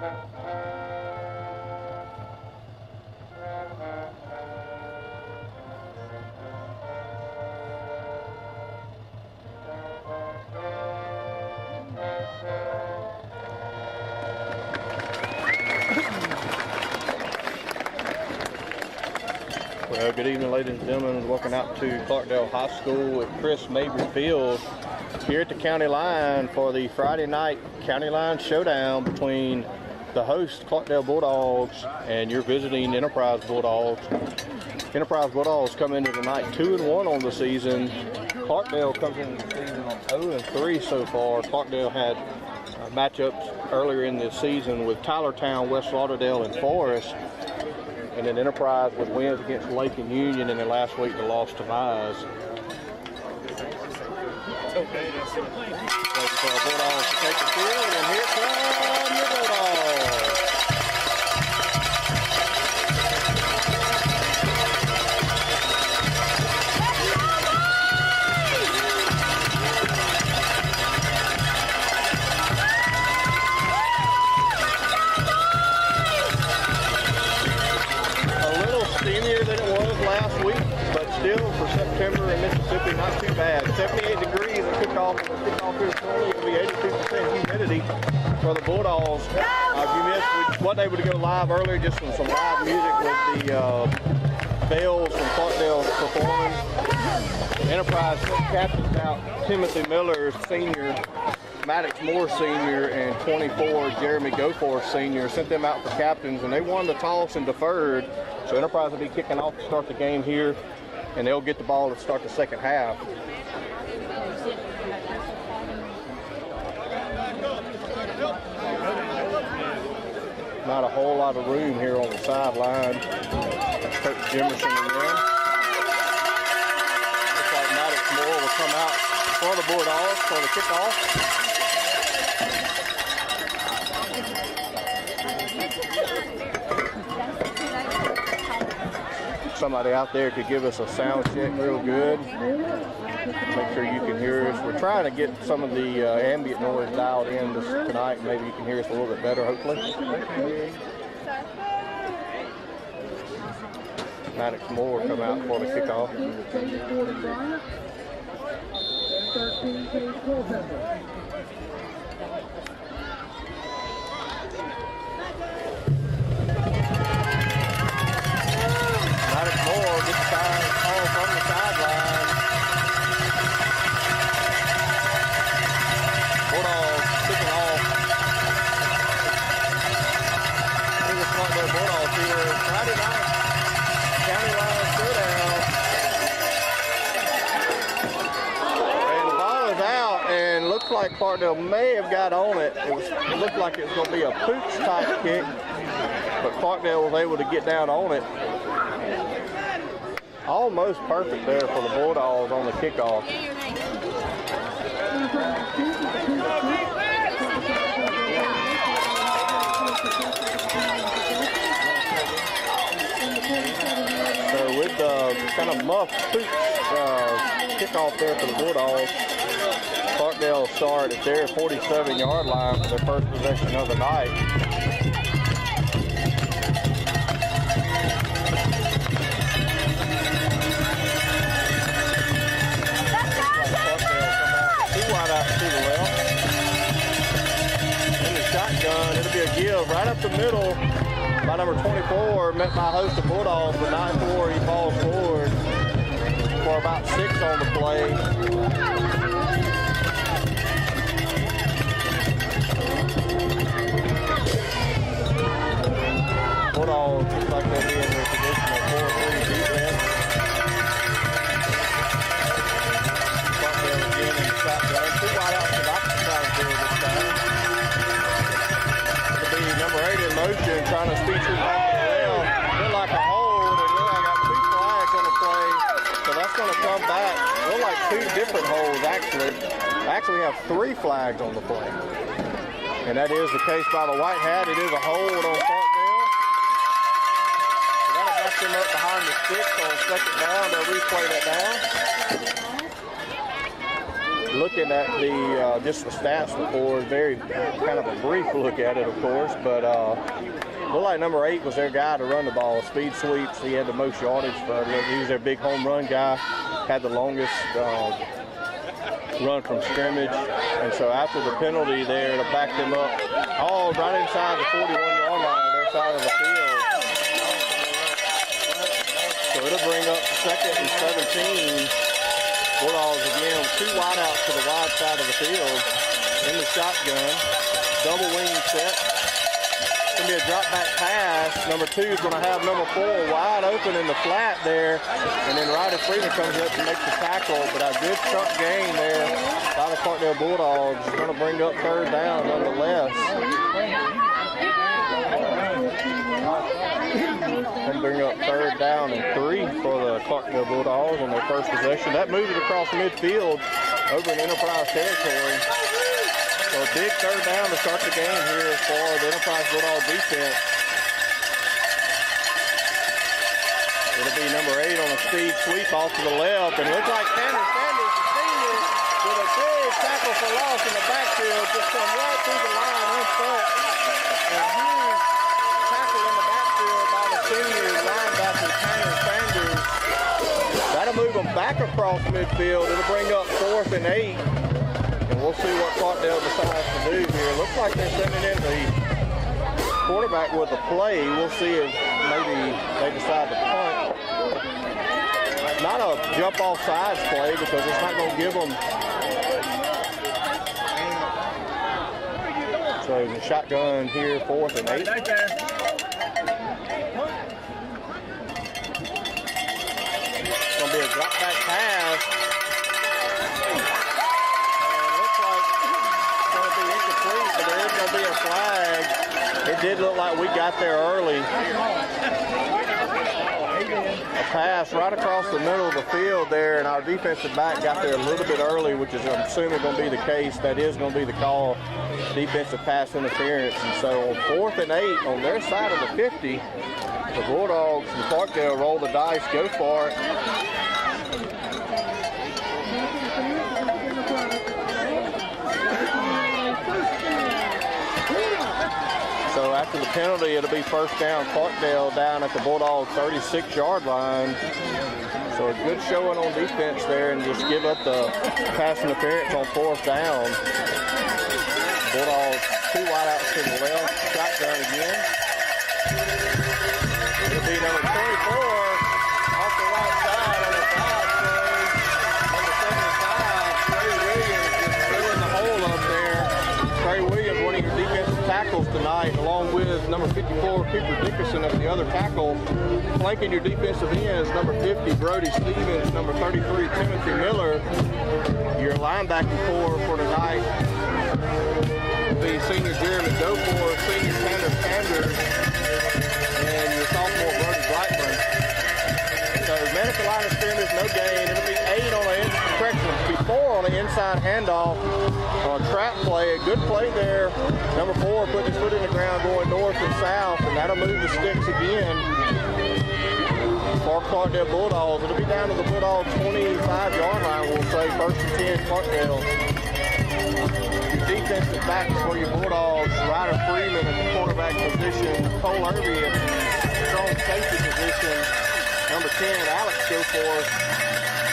Well, good evening, ladies and gentlemen. Welcome out to Clarkdale High School at Chris Mabry Field here at the county line for the Friday night county line showdown between the host Clarkdale Bulldogs and your visiting Enterprise Bulldogs. Enterprise Bulldogs come into the night 2-1 on the season. Clarkdale comes into the season on 0-3 so far. Clarkdale had matchups earlier in this season with Tylertown, West Lauderdale, and Forest. And then Enterprise with wins against Lake and Union, and then last week they lost to Mize. Okay, that's it. Waiting for the Bulldogs to take the field, and here come the Bulldogs. Steamier than it was last week, but still for September in Mississippi, not too bad. 78 degrees at kickoff. The kickoff here shortly. It'll be 82% humidity for the Bulldogs. If you missed, we wasn't able to go live earlier, just some live music with the Bells from Clarkdale performing. Enterprise captains out Timothy Miller, senior, Maddox Moore, senior, and 24, Jeremy Goforth, senior, sent them out for captains, and they won the toss and deferred. So Enterprise will be kicking off to start the game here, and they'll get the ball to start the second half. Not a whole lot of room here on the sideline. That's Coach Jimerson and them. Looks like Maddox Moore will come out for the Bulldogs for the kickoff. Somebody out there could give us a sound check real good. Make sure you can hear us. We're trying to get some of the ambient noise dialed in tonight. Maybe you can hear us a little bit better, hopefully. Maddox Moore come out for the kickoff. Maddox Moore gets the call from the sideline. Bulldogs kicking off. Here's the Clarkdale Bulldogs here. Friday night county line showdown. And the ball is out, and looks like Clarkdale may have got on it. It looked like it was going to be a pooch type kick, but Clarkdale was able to get down on it. Almost perfect there for the Bulldogs on the kickoff. So with the kind of muff kickoff there for the Bulldogs, Clarkdale will start at their 47-yard line for their first possession of the night. It'll be a give right up the middle by number 24, met my host of Bulldogs, but 9-4, he falls forward for about 6 on the play. Bulldogs looks like they'll be in their traditional 4-3 defense. Clarkdale again in the shotgun. 2 wide out to the opposite side of the field this time. Number 8 in motion, trying to speed through back to the rail. Look like a hold, and then I got 2 flags on the play, so that's going to come back. Look like 2 different holds, actually. Actually, we have 3 flags on the play. And that is the case by the white hat. It is a hold on Clarkdale. So that'll back them up behind the sticks on second down. They'll replay that down. looking at the just the stats before, very kind of a brief look at it, of course, but looked like number 8 was their guy to run the ball. Speed sweeps, he had the most yardage for it. He was their big home run guy, had the longest run from scrimmage, and so after the penalty there to back them up, all right inside the 41-yard line on their side of the field. So it'll bring up 2nd and 17. Bulldogs again with 2 wideouts to the wide side of the field in the shotgun. Double wing set. It's going to be a drop back pass. Number 2 is going to have number 4 wide open in the flat there. And then Ryder Freeman comes up to make the tackle. But a good chunk gain there by the Clarkdale Bulldogs. It's going to bring up 3rd down nonetheless. And bring up 3rd down and 3 for the Clarkdale Bulldogs on their first possession. That moves it across midfield over in Enterprise territory. So a big 3rd down to start the game here for the Enterprise Bulldog defense. It'll be number 8 on a speed sweep off to the left. And it looks like Tanner Sanders, the senior, with a big tackle for loss in the backfield, just come right through the line unstuck. And huge tackle in the backfield by the senior linebacker Tanner Sanders. That'll move them back across midfield. It'll bring up 4th and 8. And we'll see what Clarkdale decides to do here. Looks like they're sending in the quarterback with a play. We'll see if maybe they decide to punt. Not a jump off sides play because it's not going to give them. So the shotgun here, 4th and 8. It's going to be a drop back pass. But there is going to be a flag. It did look like we got there early. A pass right across the middle of the field there, and our defensive back got there a little bit early, which is I'm assuming going to be the case. That is going to be the call, defensive pass interference. And so on 4th and 8 on their side of the 50, the Bulldogs and Clarkdale roll the dice, go for it. So after the penalty, it'll be 1st down, Clarkdale down at the Bulldogs 36-yard line. So a good showing on defense there and just give up the pass interference on 4th down. Bulldogs 2 wideouts to the left, shotgun again. It'll be number 24 off the right side on the 5 play. Number 75, Trey Williams just filling the hole up there. Trey Williams, one of your defensive tackles tonight, along with number 54, Cooper Dickerson at the other tackle. Flanking your defensive ends, number 50, Brody Stevens, number 33, Timothy Miller. Your linebacking core for tonight will be senior Jeremy Dofor, senior Tanner Sanders, and your sophomore Brody Blackburn. So medical line of scrimmage, no gain. It'll be 8 on the correction, it'll be 4 on the inside handoff on a trap play. A good play there. Number 4 putting his foot in the ground going north and south, and that'll move the sticks again for Clarkdale Bulldogs. It'll be down to the Bulldogs 25-yard line, we'll say 1st and 10 Clarkdale. Your defensive backs for your Bulldogs, Ryder Freeman at the quarterback position, Cole Irby at the strong safety position, number 10 Alex Goforth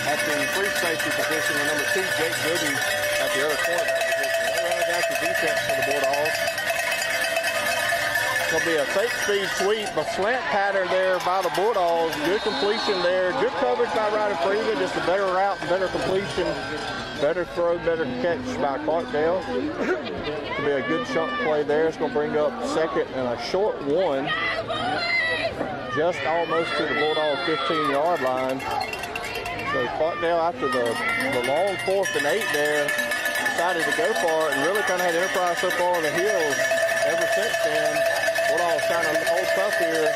at the free safety position, and number 2 Jake Goody at the other quarterback position. That's the defense for the Bulldogs. It's going to be a fake speed sweep, a slant pattern there by the Bulldogs. Good completion there. Good coverage by Ryder Freeman. Just a better route, better completion, better throw, better catch by Clarkdale. It'll be a good chunk play there. It's going to bring up 2nd and a short 1. Just almost to the Bulldog 15-yard line. So Clarkdale, after the long 4th and 8 there, decided to go for it and really kind of had Enterprise so far on the heels ever since then. Bulldogs trying to hold tough here.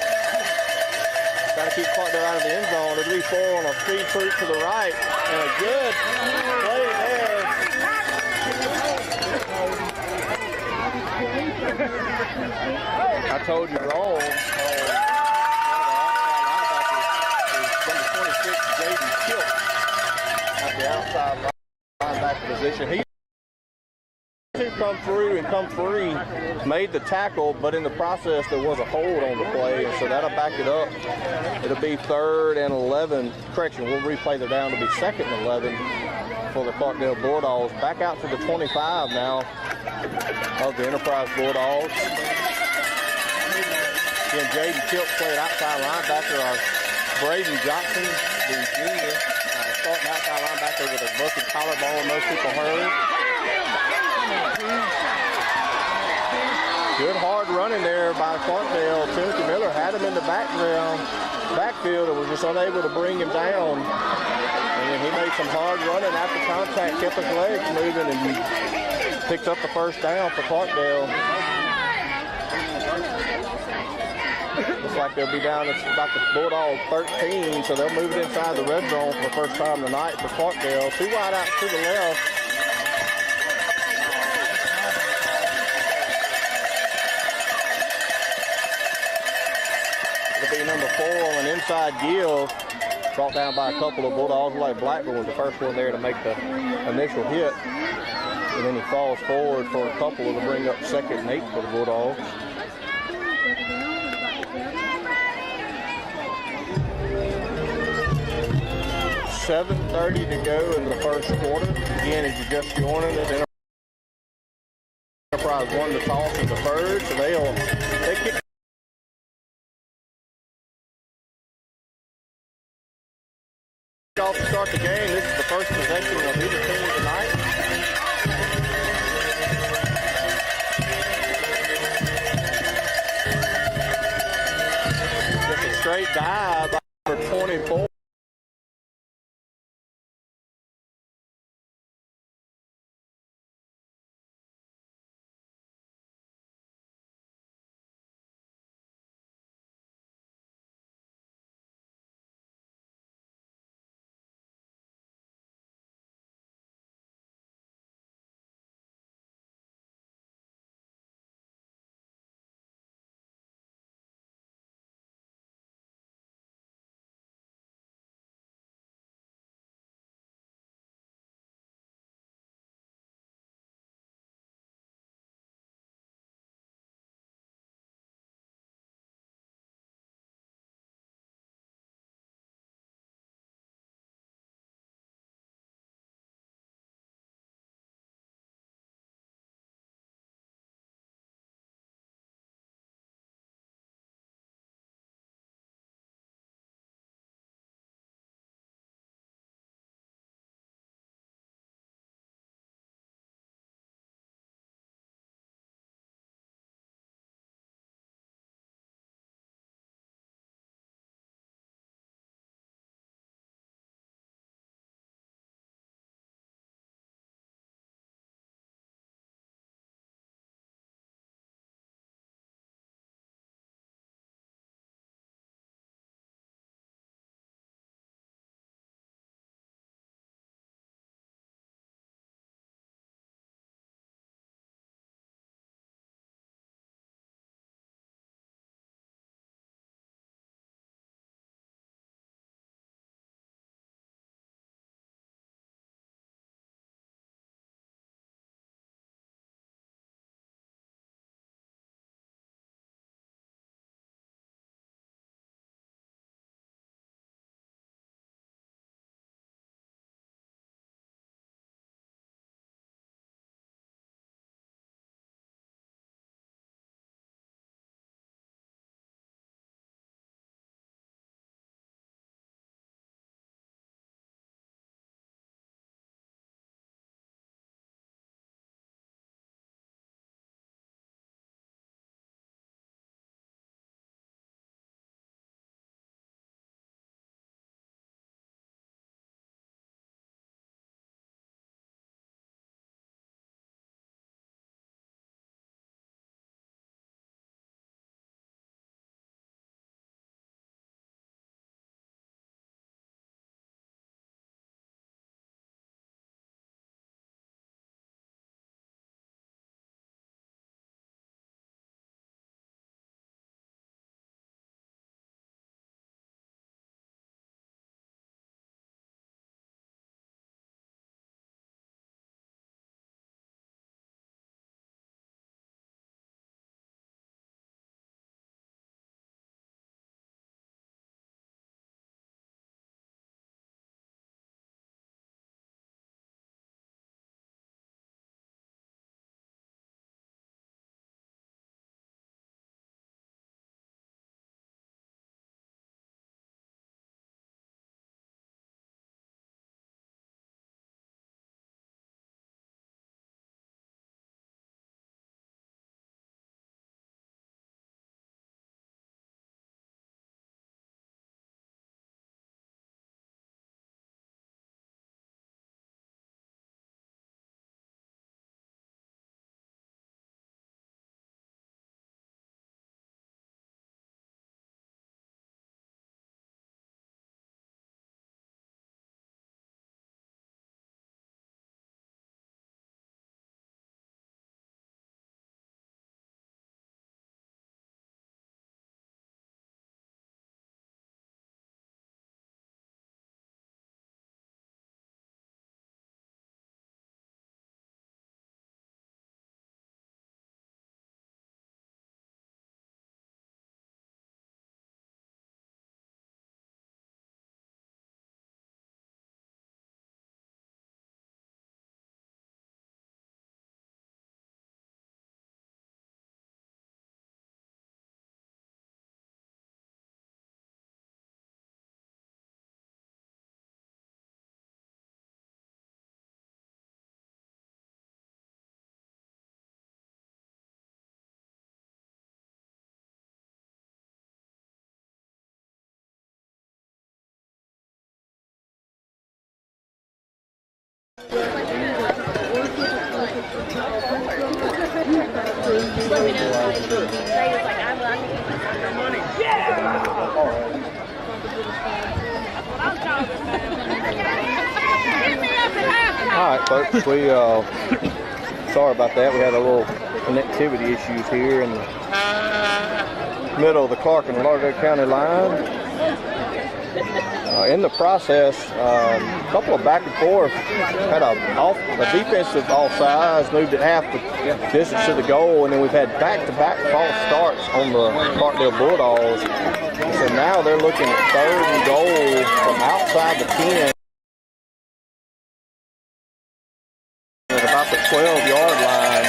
Trying to keep Clarkdale out of the end zone. It'll be 4 on a speed sweep to the right. And a good play there. I told you wrong. Number 26, Jaden Kilt, at the outside linebacker position. He come through and come free, made the tackle, but in the process there was a hold on the play, and so that'll back it up. It'll be 3rd and 11. Correction, we'll replay the down to be 2nd and 11 for the Clarkdale Bulldogs. Back out to the 25 now of the Enterprise Bulldogs. Again, Jaden Chilp played outside linebacker. Braden Johnson, the junior, starting outside linebacker with a busted collarbone, most people heard. Good hard running there by Clarkdale. Timothy Miller had him in the backfield and was just unable to bring him down. And then he made some hard running after contact, kept his legs moving, and he picked up the first down for Clarkdale. Looks like they'll be down at about the Bulldogs 13, so they'll move it inside the red zone for the first time tonight for Clarkdale. 2 wide out to the left. It'll be number 4 on an inside give, brought down by a couple of Bulldogs. Like Blackburn was the first one there to make the initial hit. And then he falls forward for a couple to bring up 2nd and 8 for the Bulldogs. $7:30 to go in the first quarter. Again, if you're just joining us, Enterprise won the toss and deferred, so they kick off to start the game. This is the first possession of either team tonight. Just a straight dive for 24. All right, folks, we sorry about that. We had a little connectivity issues here in the middle of the Clark and Lauderdale County line. In the process, a couple of back and forth, had a defensive offsides, moved it half the distance to the goal, and then we've had back-to-back false starts on the Clarkdale Bulldogs. So now they're looking at 3rd and goal from outside the 10 at about the 12-yard line.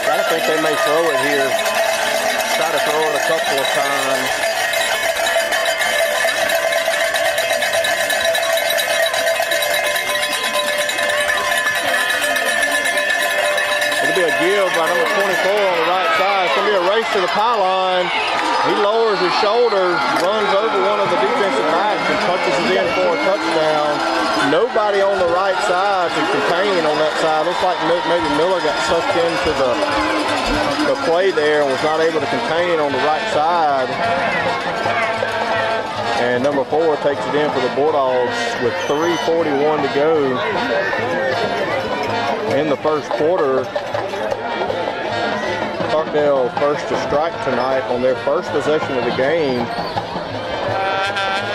I think they may throw it here. Try to throw it a couple of times. It'll be a give by number 24 on the right side. It's going to be a race to the pylon. He lowers his shoulder, runs over one of the defensive backs, and punches it in for a touchdown. Nobody on the right side to contain on that side. Looks like maybe Miller got sucked into the play there and was not able to contain on the right side. And number 4 takes it in for the Bulldogs with 3:41 to go in the first quarter. Clarkdale first to strike tonight on their first possession of the game.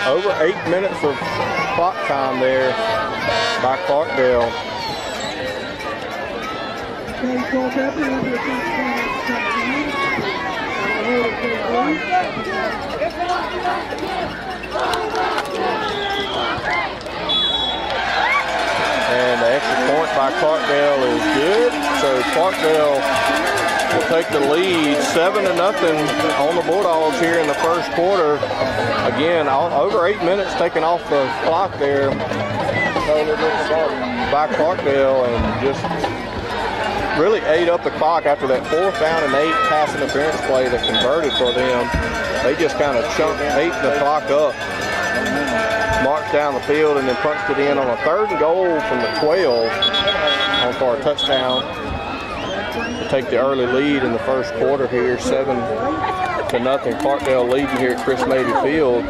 Over 8 minutes of clock time there by Clarkdale. And the extra point by Clarkdale is good. So Clarkdale will take the lead 7-0 on the Bulldogs here in the first quarter. Again, over 8 minutes taken off the clock there by Clarkdale, and just really ate up the clock after that 4th down and 8 pass interference play that converted for them. They just kind of ate the clock up, marched down the field, and then punched it in on a 3rd and goal from the 12 for a touchdown to take the early lead in the first quarter here, 7-0. Clarkdale leading here at Chris Mabey Field.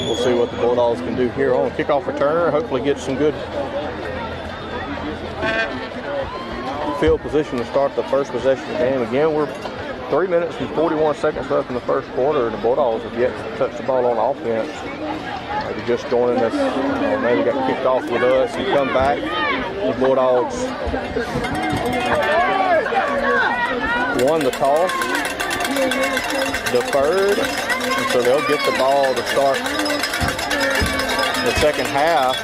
We'll see what the Bulldogs can do here on kickoff return. Hopefully get some good field position to start the first possession of the game. Again, we're 3 minutes and 41 seconds left in the first quarter, and the Bulldogs have yet to touch the ball on offense. Maybe just joining us, maybe got kicked off with us and come back. The Bulldogs won the toss, deferred, and so they'll get the ball to start the second half.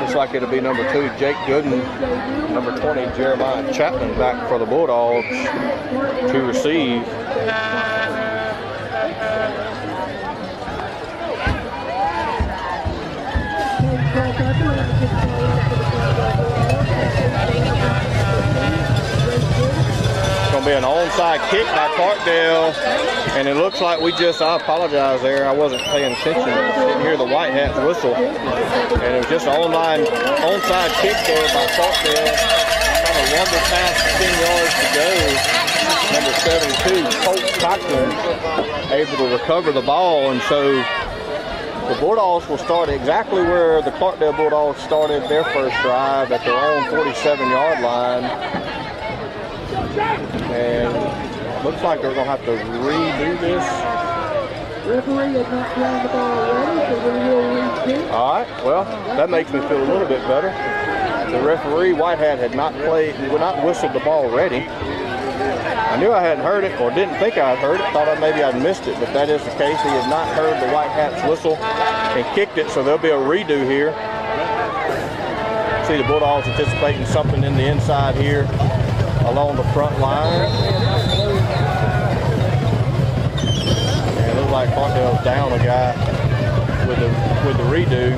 Looks like it'll be number 2, Jake Gooden, number 20, Jeremiah Chapman back for the Bulldogs to receive. It's going to be an onside kick by Clarkdale, and it looks like I apologize there, I wasn't paying attention. I didn't hear the white hats whistle, and it was just an onside kick there by Clarkdale. Kind of wonder past 10 yards to go. Number 72, Colt Cochran, able to recover the ball, and so the Bulldogs will start exactly where the Clarkdale Bulldogs started their first drive, at their own 47-yard line. And looks like they're going to have to redo this. Referee is not playing the ball ready, so we will redo. All right, well, that makes me feel a little bit better. The referee, Whitehat, had not whistled the ball ready. I knew I hadn't heard it, or didn't think I had heard it, thought maybe I'd missed it, but that is the case. He had not heard the White Hats whistle and kicked it, so there'll be a redo here. See the Bulldogs anticipating something in the inside here along the front line. Looks like Clarkdale's down a guy with the redo.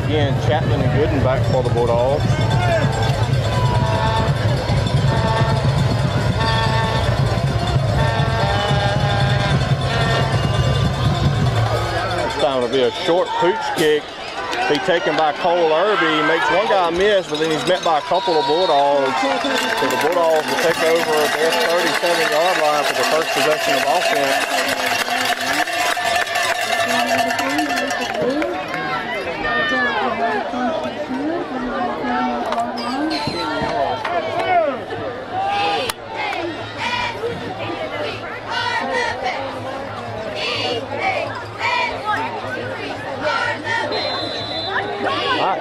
Again, Chapman and Gooden back for the Bulldogs. This time it'll be a short pooch kick. Be taken by Cole Irby. Makes one guy miss, but then he's met by a couple of Bulldogs. So the Bulldogs will take over their 37-yard line for the first possession of offense.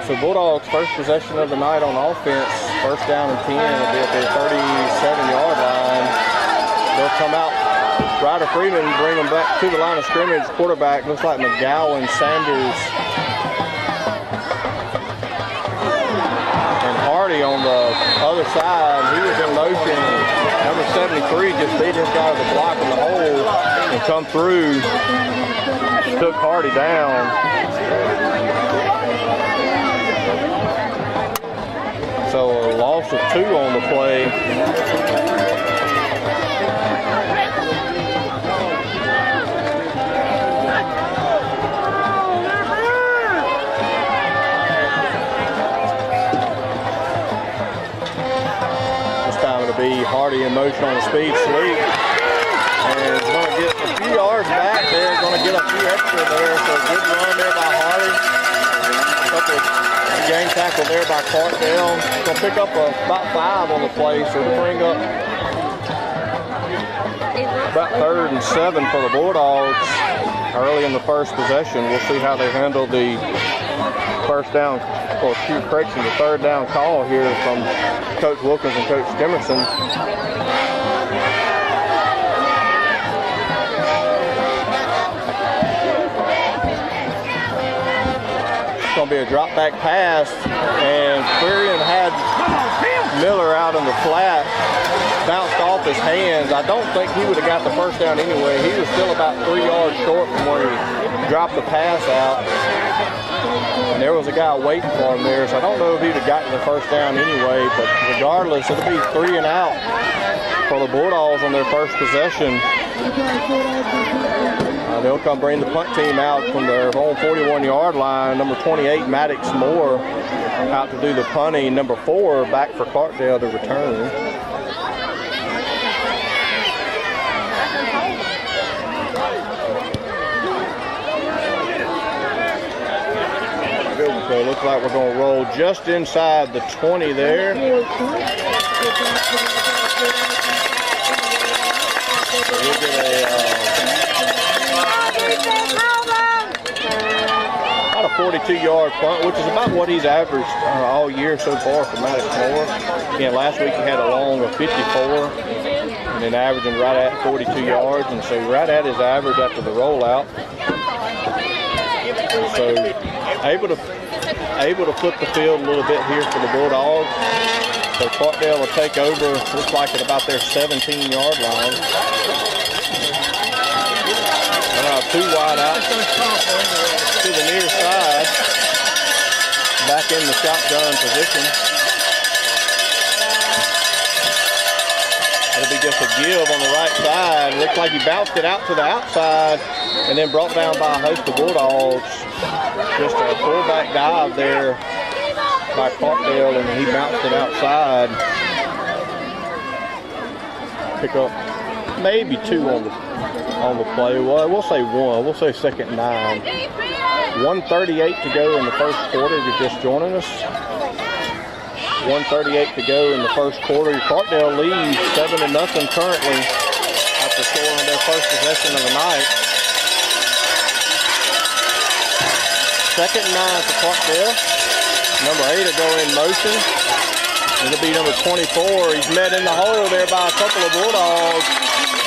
So Bulldogs' first possession of the night on offense, first down and 10, it'll be at their 37-yard line. They'll come out, Ryder Freeman, bring them back to the line of scrimmage. Quarterback looks like McGowan, Sanders, and Hardy on the other side. He was in motion. Number 73 just beat this guy to the block in the hole and come through. Took Hardy down. So a loss of 2 on the play. This time it'll be Hardy in motion on a speed sweep. And it's going to get a few yards back there. Going to get a few extra there. So good run there by Hardy. Couple of game tackle there by Clarkdale. Going to pick up about 5 on the play, so to bring up about 3rd and 7 for the Bulldogs early in the first possession. We'll see how they handle the first down, or correction, the 3rd down call here from Coach Wilkins and Coach Stemerson. Going to be a drop back pass, and Quirion had Miller out in the flat, bounced off his hands. I don't think he would have got the first down anyway. He was still about 3 yards short from where he dropped the pass out, and there was a guy waiting for him there, so I don't know if he'd have gotten the first down anyway, but regardless, it'll be 3 and out for the Bulldogs on their first possession. They'll come bring the punt team out from their own 41-yard line. Number 28, Maddox Moore, out to do the punting. Number 4, back for Clarkdale to return. So it looks like we're going to roll just inside the 20 there. We'll get about a 42-yard punt, which is about what he's averaged all year so far for Maddox Moore. Again, last week he had a long of 54, and then averaging right at 42 yards, and so right at his average after the rollout. So able to flip the field a little bit here for the Bulldogs. So Clarkdale will take over, looks like at about their 17-yard line. And now 2 wide out to the near side. Back in the shotgun position. It'll be just a give on the right side. Looks like he bounced it out to the outside and then brought down by a host of Bulldogs. Just a fullback dive there by Clarkdale, and he bounced it outside. Pick up maybe 2 on the play. Well, we'll say 1. We'll say 2nd and 9. 1:38 to go in the first quarter. If you're just joining us. 1:38 to go in the first quarter. Clarkdale leads 7-0 currently after scoring their first possession of the night. 2nd and 9 for Clarkdale. Number 8 will go in motion. It'll be number 24. He's met in the hole there by a couple of Bulldogs.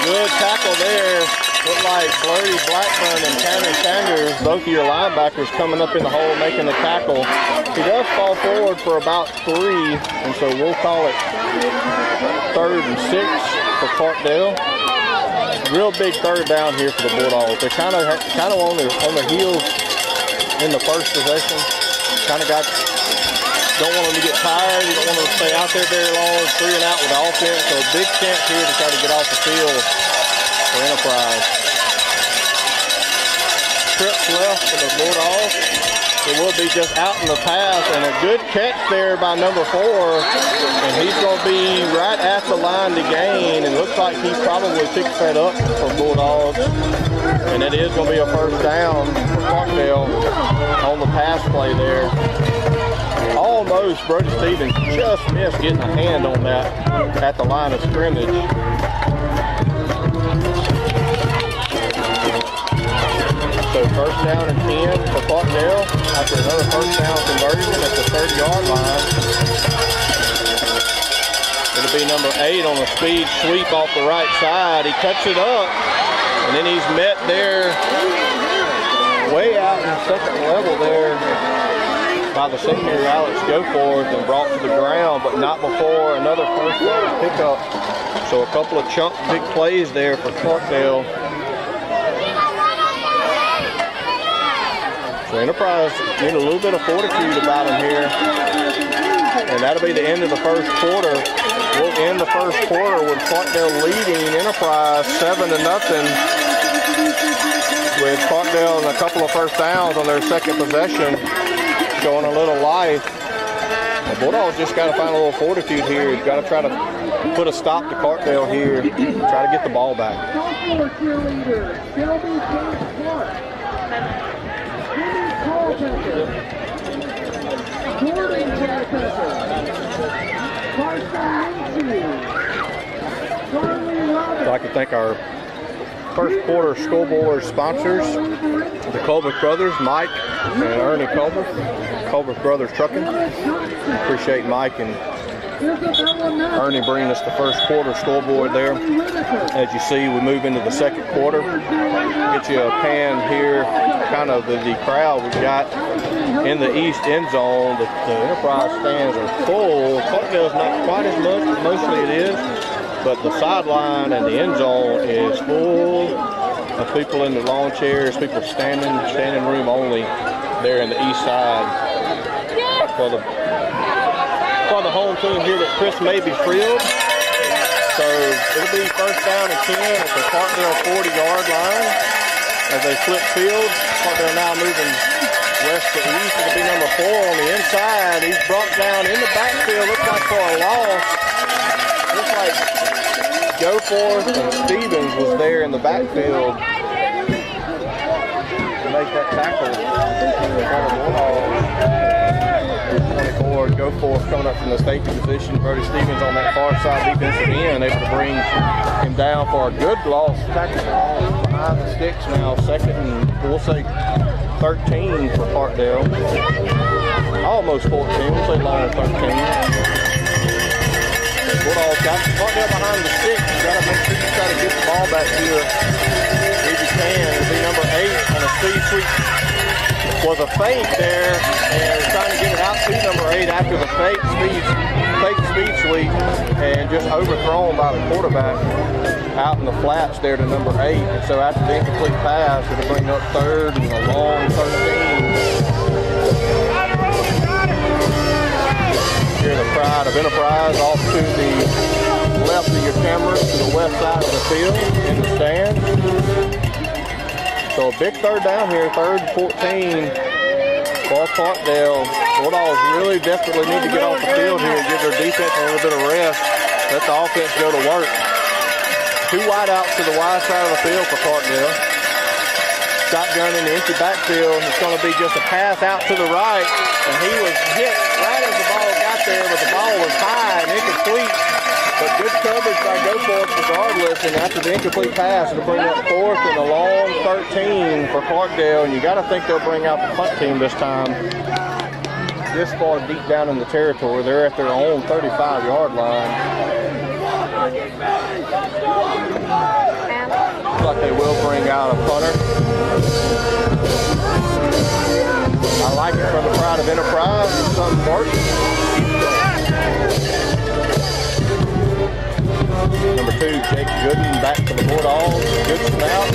Good tackle there. Looked like Flirty Blackburn and Tanner Sanders, both of your linebackers, coming up in the hole making the tackle. He does fall forward for about 3, and so we'll call it 3rd and 6 for Clarkdale. real big third down here for the Bulldogs. They're kind of on their heels in the first possession. Don't want them to get tired. You don't want them to stay out there very long. 3 and out with the offense. So a big chance here to try to get off the field for Enterprise. Trips left for the Bulldogs. It will be just out in the pass, and a good catch there by number 4. And he's going to be right at the line to gain. And looks like he probably picks that up for Bulldogs. And it is going to be a first down for Clarkdale on the pass play there. Almost Brody Stevens just missed getting a hand on that at the line of scrimmage. So first down and 10 for Clarkdale after another first down conversion at the 30-yard line. It'll be number 8 on a speed sweep off the right side. He cuts it up, and then he's met there way out in the second level there by the senior Alex Goforth and brought to the ground, but not before another first down pickup. So a couple of chunk big plays there for Clarkdale. So Enterprise need a little bit of fortitude about them here. And that'll be the end of the first quarter. We'll end the first quarter with Clarkdale leading Enterprise 7-0. With Clarkdale and a couple of first downs on their second possession, showing a little life. The Bulldogs just got to find a little fortitude here. You've got to try to put a stop to Clarkdale here. Try to get the ball back. I'd like to thank our first quarter scoreboard sponsors, the Colbert brothers, Mike and Ernie Colbert, Colbert Brothers Trucking. Appreciate Mike and Ernie bringing us the first quarter scoreboard there. As you see, we move into the second quarter. Get you a pan here, kind of the crowd we've got in the east end zone. The Enterprise stands are full. Clarkdale's not quite as much, but mostly it is. But the sideline and the end zone is full of people in the lawn chairs, people standing room only there in the east side for the home team here at Chris Mabey Field. So it'll be first down and 10 at the Clarkdale 40-yard line as they flip field. Clarkdale now moving west to east. It'll be number 4 on the inside. He's brought down in the backfield. Looks like for a loss. Looks like Goforth and Stevens was there in the backfield to make that tackle. 24, Goforth coming up from the safety position. Brody Stevens on that far side defensive end, able to bring him down for a good loss. Tackle behind the sticks now, second and we'll say 13 for Clarkdale. Almost 14, we'll say long 13. Bulldogs got Clarkdale behind the sticks. You got to make sure you try to get the ball back here if you can. It'll be number 8 on a speed sweep. Was a fake there, and trying to get it out to number 8 after the fake speed sweep, and just overthrown by the quarterback out in the flats there to number 8. And so after the incomplete pass, it'll bring up third and a long 13. Here the pride of Enterprise off to the left of your camera to the west side of the field in the stand. So a big third down here, 3rd and 14 for Clarkdale. Bulldogs really desperately need to get off the field here and give their defense a little bit of rest. Let the offense go to work. 2 wideouts to the wide side of the field for Clarkdale. Shotgun in the empty backfield. It's going to be just a pass out to the right, and he was hit right as the ball got there, but the ball was high and incomplete. But good coverage by Goforth regardless, and after the incomplete pass, it'll bring up 4th and a long 13 for Clarkdale, and you got to think they'll bring out the punt team this time. This far deep down in the territory, they're at their own 35-yard line. Looks like they will bring out a punter. I like it from the pride of Enterprise. Something works. Number 2, Jake Gooden back to the Bulldogs. Good snap.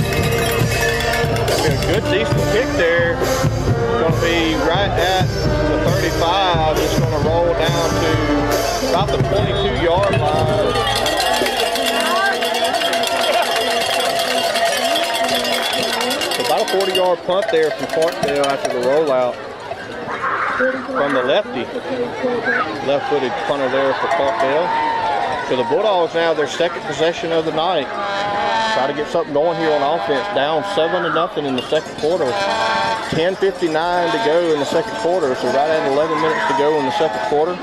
A good, decent kick there. Going to be right at the 35. It's going to roll down to about the 22-yard line. About a 40-yard punt there from Clarkdale after the rollout from the lefty. Left-footed punter there for Clarkdale. So the Bulldogs now their second possession of the night. Try to get something going here on offense. Down 7-0 in the second quarter. 10:59 to go in the second quarter. So right at 11 minutes to go in the second quarter.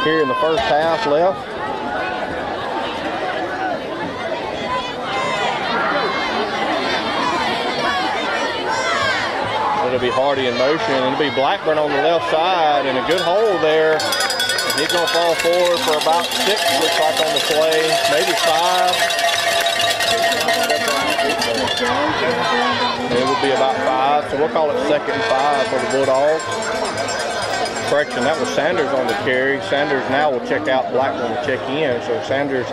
Here in the first half left. It'll be Hardy in motion. It'll be Blackburn on the left side and a good hole there. He's going to fall forward for about 6, looks like on the play, maybe 5. It will be about 5, so we'll call it 2nd and 5 for the Bulldogs. Correction, that was Sanders on the carry. Sanders now will check out, Blackburn will check in. So Sanders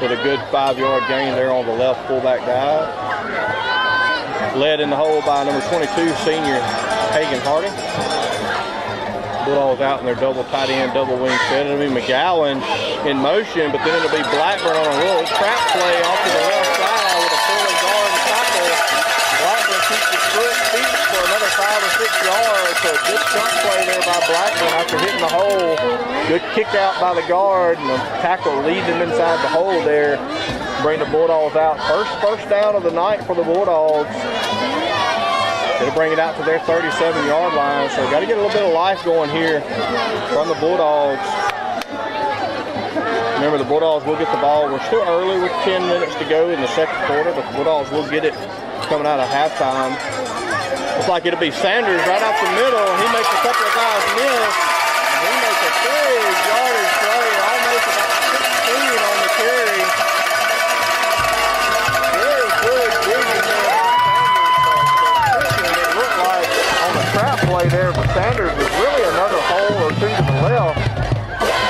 with a good 5-yard gain there on the left fullback dive. Led in the hole by number 22, senior Hagan Hardy. Bulldogs out in their double tight end, double wing set. It'll be McGowan in motion, but then it'll be Blackburn on a little trap play off to the left side with a pulling guard and tackle. Blackburn keeps his feet for another 5 or 6 yards. So a good jump play there by Blackburn after hitting the hole. Good kick out by the guard and the tackle leading him inside the hole there. Bring the Bulldogs out. First down of the night for the Bulldogs. They'll bring it out to their 37-yard line. So got to get a little bit of life going here from the Bulldogs. Remember, the Bulldogs will get the ball. We're still early with 10 minutes to go in the second quarter, but the Bulldogs will get it coming out of halftime. Looks like it'll be Sanders right out the middle. He makes a couple of guys miss. And he makes a big yardage play, almost about 16 on the carry. Very good vision there by Sanders. It looked like on the trap play there, but Sanders was really another hole or 2 to the left.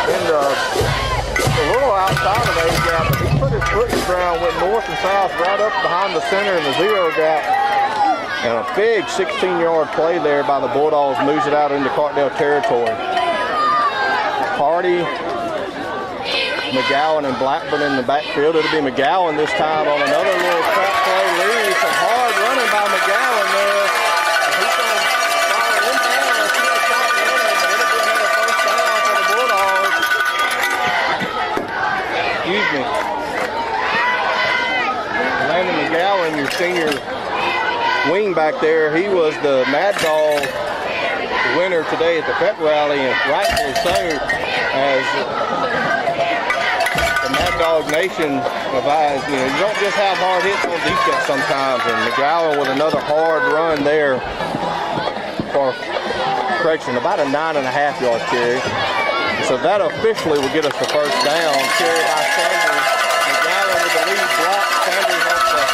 And a little outside of those gap, but he put his foot in the ground, went north and south right up behind the center in the 0 gap. And a big 16-yard play there by the Bulldogs moves it out into Clarkdale territory. Hardy, McGowan, and Blackburn in the backfield. It'll be McGowan this time on another little trap play lead. Some hard running by McGowan there. He's going to follow him down and see a shot running. It'll be another first down for the Bulldogs. Excuse me. Landon McGowan, your senior wing back there, he was the Mad Dog winner today at the pep rally, and rightfully so, as the Mad Dog Nation provides. You know, you don't just have hard hits on defense sometimes, and McGowan with another hard run there for correction, about a 9.5-yard carry. So that officially will get us the first down. Carry by Sanders. McGowan with the lead block. Sanders off the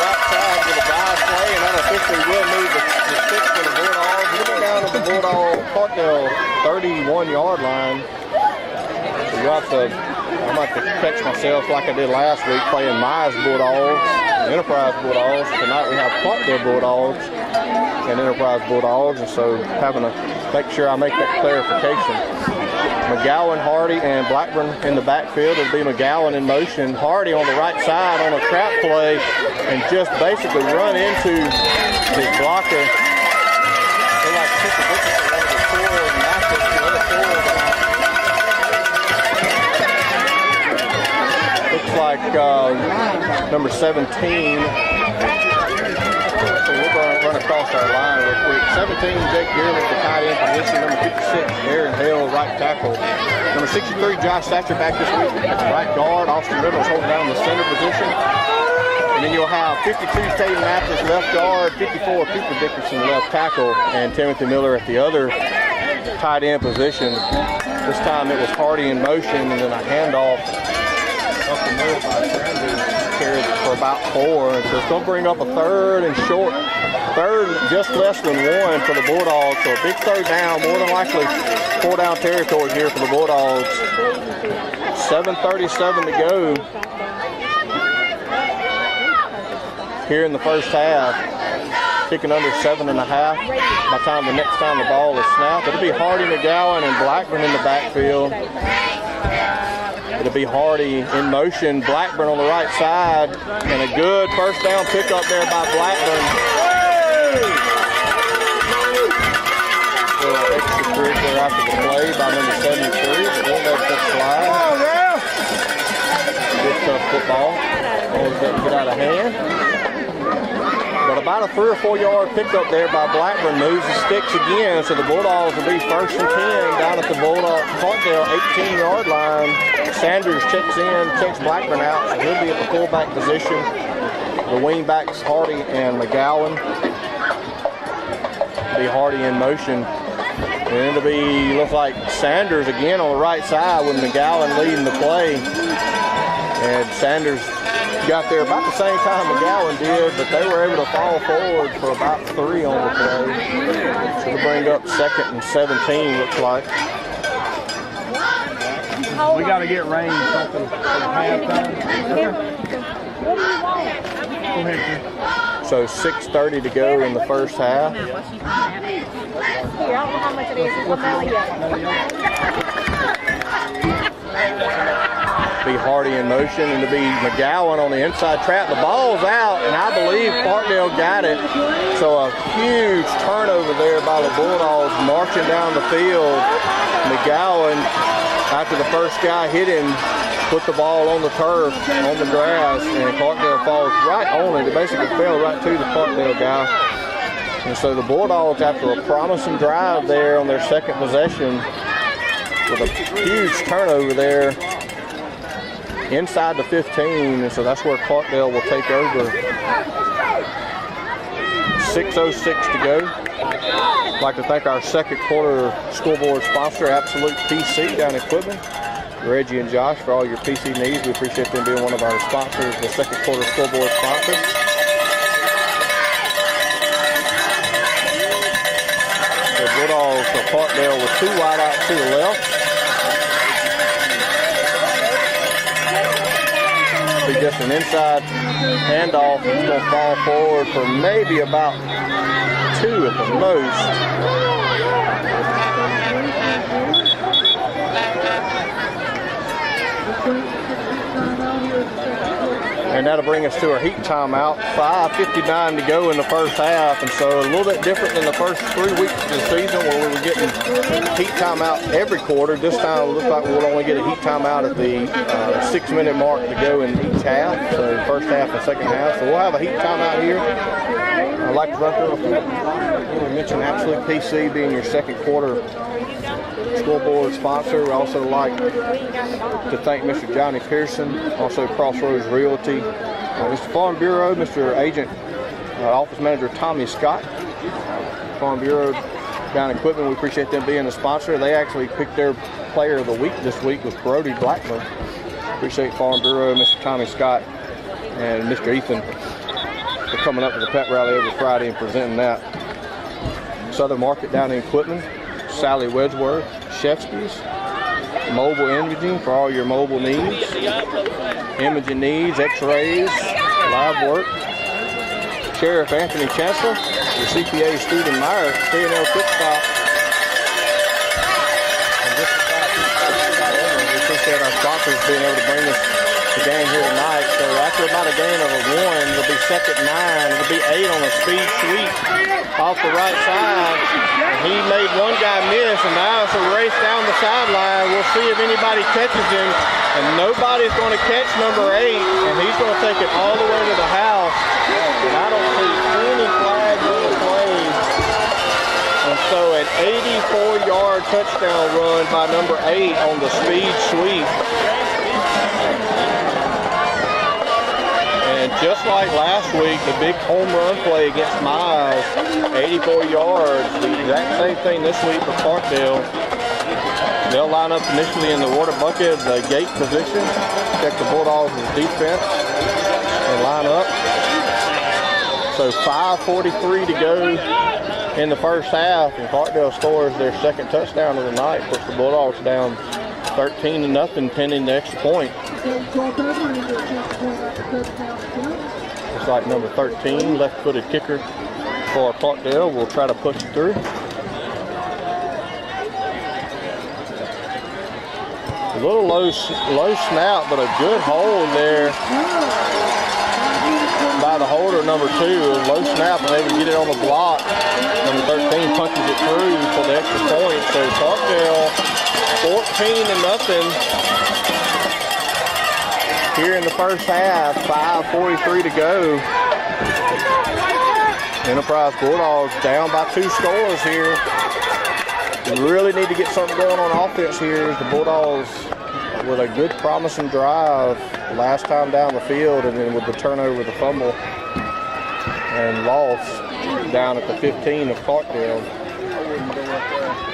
right side with a dive play, and that officially will move the sticks for the Bulldogs. We'll be down at the Bulldog Clarkdale 31-yard line. So you have to, I'm about to catch myself like I did last week playing Mize Bulldogs and Enterprise Bulldogs. Tonight we have Clarkdale Bulldogs and Enterprise Bulldogs, and so having to make sure I make that clarification. McGowan, Hardy, and Blackburn in the backfield. It'll be McGowan in motion. Hardy on the right side on a trap play and just basically run into his blocker. They're like super different for one of the four and Mathis, the other four. Looks like number 17. So we're going to run across our line real quick. 17, Jake Gearman, the tight end position. Number 56, Aaron Hale, right tackle. Number 63, Josh Thatcher back this week at the right guard. Austin Rivers holding down the center position. And then you'll have 52, Caden Mathis, left guard. 54, Cooper Dickerson, left tackle. And Timothy Miller at the other tight end position. This time it was Hardy in motion, and then a handoff up the middle by Sanders. carries it for about 4. And so it's going to bring up a 3rd and short. 3rd and just less than 1 for the Bulldogs. So a big 3rd down, more than likely 4 down territory here for the Bulldogs. 7:37 to go here in the first half. Kicking under 7.5 by the time the next time the ball is snapped. It'll be Hardy, McGowan, and Blackburn in the backfield. It'll be Hardy in motion, Blackburn on the right side, and a good first down pickup there by Blackburn. Little extracurricular after the play by number 73, but won't let that slide. Good tough football. Always doesn't get out of hand. But about a 3 or 4 yard pickup there by Blackburn moves the sticks again, so the Bulldogs will be 1st and 10 down at the Clarkdale 18-yard line. Sanders checks Blackburn out, so he'll be at the fullback position. The wing backs Hardy and McGowan. Be Hardy in motion. And it'll be, looks like Sanders again on the right side with McGowan leading the play. And Sanders got there about the same time McGowan did, but they were able to fall forward for about 3 on the play. So they'll bring up 2nd and 17, looks like. We got to get rain something for halftime. Go ahead, So 6:30 to go in the first half. Here, I don't know how much it is. It's Be Hardy in motion, and to be McGowan on the inside trap. The ball's out, and I believe Clarkdale got it. So a huge turnover there by the Bulldogs marching down the field. McGowan, after the first guy hit him, put the ball on the turf, on the grass, and Clarkdale falls right on it. It basically fell right to the Clarkdale guy. And so the Bulldogs, after a promising drive there on their 2nd possession, with a huge turnover there, inside the 15, and so that's where Clarkdale will take over. 6:06 to go. I'd like to thank our 2nd quarter scoreboard sponsor, Absolute PC down in Quitman, Reggie and Josh, for all your PC needs. We appreciate them being one of our sponsors, the 2nd quarter scoreboard sponsor. The Bulldogs for Clarkdale with 2 wideouts to the left. Be just an inside handoff. It's going to fall forward for maybe about 2 at the most. And that'll bring us to our heat timeout. 5:59 to go in the first half, and so a little bit different than the first 3 weeks of the season where we were getting heat timeout every quarter. This time it looks like we'll only get a heat timeout at the 6-minute mark to go in each half, so first half and second half. So we'll have a heat timeout here. I'd like to run through a few. We mentioned Absolute PC being your 2nd quarter scoreboard sponsor. We also like to thank Mr. Johnny Pearson, also Crossroads Realty, Mr. Farm Bureau, Mr. Agent, Office Manager Tommy Scott, Farm Bureau down in Quitman. We appreciate them being a sponsor. They actually picked their player of the week this week was Brody Blackburn. Appreciate Farm Bureau, Mr. Tommy Scott, and Mr. Ethan for coming up to the pep rally every Friday and presenting that. Southern Market down in Quitman, Sally Wedgeworth, Shefsky's, mobile imaging for all your mobile needs, imaging needs, x-rays, lab work. Sheriff Anthony Chancellor, your CPA Stephen Meyer, K&L Quick Stop. And just we appreciate our sponsors being able to bring us the game here tonight. So after about a gain of a 1, it'll be 2nd and 9. It'll be 8 on a speed sweep off the right side. He made one guy miss, and now it's a race down the sideline. We'll see if anybody catches him, and nobody's going to catch number 8, and he's going to take it all the way to the house. And I don't see any flags on the play. And so an 84-yard touchdown run by number 8 on the speed sweep. And just like last week, the big home run play against Miles, 84 yards, the exact same thing this week for Clarkdale. They'll line up initially in the water bucket, the gate position, check the Bulldogs' defense. line up. So 5:43 to go in the first half, and Clarkdale scores their second touchdown of the night. Puts the Bulldogs down 13-0, pending the extra point. Looks like number 13, left-footed kicker for Clarkdale, will try to push it through. A little low snap, but a good hold there by the holder, number 2. A low snap, and they would get it on the block. Number 13 punches it through for the extra point. So Clarkdale 14-0 here in the first half. 5:43 to go. Enterprise Bulldogs down by 2 scores here. We really need to get something going on offense here. The Bulldogs with a good promising drive last time down the field, and then with the turnover, the fumble and loss down at the 15 of Clarkdale.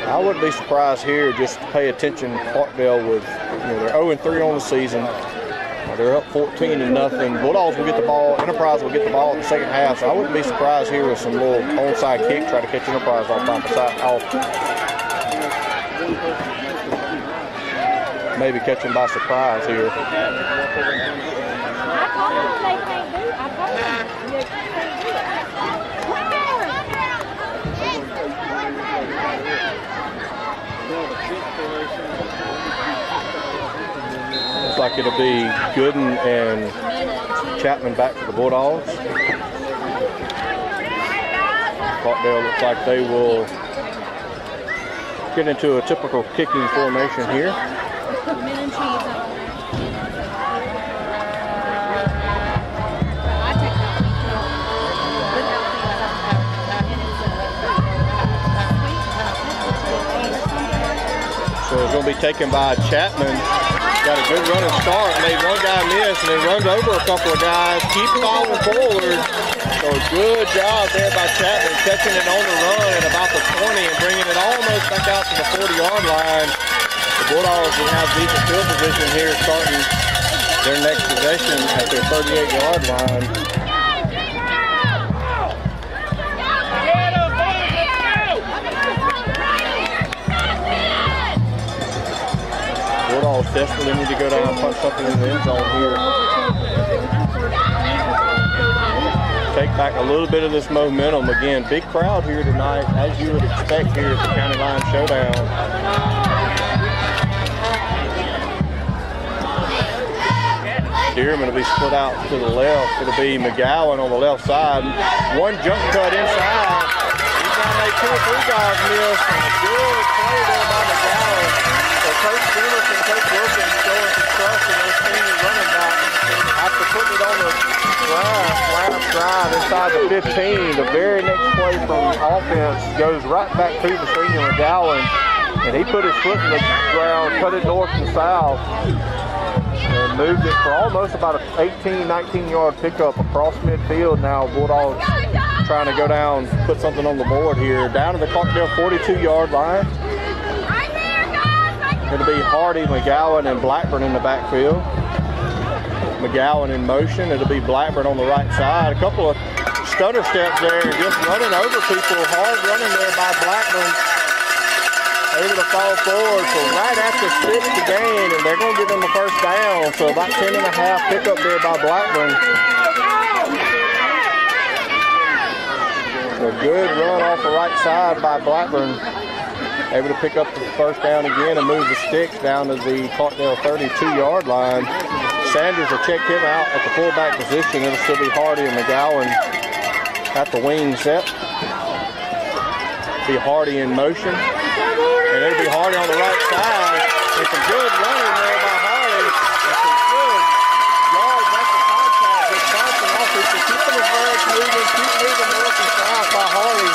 I wouldn't be surprised here. Just pay attention. Clarkdale with, they're 0-3 on the season. They're up 14-0. Bulldogs will get the ball. Enterprise will get the ball in the second half. So I wouldn't be surprised here with some little onside kick, try to catch Enterprise off. Maybe catch them by surprise here. I told them they can't do it. I told them they can't do it. Looks like it'll be Gooden and Chapman back for the Bulldogs. Clarkdale looks like they will get into a typical kicking formation here. So it's going to be taken by Chapman. Got a good running start, made one guy miss, and then runs over a couple of guys. Keep falling forward. So good job there by Chapman, catching it on the run at about the 20 and bringing it almost back out to the 40-yard line. The Bulldogs will have decent field position here, starting their next possession at their 38-yard line. Bulldogs desperately need to go down and punch something in the end zone here. Take back a little bit of this momentum. Again, big crowd here tonight, as you would expect here at the County Line Showdown. Dearman will be split out to the left. It'll be McGowan on the left side. One jump cut inside. He's going to make 2 or 3 guys miss. And a good play there by McGowan. So Coach Dennis and Coach Wilkins showing some trust in their senior running back. After putting it on the last drive inside the 15, the very next play from offense goes right back to the senior McGowan. And he put his foot in the ground, cut it north and south, and moved it for almost about an 18, 19-yard pickup across midfield. Now Bulldogs trying to go down, put something on the board here. Down to the Clarkdale 42-yard line. It'll be Hardy, McGowan, and Blackburn in the backfield. McGowan in motion. It'll be Blackburn on the right side. A couple of stutter steps there, just running over people. Hard running there by Blackburn. Able to fall forward, so right after 6 to gain, and they're going to give them a first down. So about 10.5 pickup there by Blackburn. A good run off the right side by Blackburn. Able to pick up the first down again and move the sticks down to the Clarkdale 32-yard line. Sanders will check him out at the fullback position. It'll still be Hardy and McGowan at the wing set. Be Hardy in motion. And it'll be Hardy on the right side. It's a good running there by Hardy. And some good yards after contact. Just bouncing off. He's keeping his legs moving, keep moving north and south by Hardy.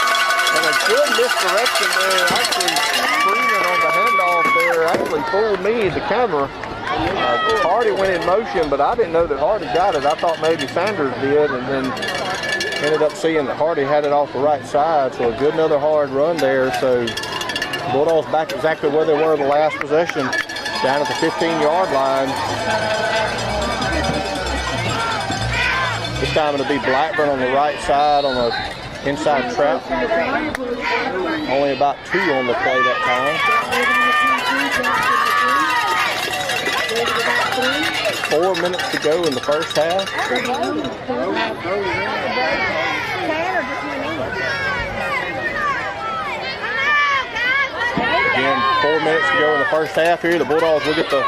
And a good misdirection there. Actually, Freeman on the handoff there actually fooled me, the camera. Hardy went in motion, but I didn't know that Hardy got it. I thought maybe Sanders did, and then ended up seeing that Hardy had it off the right side. So a good another hard run there. So Bulldogs back exactly where they were the last possession, down at the 15-yard line. This time it'll be Blackburn on the right side on the inside trap. Only about 2 on the play that time. 4 minutes to go in the first half. Again, 4 minutes to go in the first half here. The Bulldogs will get the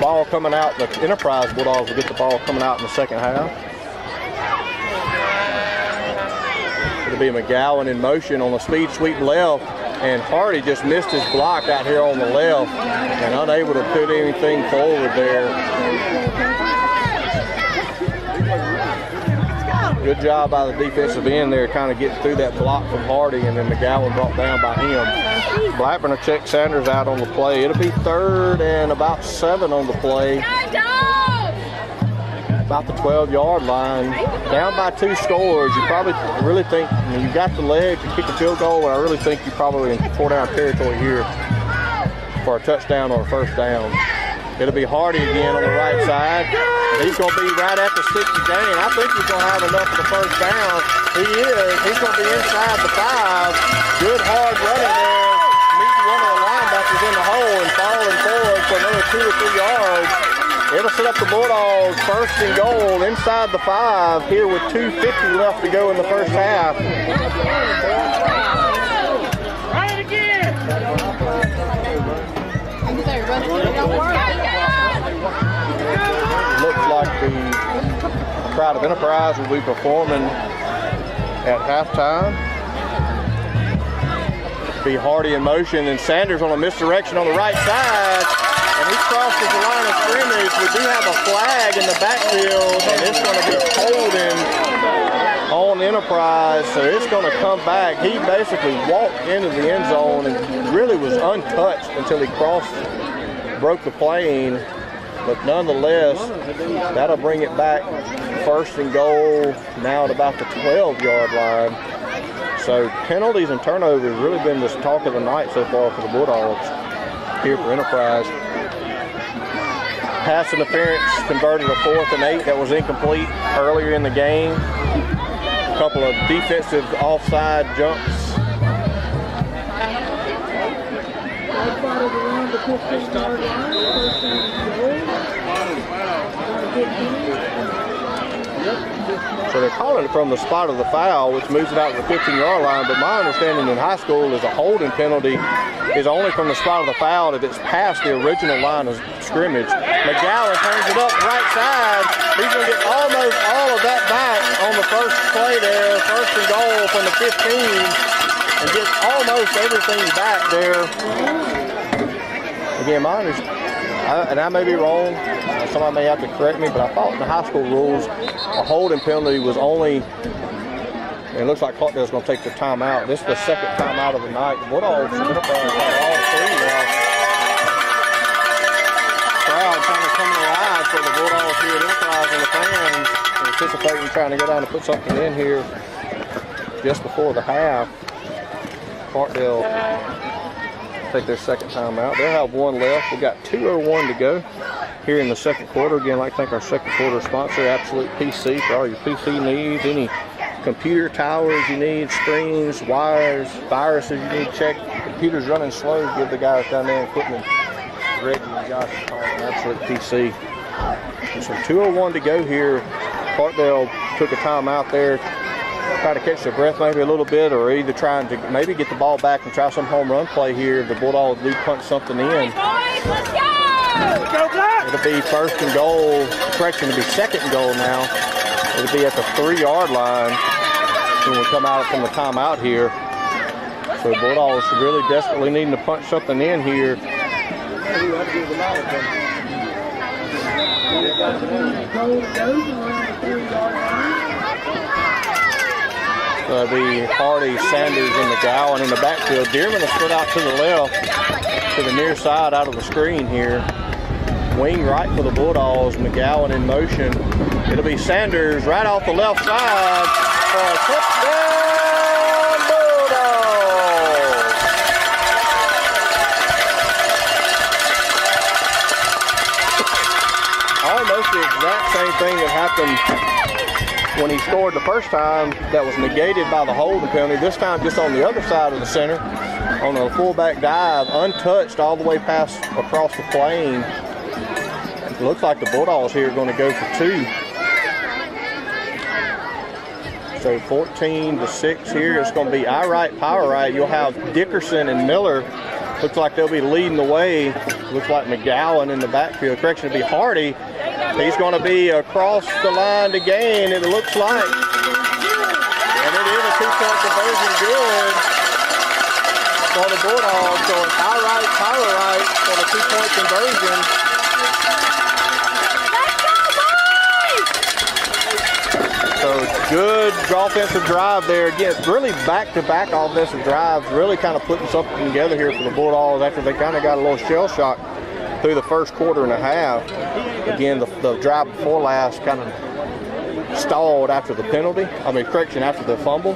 ball coming out. The Enterprise Bulldogs will get the ball coming out in the second half. It'll be McGowan in motion on the speed sweep left, and Hardy just missed his block out here on the left and unable to put anything forward there. Good job by the defensive end there, kind of getting through that block from Hardy, and then McGowan brought down by him. Blackburn will check Sanders out on the play. It'll be 3rd and about 7 on the play. About the 12-yard line. Down by 2 scores. You probably really think, I mean, you got the leg to kick a field goal, but I really think you're probably in 4-down territory here for a touchdown or a first down. It'll be Hardy again on the right side. He's going to be right at the 60 gain. I think he's going to have enough for the first down. He is. He's going to be inside the 5. Good hard running there. Meeting one of the linebackers in the hole and falling forward for another 2 or 3 yards. It'll set up the Bulldogs 1st and goal inside the 5 here with 2:50 left to go in the first half. Run it again! Looks like the crowd of Enterprise will be performing at halftime. Be Hardy in motion, and Sanders on a misdirection on the right side. And he crosses the line of scrimmage. We do have a flag in the backfield, and it's going to be holding on Enterprise, so it's going to come back. He basically walked into the end zone and really was untouched until he broke the plane. But nonetheless, that'll bring it back 1st and goal now at about the 12-yard line. So penalties and turnovers really been the talk of the night so far for the Bulldogs here for Enterprise. Pass interference converted a 4th and 8 that was incomplete earlier in the game. A couple of defensive offside jumps. Around the 15-yard line. 1st and So they're calling it from the spot of the foul, which moves it out to the 15-yard line. But my understanding in high school is a holding penalty is only from the spot of the foul if it's past the original line of scrimmage. McGowan turns it up right side. He's going to get almost all of that back on the first play there, 1st and goal from the 15, and gets almost everything back there. Again, my understanding, and I may be wrong, somebody may have to correct me, but I thought in the high school rules, a holding penalty was only, and it looks like Clarkdale's going to take the timeout. This is the 2nd timeout of the night. The Bulldogs have all 3 now. Crowd kind of coming alive for the Bulldogs here at Enterprise, and the fans anticipating trying to go down and put something in here just before the half. Clarkdale take their 2nd timeout. They'll have 1 left. We've got 2:01 to go here in the 2nd quarter. Again, I'd like to thank our 2nd quarter sponsor, Absolute PC, for all your PC needs. Any computer towers you need, screens, wires, viruses you need checked. Computer's running slow. Give the guys down there in equipment, Reggie and Josh, Absolute PC. And so 2:01 to go here. Clarkdale took a timeout there. Try to catch their breath maybe a little bit, or either trying to maybe get the ball back and try some home run play here. The Bulldogs do punch something in. Let's go! It'll be 1st and goal. Correction, it'll be 2nd and goal now. It'll be at the 3-yard line when we come out from the timeout here. So the Bulldogs really desperately needing to punch something in here. It'll be Hardy, Sanders, and McGowan in the backfield. Dearman will split out to the left, to the near side out of the screen here. Wing right for the Bulldogs. McGowan in motion. It'll be Sanders right off the left side for a touchdown, Bulldogs! Almost the exact same thing that happened when he scored the first time, that was negated by the holding penalty. This time just on the other side of the center on a fullback dive, untouched all the way past across the plane. It looks like the Bulldogs here are going to go for 2. So 14-6 here. It's going to be eye right, power right. You'll have Dickerson and Miller. Looks like they'll be leading the way. Looks like McGowan in the backfield. Correction, it'll be Hardy. He's going to be across the line to gain, it looks like. And it is a 2-point conversion good for the Bulldogs. So it's eye right, power right for the 2-point conversion. So good offensive drive there. Again, really back-to-back offensive drives, really kind of putting something together here for the Bulldogs after they kind of got a little shell shock through the first quarter and a half. Again, the drive before last kind of stalled after the penalty. After the fumble.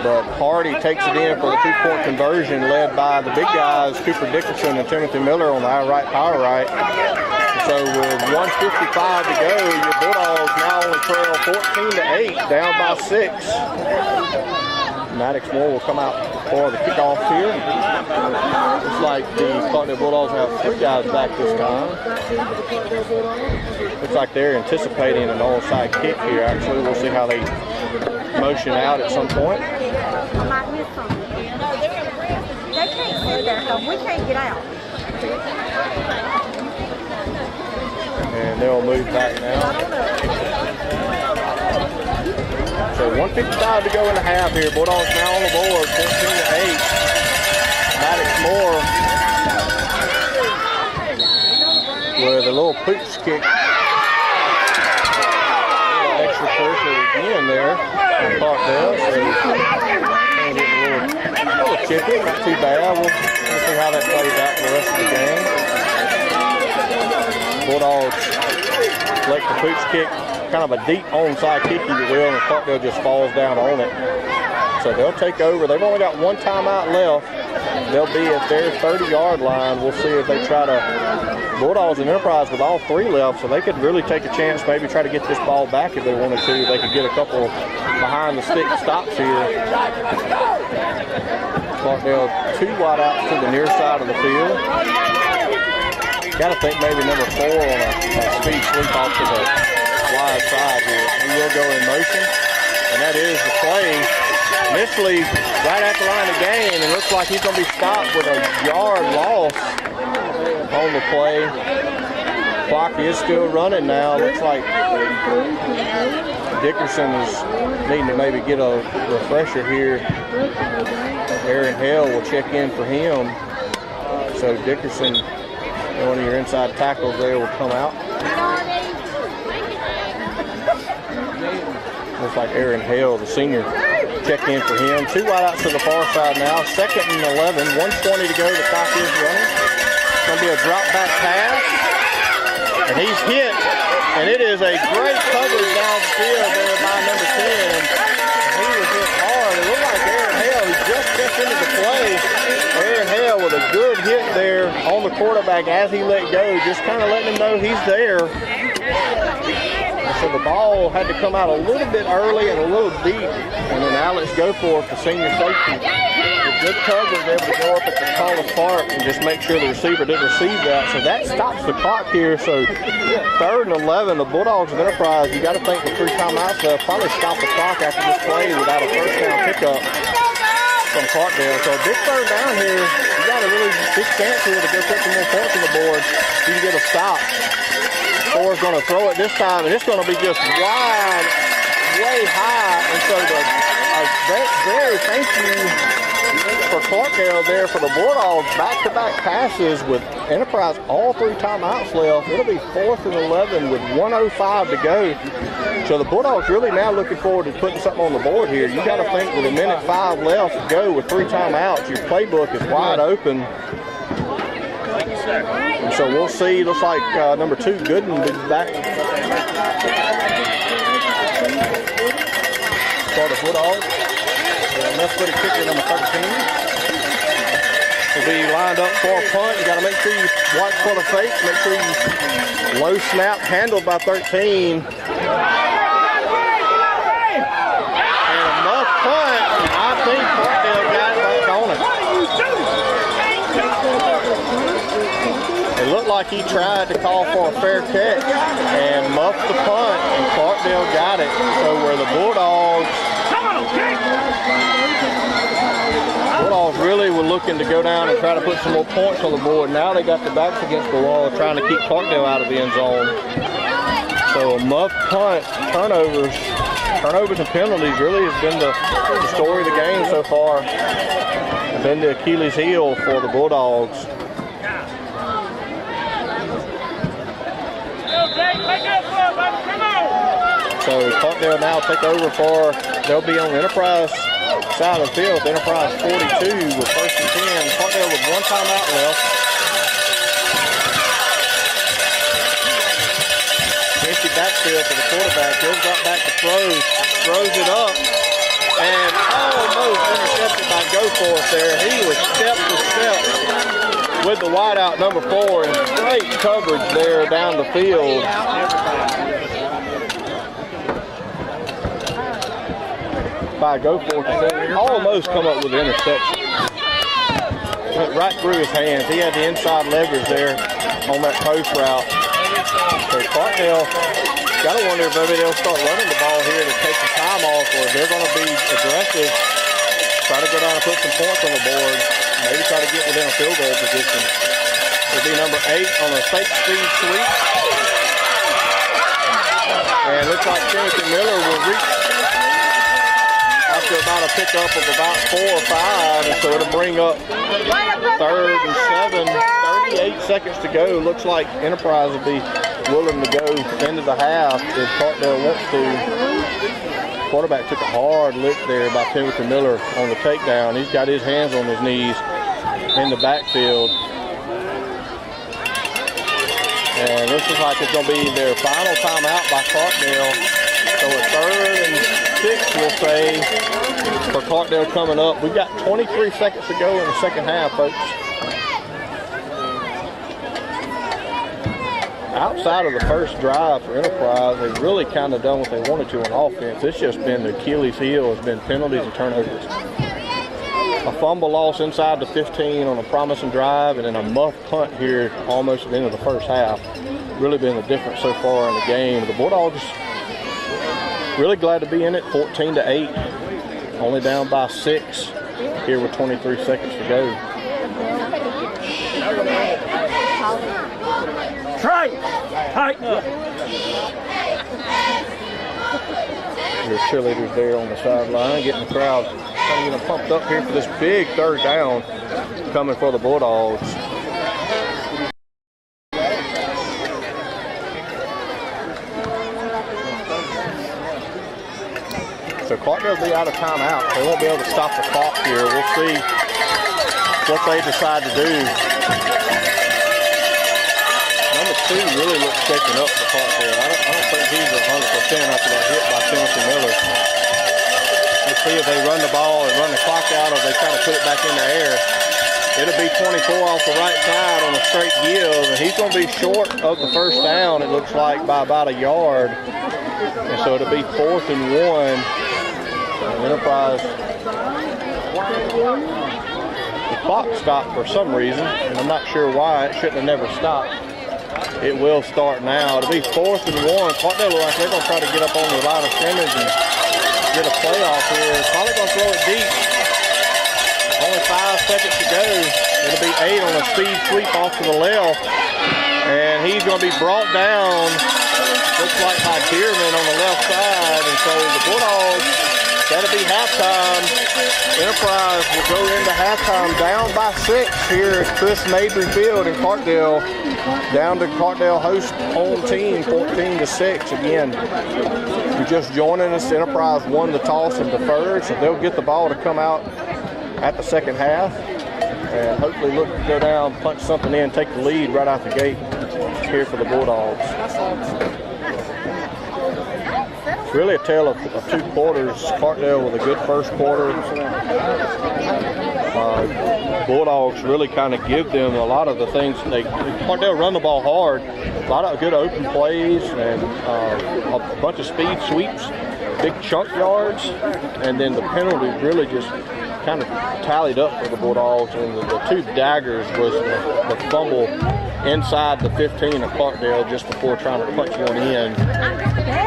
But Hardy takes it in for the 2-point conversion led by the big guys, Cooper Dickerson and Timothy Miller on the eye right, power right. So with 1:55 to go, your Bulldogs now only trail 14-8, down by 6. Maddox Moore will come out for the kickoff here. Looks like the Clarkdale Bulldogs have 3 guys back this time. Looks like they're anticipating an onside kick here, actually. We'll see how they motion out at some point. I might miss something. They can't sit there, so we can't get out. And they'll move back now. So 1:55 to go in the half here. Bulldogs now on the board, 14-8. Maddox Moore with a little pooch kick. Extra pressure again there on Clarkdale. So a little chippy, not too bad. We'll see how that plays out for the rest of the game. Bulldogs select the pooch kick, kind of a deep onside kick, if you will, and Clarkdale just falls down on it. So they'll take over. They've only got 1 timeout left. They'll be at their 30-yard line. We'll see if they try to. Bulldogs and Enterprise with all 3 left, so they could really take a chance, maybe try to get this ball back if they wanted to. They could get a couple behind-the-stick stops here. Clarkdale 2 wideouts to the near side of the field. Got to think maybe number 4 on a speed sweep off to the wide side here. He will go in motion, and that is the play. Initially, right at the line of gain, and looks like he's going to be stopped with a yard loss on the play. Clock is still running now. Looks like Dickerson is needing to maybe get a refresher here. Aaron Hale will check in for him. So Dickerson, one of your inside tackles there, will come out. Looks like Aaron Hale, the senior, check in for him. 2 wideouts to the far side now. 2nd and 11. 1:20 to go. The clock is running. It's going to be a drop back pass. And he's hit. And it is a great coverage downfield there by number 10. He was hit hard. It looked like Aaron Hale, he just stepped into the play. Aaron Hale with a good hit there on the quarterback as he let go, just kind of letting him know he's there. So the ball had to come out a little bit early and a little deep. And then Alex Goforth, the senior safety, with good coverage, able to go up at the tallest part and just make sure the receiver didn't receive that. So that stops the clock here. So 3rd and 11, the Bulldogs of Enterprise, you got to think with 3 timeouts left, probably stop the clock after this play without a first down pickup from Clarkdale. So a big 3rd down here. You got a really big chance here to go put some more points on the board. You can get a stop. Thor's going to throw it this time, and it's going to be just wide, way high. And so very thank you for Clarkdale there for the Bulldogs. Back-to-back passes with Enterprise, all 3 timeouts left. It'll be 4th and 11 with 1:05 to go. So the Bulldogs really now looking forward to putting something on the board here. You got to think with 1:05 left to go with 3 timeouts, your playbook is wide open. And so we'll see. Looks like number 2, Gooden, will be back. For the Bulldogs. Left-footed kicker, number 13. Will be lined up for a punt. You got to make sure you watch for the fake. Make sure you low snap handled by 13. like he tried to call for a fair catch and muffed the punt, and Clarkdale got it. So where the Bulldogs really were looking to go down and try to put some more points on the board. Now they got their backs against the wall trying to keep Clarkdale out of the end zone. So a muffed punt, turnovers and penalties really has been the story of the game so far. It's been the Achilles heel for the Bulldogs. So Clarkdale now take over for, they'll be on the Enterprise side of the field, Enterprise 42 with 1st and 10. Clarkdale with 1 timeout left. Empty backfield for the quarterback. He'll drop back to throws it up, and almost intercepted by Goforth there. He was step to step with the wideout number 4, and great coverage there down the field. By Goforth, and almost come up with an interception. Went right through his hands. He had the inside leverage there on that post route. So Clarkdale, gotta wonder if maybe they'll start running the ball here to take some time off, or if they're gonna be aggressive, try to go down and put some points on the board, maybe try to get within a field goal position. It'll be number 8 on a fake speed sweep. And looks like Timothy Miller will reach after about a pickup of about 4 or 5, and so it'll bring up 3rd and 7, 38 seconds to go. Looks like Enterprise will be willing to go into the half if Clarkdale wants to. Quarterback took a hard lick there by Timothy Miller on the takedown. He's got his hands on his knees in the backfield. And this is like it's going to be their final timeout by Clarkdale. So a 3rd and 6, we'll say, for Clarkdale coming up. We've got 23 seconds to go in the second half, folks. Outside of the first drive for Enterprise, they've really kind of done what they wanted to on offense. It's just been the Achilles heel, has been penalties and turnovers. A fumble loss inside the 15 on a promising drive, and then a muff punt here almost at the end of the first half. Really been the difference so far in the game. The Bulldogs really glad to be in it, 14-8. Only down by 6 here with 23 seconds to go. Tighten up. There's cheerleaders there on the sideline, getting the crowd trying to get them pumped up here for this big 3rd down coming for the Bulldogs. So Clarkdale will be out of timeout. They won't be able to stop the clock here. We'll see what they decide to do. Number 2 really looks shaken up for Clarkdale. I don't think he's 100% after that hit by Timothy Miller. Let's see if they run the ball and run the clock out, or if they try to put it back in the air. It'll be 24 off the right side on a straight give, and he's going to be short of the first down, it looks like, by about a yard. And so it'll be 4th and 1. Enterprise. The clock stopped for some reason, and I'm not sure why. It shouldn't have never stopped. It will start now. It'll be 4th and 1. Clarkdale looks like they're going to try to get up on the line of scrimmage and get a playoff here. Probably going to throw it deep. Only 5 seconds to go. It'll be 8 on a speed sweep off to the left. And he's going to be brought down, looks like by Dearman on the left side. And so the Bulldogs, that'll be halftime. Enterprise will go into halftime down by 6 here at Chris Mabry Field in Clarkdale. Down to Clarkdale host home team, 14-6. Again, you're just joining us. Enterprise won the toss and deferred, so they'll get the ball to come out at the second half and hopefully look to go down, punch something in, take the lead right out the gate here for the Bulldogs. It's really a tale of 2 quarters. Clarkdale with a good first quarter. Bulldogs really kind of give them a lot of the things. Clarkdale run the ball hard. A lot of good open plays and a bunch of speed sweeps, big chunk yards, and then the penalties really just kind of tallied up for the Bulldogs. And the 2 daggers was the fumble inside the 15 of Clarkdale just before trying to punch one in.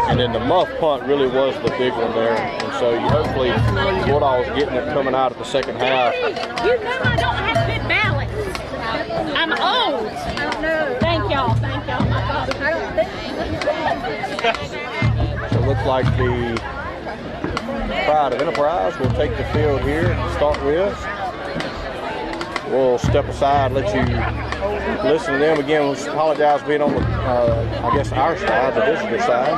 And then the muff punt really was the big one there. And so you hopefully Bulldogs getting it coming out of the second half. You know I don't have good balance. I'm old. I don't know. Thank y'all. Thank y'all. I don't think. So it looks like the Pride of Enterprise will take the field here to start with. We'll step aside, let you listen to them again. We'll apologize for being on the, I guess, our side, the visitor side.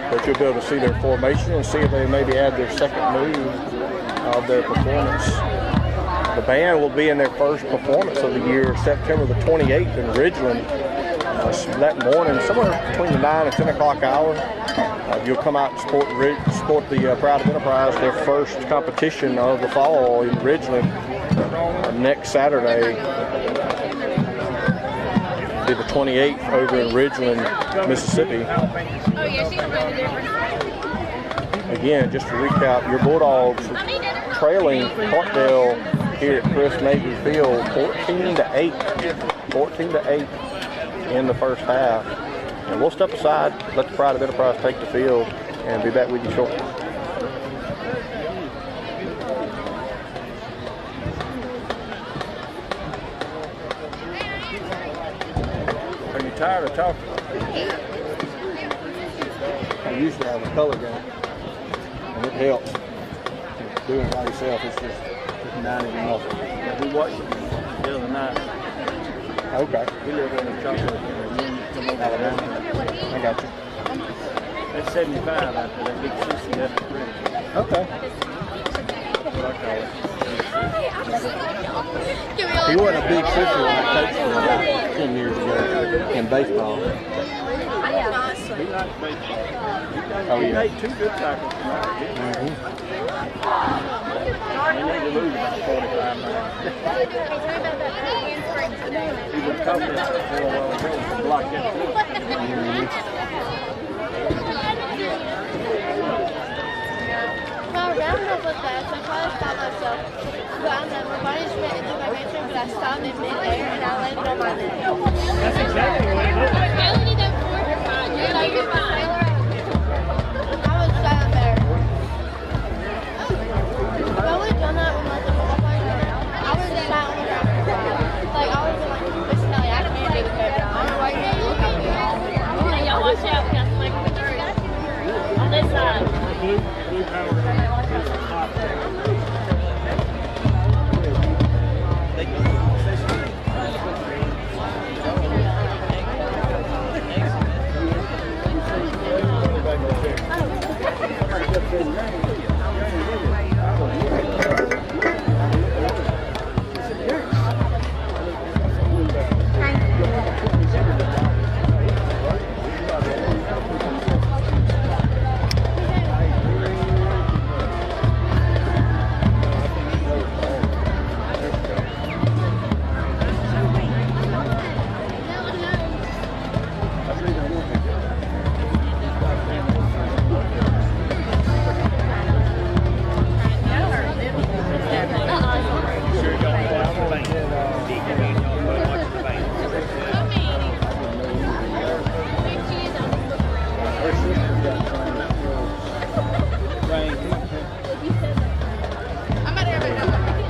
But you'll be able to see their formation and see if they maybe add their second move of their performance. The band will be in their first performance of the year, September the 28th in Ridgeland. That morning, somewhere between the 9 and 10 o'clock hour. You'll come out and support the Pride of Enterprise, their first competition of the fall in Ridgeland next Saturday. It'll be the 28th over in Ridgeland, Mississippi. Again, just to recap, your Bulldogs trailing Clarkdale here at Chris Navy Field 14-8. 14-8 in the first half. And we'll step aside, let the Pride of Enterprise take the field, and be back with you shortly. Are you tired of talking? I usually have a color gun, and it helps. Doing it by yourself, it's just not even awful. We watched it the other night. Okay. We live in a chocolate I got you. That's 75 after that big sissy up the bridge. Okay. That's what I call it. He wasn't a big sissy when I coached him about 10 years ago in baseball. He likes baseball. Oh, He yeah. made 2 good tackles tonight. He need to lose about 45 minutes. He was talking for a while ago to block that field. My round was fast, so I tried to stop myself. But my body just went into my hamstring, but I stopped in mid-air and I landed on my neck. That's exactly what it is. I only did that before. You're fine. I was silent there. If I would have done that with like the ball playing, I would have just sat on the ground. Like, I would have been like, listen, Ellie, I can't do the cover. I don't know why you're looking at me. Hey, y'all watch out. We got some like on this side. Blue power is hot.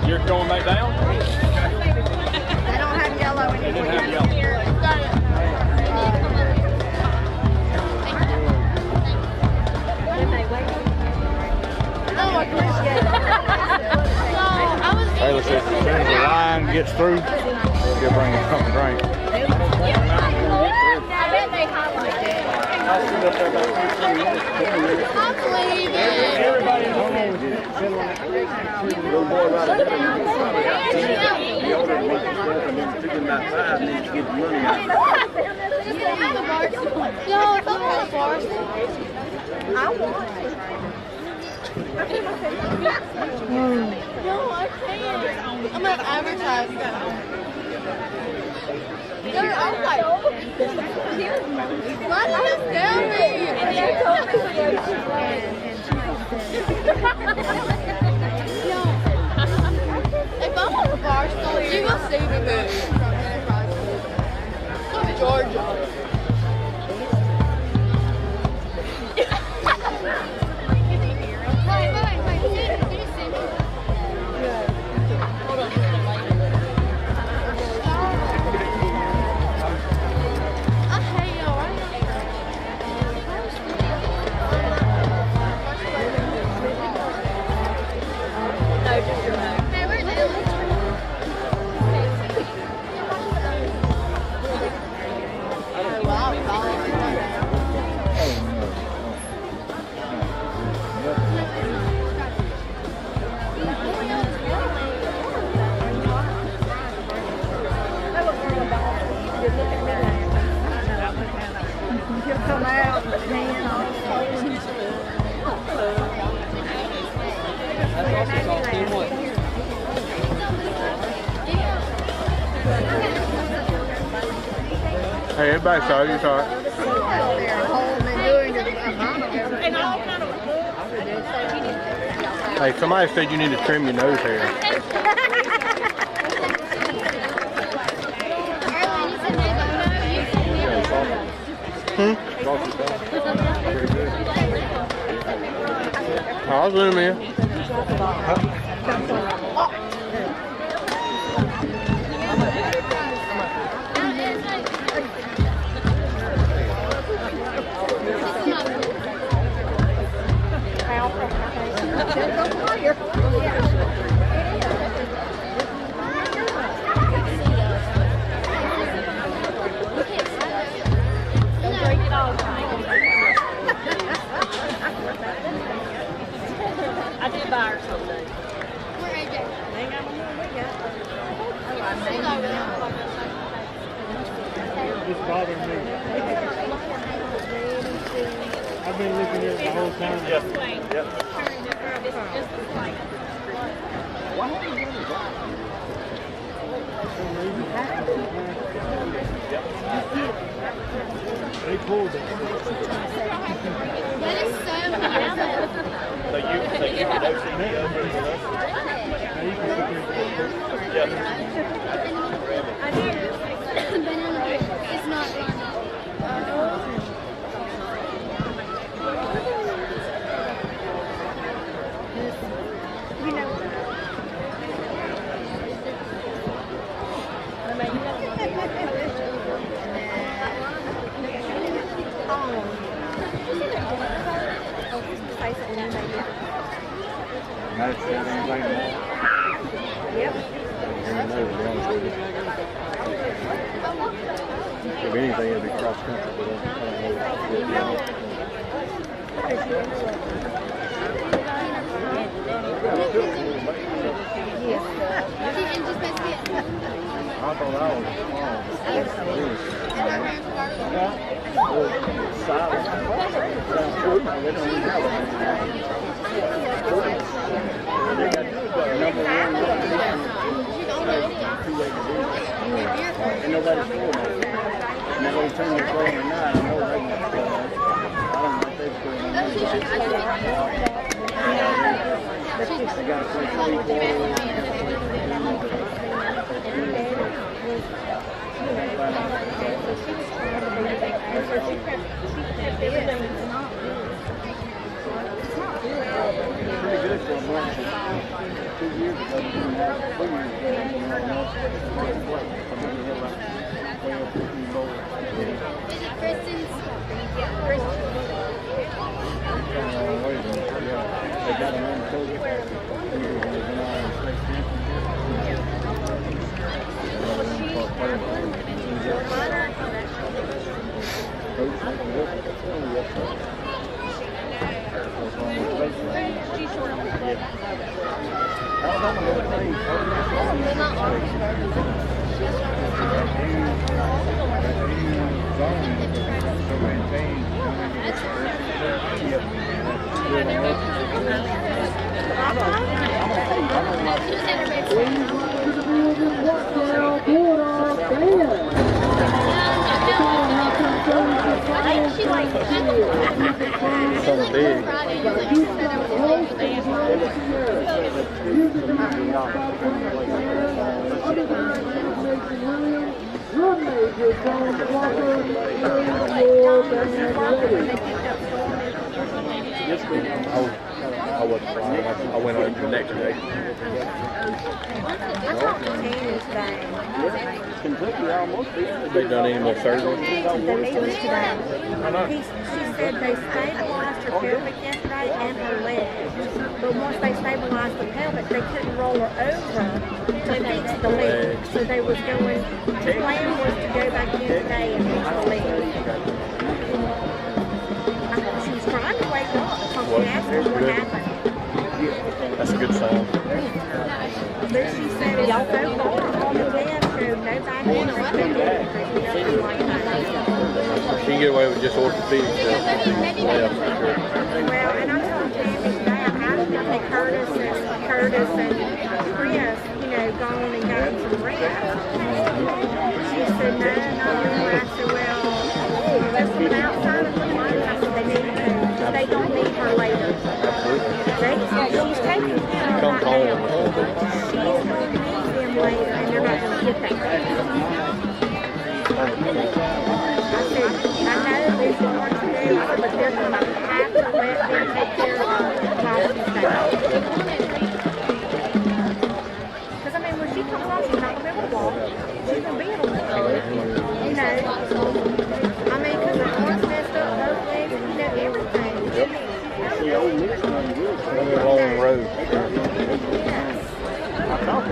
You're going back down? I don't have yellow You anymore. didn't have yellow. Got it. No, I appreciate it. No, I was Hey, let's see. As soon as the line gets through, you'll bring us something to drink. I bet they highlight it. I stood up there about 15 minutes, 20 minutes. I'm leaving. Everybody's home. Little boy right ahead of me. Probably got 10. The older one stuff and then took him about 5 minutes to get the money out. No, it's okay, Forrest. I want. No, I can't. I'm gonna advertise. I was like, why did you tell me? If I'm on the Georgia. Hey, everybody saw you saw it. Hey, somebody said you need to trim your nose hair. I'll zoom in. I did buy her something. Where AJ? It's bothering me. I've been looking at it the whole time. Yep. They pulled it. That is so So you introducing me over to us? Yes. It's not If anything, it'll be cross country for them. I thought I was And nobody's for me. Nobody's turning the phone or not. I know they I don't know if they're doing I got to play 24. Pretty good for a month. 2 years ago, we didn't have 3 years ago. Kristen's. They got them on the coach. So big. I wasn't flying. I went on the next day. Kentucky almost beat Have they done any more surgery? She said they stabilized her pelvic yesterday and her leg. But once they stabilized the pelvic, they couldn't roll her over to fix the leg. So they was going, the plan was to go back in today and fix the leg. She was trying to wake up because she asked her what happened. That's a good sign. But she said it's so far on the test showed no back injury, nothing like that. She can get away with just orthopedic stuff. Yeah, for sure. Well, and I told Tammy today, I asked if Curtis and Chris, gone and gotten some rest. She said, no, not anymore. I said, well, there's some outside of the line. I said, they need to. They don't need her later. She's taking care of Comes right home. now. She's going to need them later, and they're not going to get that. I said, I know there's more to do, but they're going to have to let them take care of her while she's there. Because, I mean, when she comes home, she's not going to be able to walk. She's going to be able to walk. I mean, because her arms messed up, both legs, everything. the old mix run good. Another long road. I thought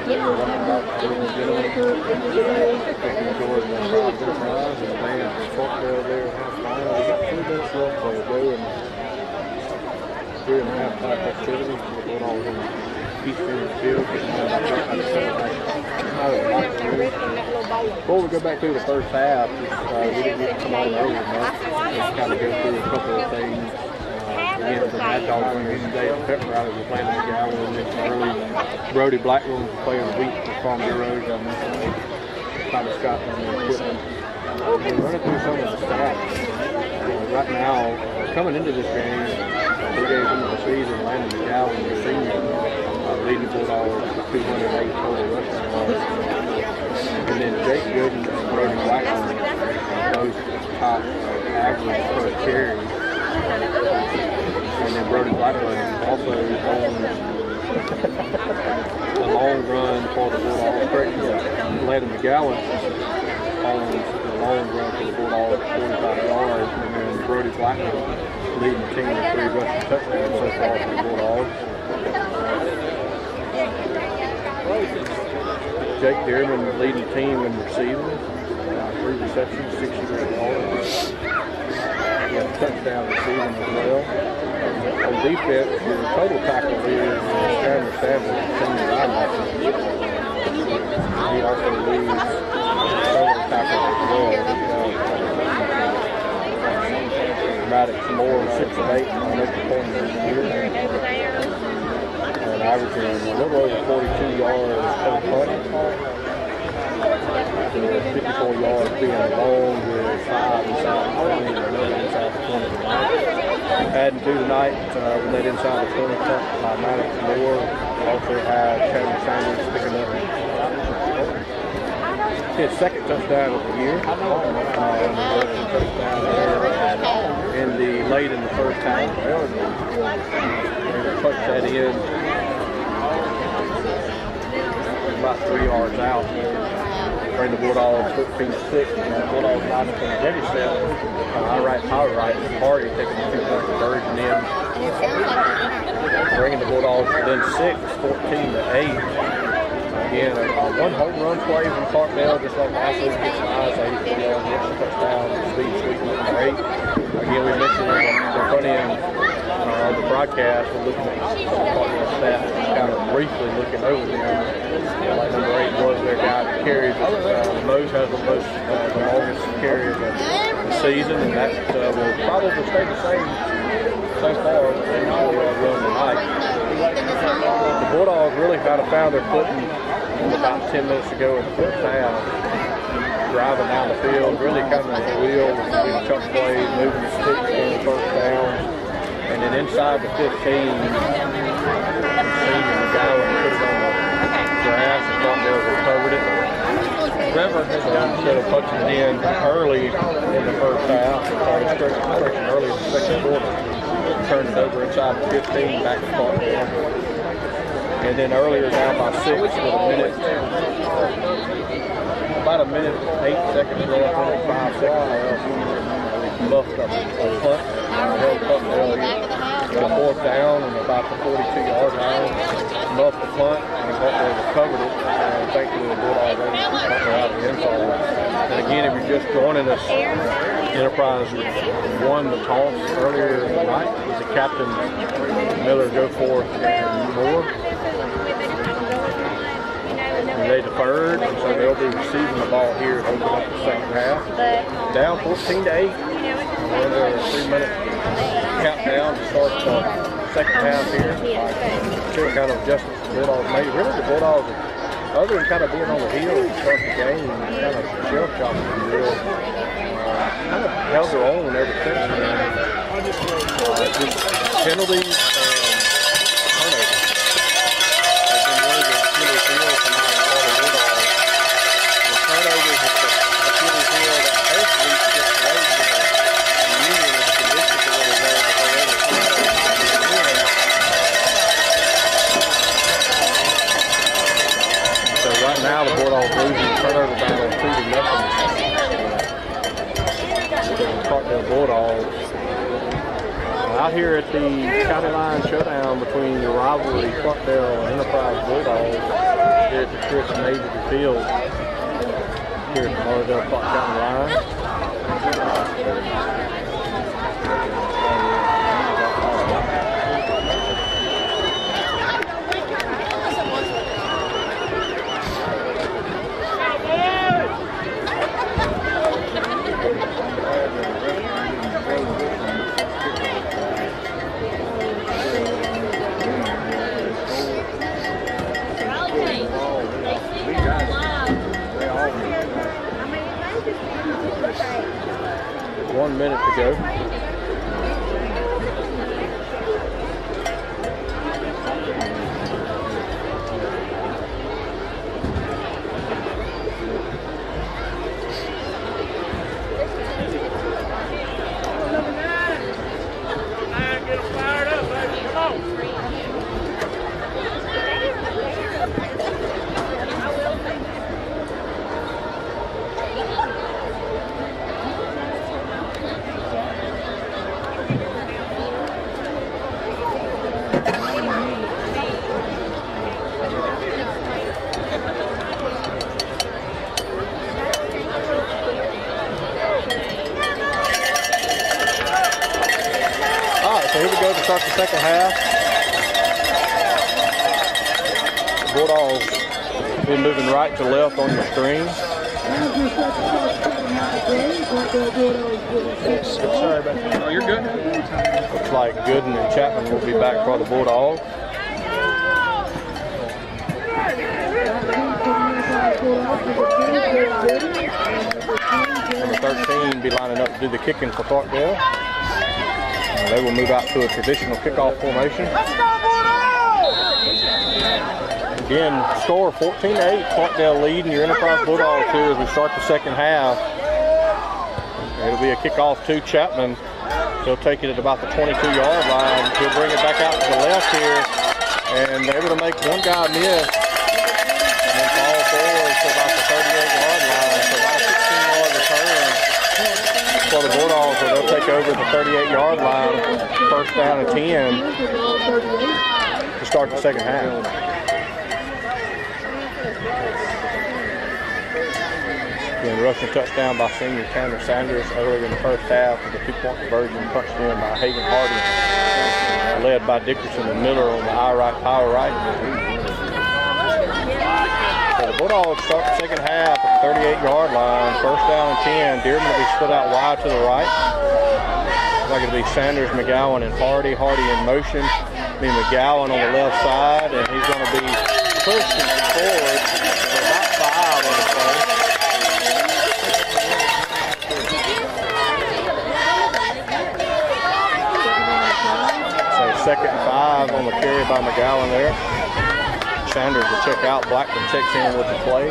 And the band from Clarkdale there. We got 3 minutes left, so we'll go and 3.5 type activity. We're going all on the east end of the field. Before we go back through the first half, we didn't get to come on early enough. Just kind of go through a couple of things. Again, the Mad Dogs win today at Pepper Riley. We're playing the McGowan early. Brody Blackburn was playing the week for Farm Bureaus. I mentioned kind of Scott on the equipment. We're running through some of the stats. Right now, coming into this game, 3 days into the season, Landon McGowan, the senior, leading the Bulldogs with 208 total rushing yards. And then Jake Gooden and Brody Blackburn, those top average per carry. And then Brody Blackburn also owns the long run for the Bulldogs. Landon McGowan owns the long run for the Bulldogs, 45 yards. And then Brody Blackburn leading the team with 3 rushing touchdowns so far for the Bulldogs. Jake Dearman leading the team in receiving, 3 receptions, 68 yards. He had a touchdown receiving as well. On defense, your total tackle here is Cameron Savage, senior linebacker. He also leads total tackle as well. Maddox Moore, 6'8", on extra point this year. And averaging a little over 42 yards per punt. 54 yards being long with 5 inside the 20 and another inside the 20 tonight. Adding 2 tonight, we led inside the 20 punt by Maddox Moore. Also had Cameron Sanders picking up his second touchdown of the year. And the rushing touchdown there in the late in the first half. They touched that in about 3 yards out. Bring the Bulldogs 13-6. And the Bulldogs line up in the ready set. Power right, Hardy taking the 2-point conversion in. Bringing the Bulldogs within 6, 14-8. Again, one home run play from Clarkdale, just like last week, gets nice, 84 yards, touchdown, speed sweep number 8. Again, we mentioned the front end of the broadcast, we're looking at Clarkdale stats, kind of briefly looking over them. Like number 8 was their guy that carries Mose has the longest carry of the season, and that will probably stay the same so far as they run tonight. The Bulldogs really kind of found their footing about 10 minutes ago in the first half, driving down the field, really coming at the wheel with some chunk plays, moving the sticks in the first down, and then inside the 15, seeing the guy when he put it on the grass and Clarkdale recovered it. Trevor has done instead of punching it in early in the first half, started stretching early in the second quarter, turned it over inside the 15, back to Clarkdale. And then earlier down by 6 with about a minute, 8 seconds left, 5 seconds left. Muffed up a punt, held Clarkdale to the 4th down and about the 42-yard line. Muffed the punt and Clarkdale recovered it. And thankfully the Bulldogs able to keep Clarkdale out of the end zone. And again, if you're just joining us, Enterprise won the toss earlier tonight. It was the captain, Miller, go forth and Moore. And they deferred, and so they'll be receiving the ball here to open up the second half. Down 14-8. We're under a 3-minute countdown to start the second half here. Still kind of adjustments the Bulldogs made. Really, the Bulldogs, other than kind of being on the heel to start the game, kind of shell shocked them real. Kind of held their own ever since. Just penalties and turnovers. They've been really good Achilles heel tonight for the Bulldogs. The turnovers is the Achilles heel that basically gets away from the union of the conditions of where they go, but they're able to turn over the So right now the Bulldogs losing the turnover battle 2-0. Clarkdale Bulldogs. Out here at the county line showdown between your rivalry Clarkdale and Enterprise Bulldogs. here at the Chris Major Field here at the Clarkdale Clark County line. One minute to go. So here we go to start the second half. Bulldogs will be moving right to left on your screen. Sorry about that. Oh, you're good. Looks like Gooden and Chapman will be back for the Bulldogs. Number 13 be lining up to do the kicking for Clarkdale. They will move out to a traditional kickoff formation. Again, score 14-8, Clarkdale leading your Enterprise Bulldogs here as we start the second half. It'll be a kickoff to Chapman. He'll take it at about the 22-yard line. He'll bring it back out to the left here, and they're able to make one guy miss, and then fall forward to about the 38-yard line. So about a 16-yard return for the Bulldogs, so they'll take over the 38-yard line, first down and 10 to start the second half. Again, rushing touchdown by senior Tanner Sanders earlier in the first half with a 2-point conversion punched in by Hagan Hardy, led by Dickerson and Miller on the power right. So the Bulldogs start the second half at the 38-yard line, first down and 10. Dearman will be split out wide to the right. Looks like it'll be Sanders, McGowan, and Hardy. Hardy in motion. It'll be McGowan on the left side, and he's going to be pushing forward for about 5 on the play. So second and 5 on the carry by McGowan there. Sanders will check out. Blackman checks in with the play.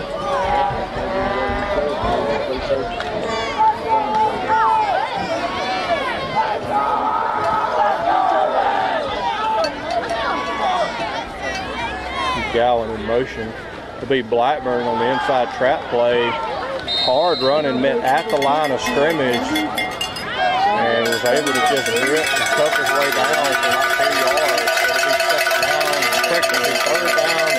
Gowan in motion. To be Blackburn on the inside trap play. Hard running, met at the line of scrimmage, and was able to just grip and tuck his way down for about 2 yards. It'll be second down,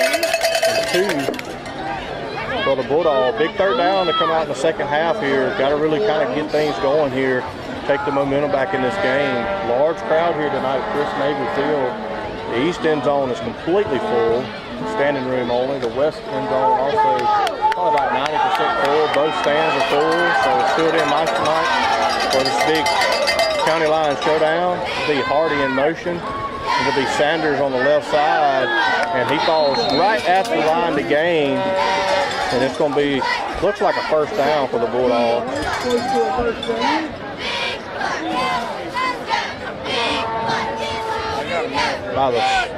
and 2 for the Bulldogs. Big third down to come out in the second half here. Got to really kind of get things going here, take the momentum back in this game. Large crowd here tonight at Chris Major Field. The east end zone is completely full, standing room only. The west end zone also probably about 90% full. Both stands are full, so it's filled in nice tonight for this big county line showdown. It'll be Hardy in motion. It'll be Sanders on the left side, and he falls right at the line to gain. And it's going to be, looks like a first down for the Bulldogs.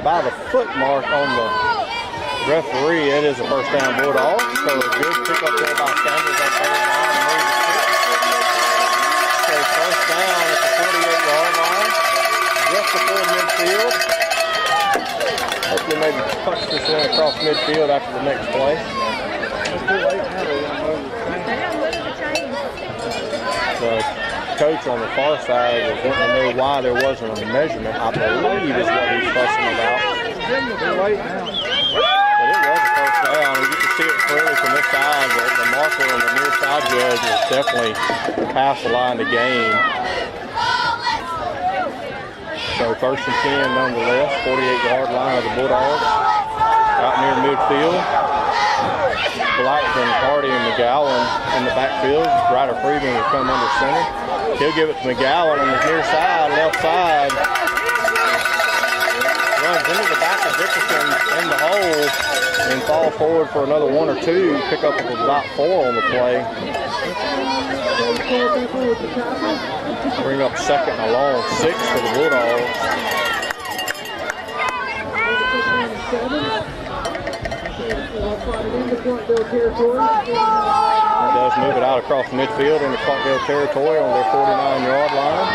By the foot mark on the referee, it is a first down Bulldog. So a good pick up there by Sanders on third down. So first down at the 48-yard line, just before midfield. Hopefully maybe punch this in across midfield after the next play. The coach on the far side was wanting to know why there wasn't a measurement, I believe is what he's fussing about. But it was a first down, and you can see it clearly from this side. The marker on the near side judge was definitely past the line to gain. So first and 10 nonetheless, 48-yard line of the Bulldogs. Out near midfield. Blackman, Hardy, and McGowan in the backfield. Ryder Freeman will come under center. He'll give it to McGowan on the near side, left side. Runs into the back of Dickerson in the hole and fall forward for another 1 or 2. Pick up about 4 on the play. Bring up second and a long 6 for the Bulldogs. It does move it out across midfield into Clarkdale territory on their 49-yard line.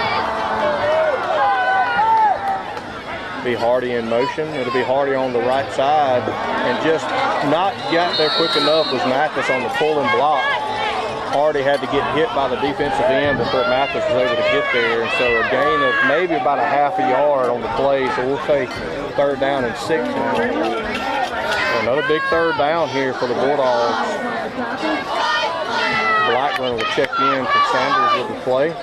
Be Hardy in motion. It'll be Hardy on the right side, and just not got there quick enough was Mathis on the pull and block. Hardy had to get hit by the defensive end before Mathis was able to get there, and so a gain of maybe about a half a yard on the play. So we'll take third down and 6 now. Another big third down here for the Bulldogs. Blackburn will check in for Sanders with the play.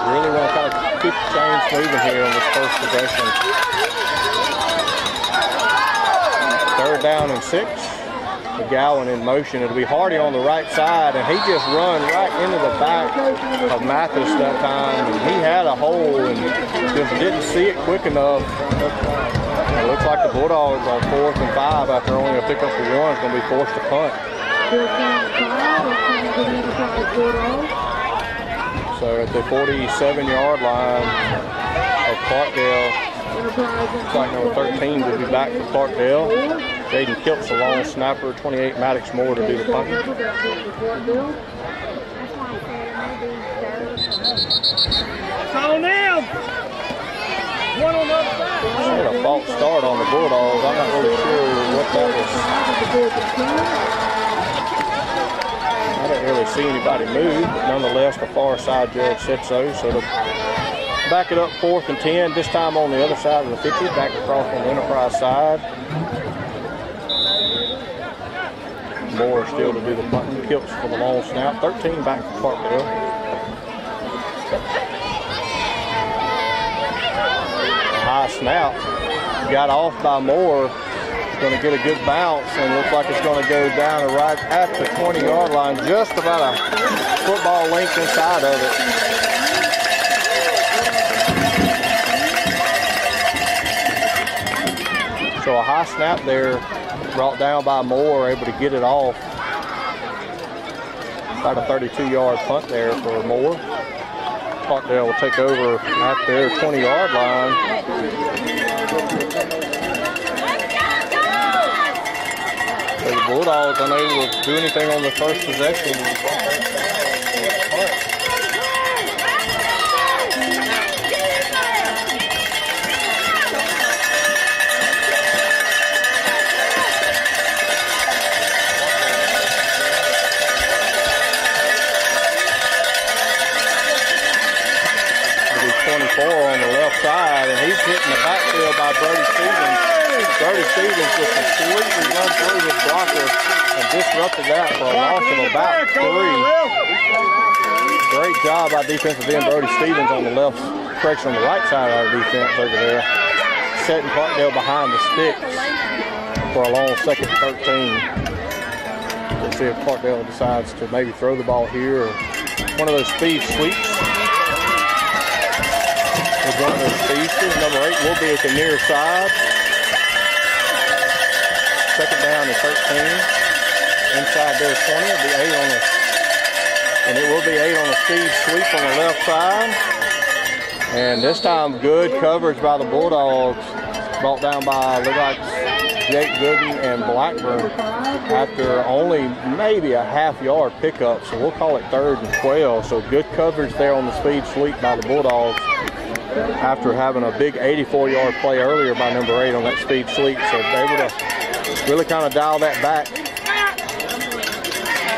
Really want to kind of keep the chains moving here on this first possession. Third down and 6. McGowan in motion. It'll be Hardy on the right side, and he just run right into the back of Mathis that time. And he had a hole and just didn't see it quick enough. It looks like the Bulldogs on 4th and 5 after only a pickup of 1 is going to be forced to punt. So at the 47-yard line of Clarkdale, looks like number 13 will be back for Clarkdale. Jaden Kilt's a long snapper, 28 Maddox Moore to do the punting. It's on them! One on the other side. Had a false start on the Bulldogs. I'm not really sure what that was. I didn't really see anybody move, but nonetheless, the far side judge said so. So to back it up 4th and 10, this time on the other side of the 50, back across on the Enterprise side. Moore still to do the punting. Kilts for the long snap. 13 back to Clarkdale. High snap. Got off by Moore. Going to get a good bounce, and looks like it's going to go down right at the 20-yard line, just about a football length inside of it. So a high snap there, brought down by Moore, able to get it off. About a 32-yard punt there for Moore. Clarkdale will take over at their 20-yard line. So the Bulldogs unable to do anything on the first possession. On the left side, and he's hitting the backfield by Brody Stevens. Brody Stevens just completely run through his blocker and disrupted that for a loss of about 3. Great job by defensive end Brody Stevens on the left, correction, on the right side of our defense over there. Setting Clarkdale behind the sticks for a long 2nd and 13. Let's see if Clarkdale decides to maybe throw the ball here or one of those speed sweeps. One of those pieces. Number 8 will be at the near side. 2nd down and 13. Inside their 20. It'll be 8 on the, and it will be 8 on the speed sweep on the left side. And this time, good coverage by the Bulldogs. Brought down by, look like Jake Gooden and Blackburn after only maybe a half-yard pickup. So we'll call it 3rd and 12. So good coverage there on the speed sweep by the Bulldogs, after having a big 84-yard play earlier by number 8 on that speed sweep. So they're able to really kind of dial that back.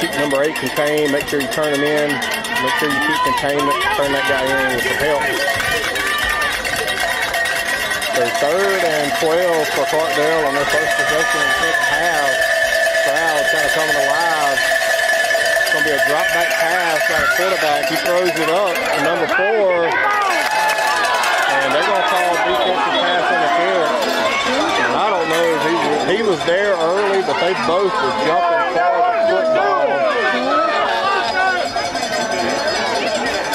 Keep number 8 contained, make sure you turn him in, make sure you keep containment, turn that guy in with some help. So 3rd and 12 for Clarkdale on their first possession in the second half. Crowd kind of coming alive. It's going to be a drop back pass by the quarterback. He throws it up to number 4. And they're going to call defensive pass interference. And I don't know if he was there early, but they both were jumping for the football.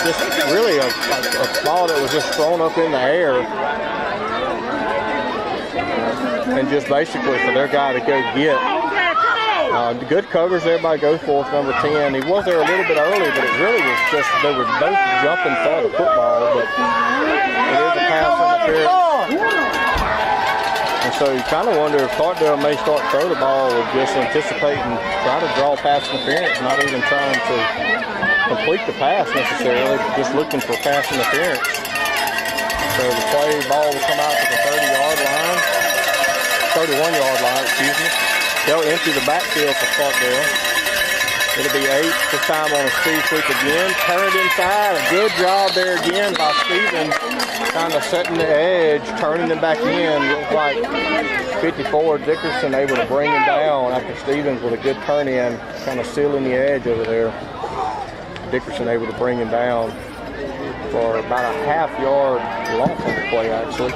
Just really a ball that was just thrown up in the air. And just basically for their guy to go get. Good covers there by Go Forth, number 10. He was there a little bit early, but it really was just, they were both jumping for the football, but it is a pass interference. And so you kind of wonder if Clarkdale may start to throw the ball with just anticipating, try to draw pass interference, not even trying to complete the pass necessarily, but just looking for pass interference. So the ball will come out to the 31-yard line, excuse me. They'll empty the backfield for Clarkdale. It'll be 8 this time on a speed sweep again. Turn it inside. A good job there again by Stevens. Kind of setting the edge, turning him back in. Looks like 54 Dickerson able to bring him down after Stevens with a good turn in, kind of sealing the edge over there. Dickerson able to bring him down for about a half-yard loss on the play, actually.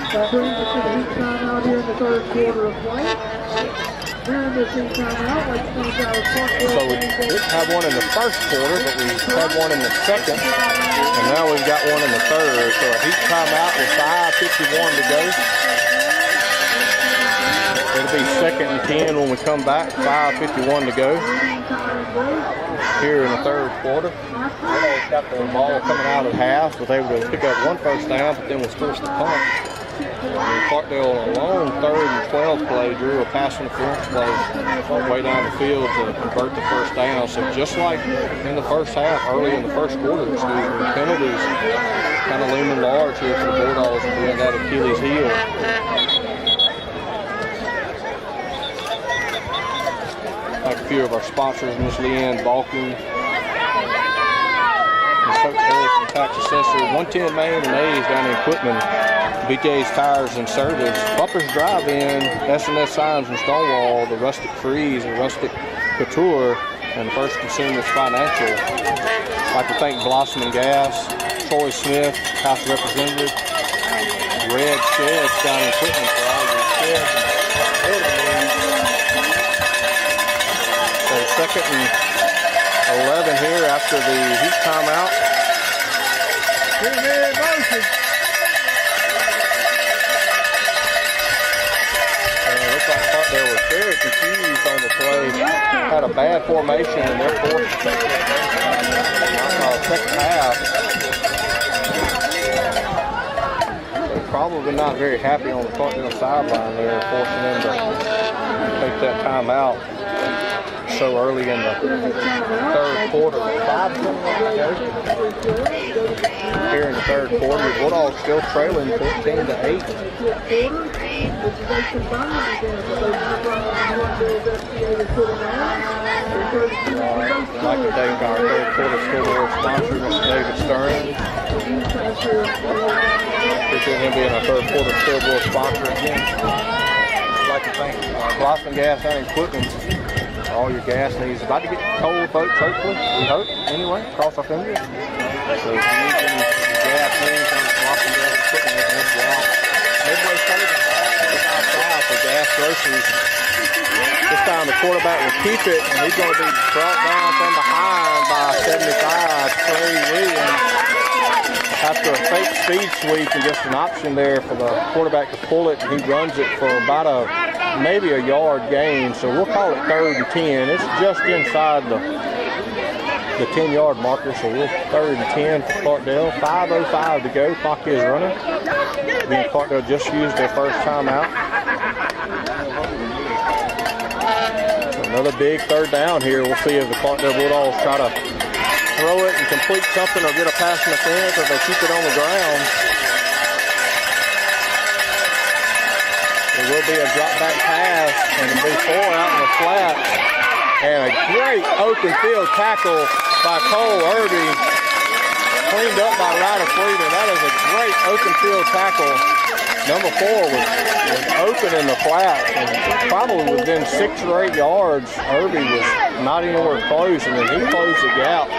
That brings us to the heat timeout here in the 3rd quarter of play. During this heat timeout, let's finish our Clarkdale. So we didn't have one in the 1st quarter, but we had one in the 2nd, and now we've got one in the 3rd. So a heat timeout with 5:51 to go. It'll be 2nd and 10 when we come back. 5:51 to go here in the 3rd quarter. Bulldogs got the ball coming out of half, was able to pick up 1 first down, but then was forced to punt. And Clarkdale on a long 3rd and 12 play drew a pass interference play all the way down the field to convert the first down. So just like in the first half, early in the 1st quarter, the penalties kind of looming large here for the Bulldogs to be in that Achilles heel. Like a few of our sponsors, Miss Leanne Balkin, and Ccht from Tax Accessory, 110 Main and A's down in Quitman, BJ's Tires and Service, Bupper's Drive-In, S&S Signs and Stonewall, the Rustic Freeze and Rustic Couture, and First Consumers Financial. I'd like to thank Blossom and Gas, Troy Smith, House of Representative, Red Sheds down in Quitman for all your sheds and building needs. So 2nd and 11 here after the heat timeout. Looks like Clarkdale was very confused on the play. Had a bad formation and they're forced to take it. Second half. They're probably not very happy on the Clarkdale sideline there, forcing them to take that timeout so early in the 3rd quarter. 5:21 to go. Here in the 3rd quarter, the Bulldogs still trailing 14-8. I'd like to thank our 3rd quarter scoreboard sponsor, Mr. David Stern. Appreciate him being our 3rd quarter scoreboard sponsor again. I'd like to thank Blossom Gas and Equipment. All your gas needs. About to get cold, folks, hopefully. We hope, anyway. Cross our fingers. So if you need any gas needs, Blossom Gas Equipment will help you out. Midway Savings, outside for gas groceries. This time the quarterback will keep it, and he's going to be brought down from behind by 75, Trey Williams. After a fake speed sweep and just an option there for the quarterback to pull it, and he runs it for about maybe a yard gain. So we'll call it 3rd and 10. It's just inside the 10-yard marker, so we'll 3rd and 10 for Clarkdale. 5:05 to go. Clock is running. Again, Clarkdale just used their first timeout. So another big 3rd down here. We'll see if the Clarkdale Bulldogs try to throw it and complete something or get a pass interference, or if they keep it on the ground. There will be a drop back pass, and it'll be 4 out in the flat. And a great open field tackle by Cole Irby. cleaned up by Ryder Freeman. That is a great open field tackle. Number 4 was open in the flat, and probably within 6 or 8 yards. Irby was not anywhere close, and then he closed the gap.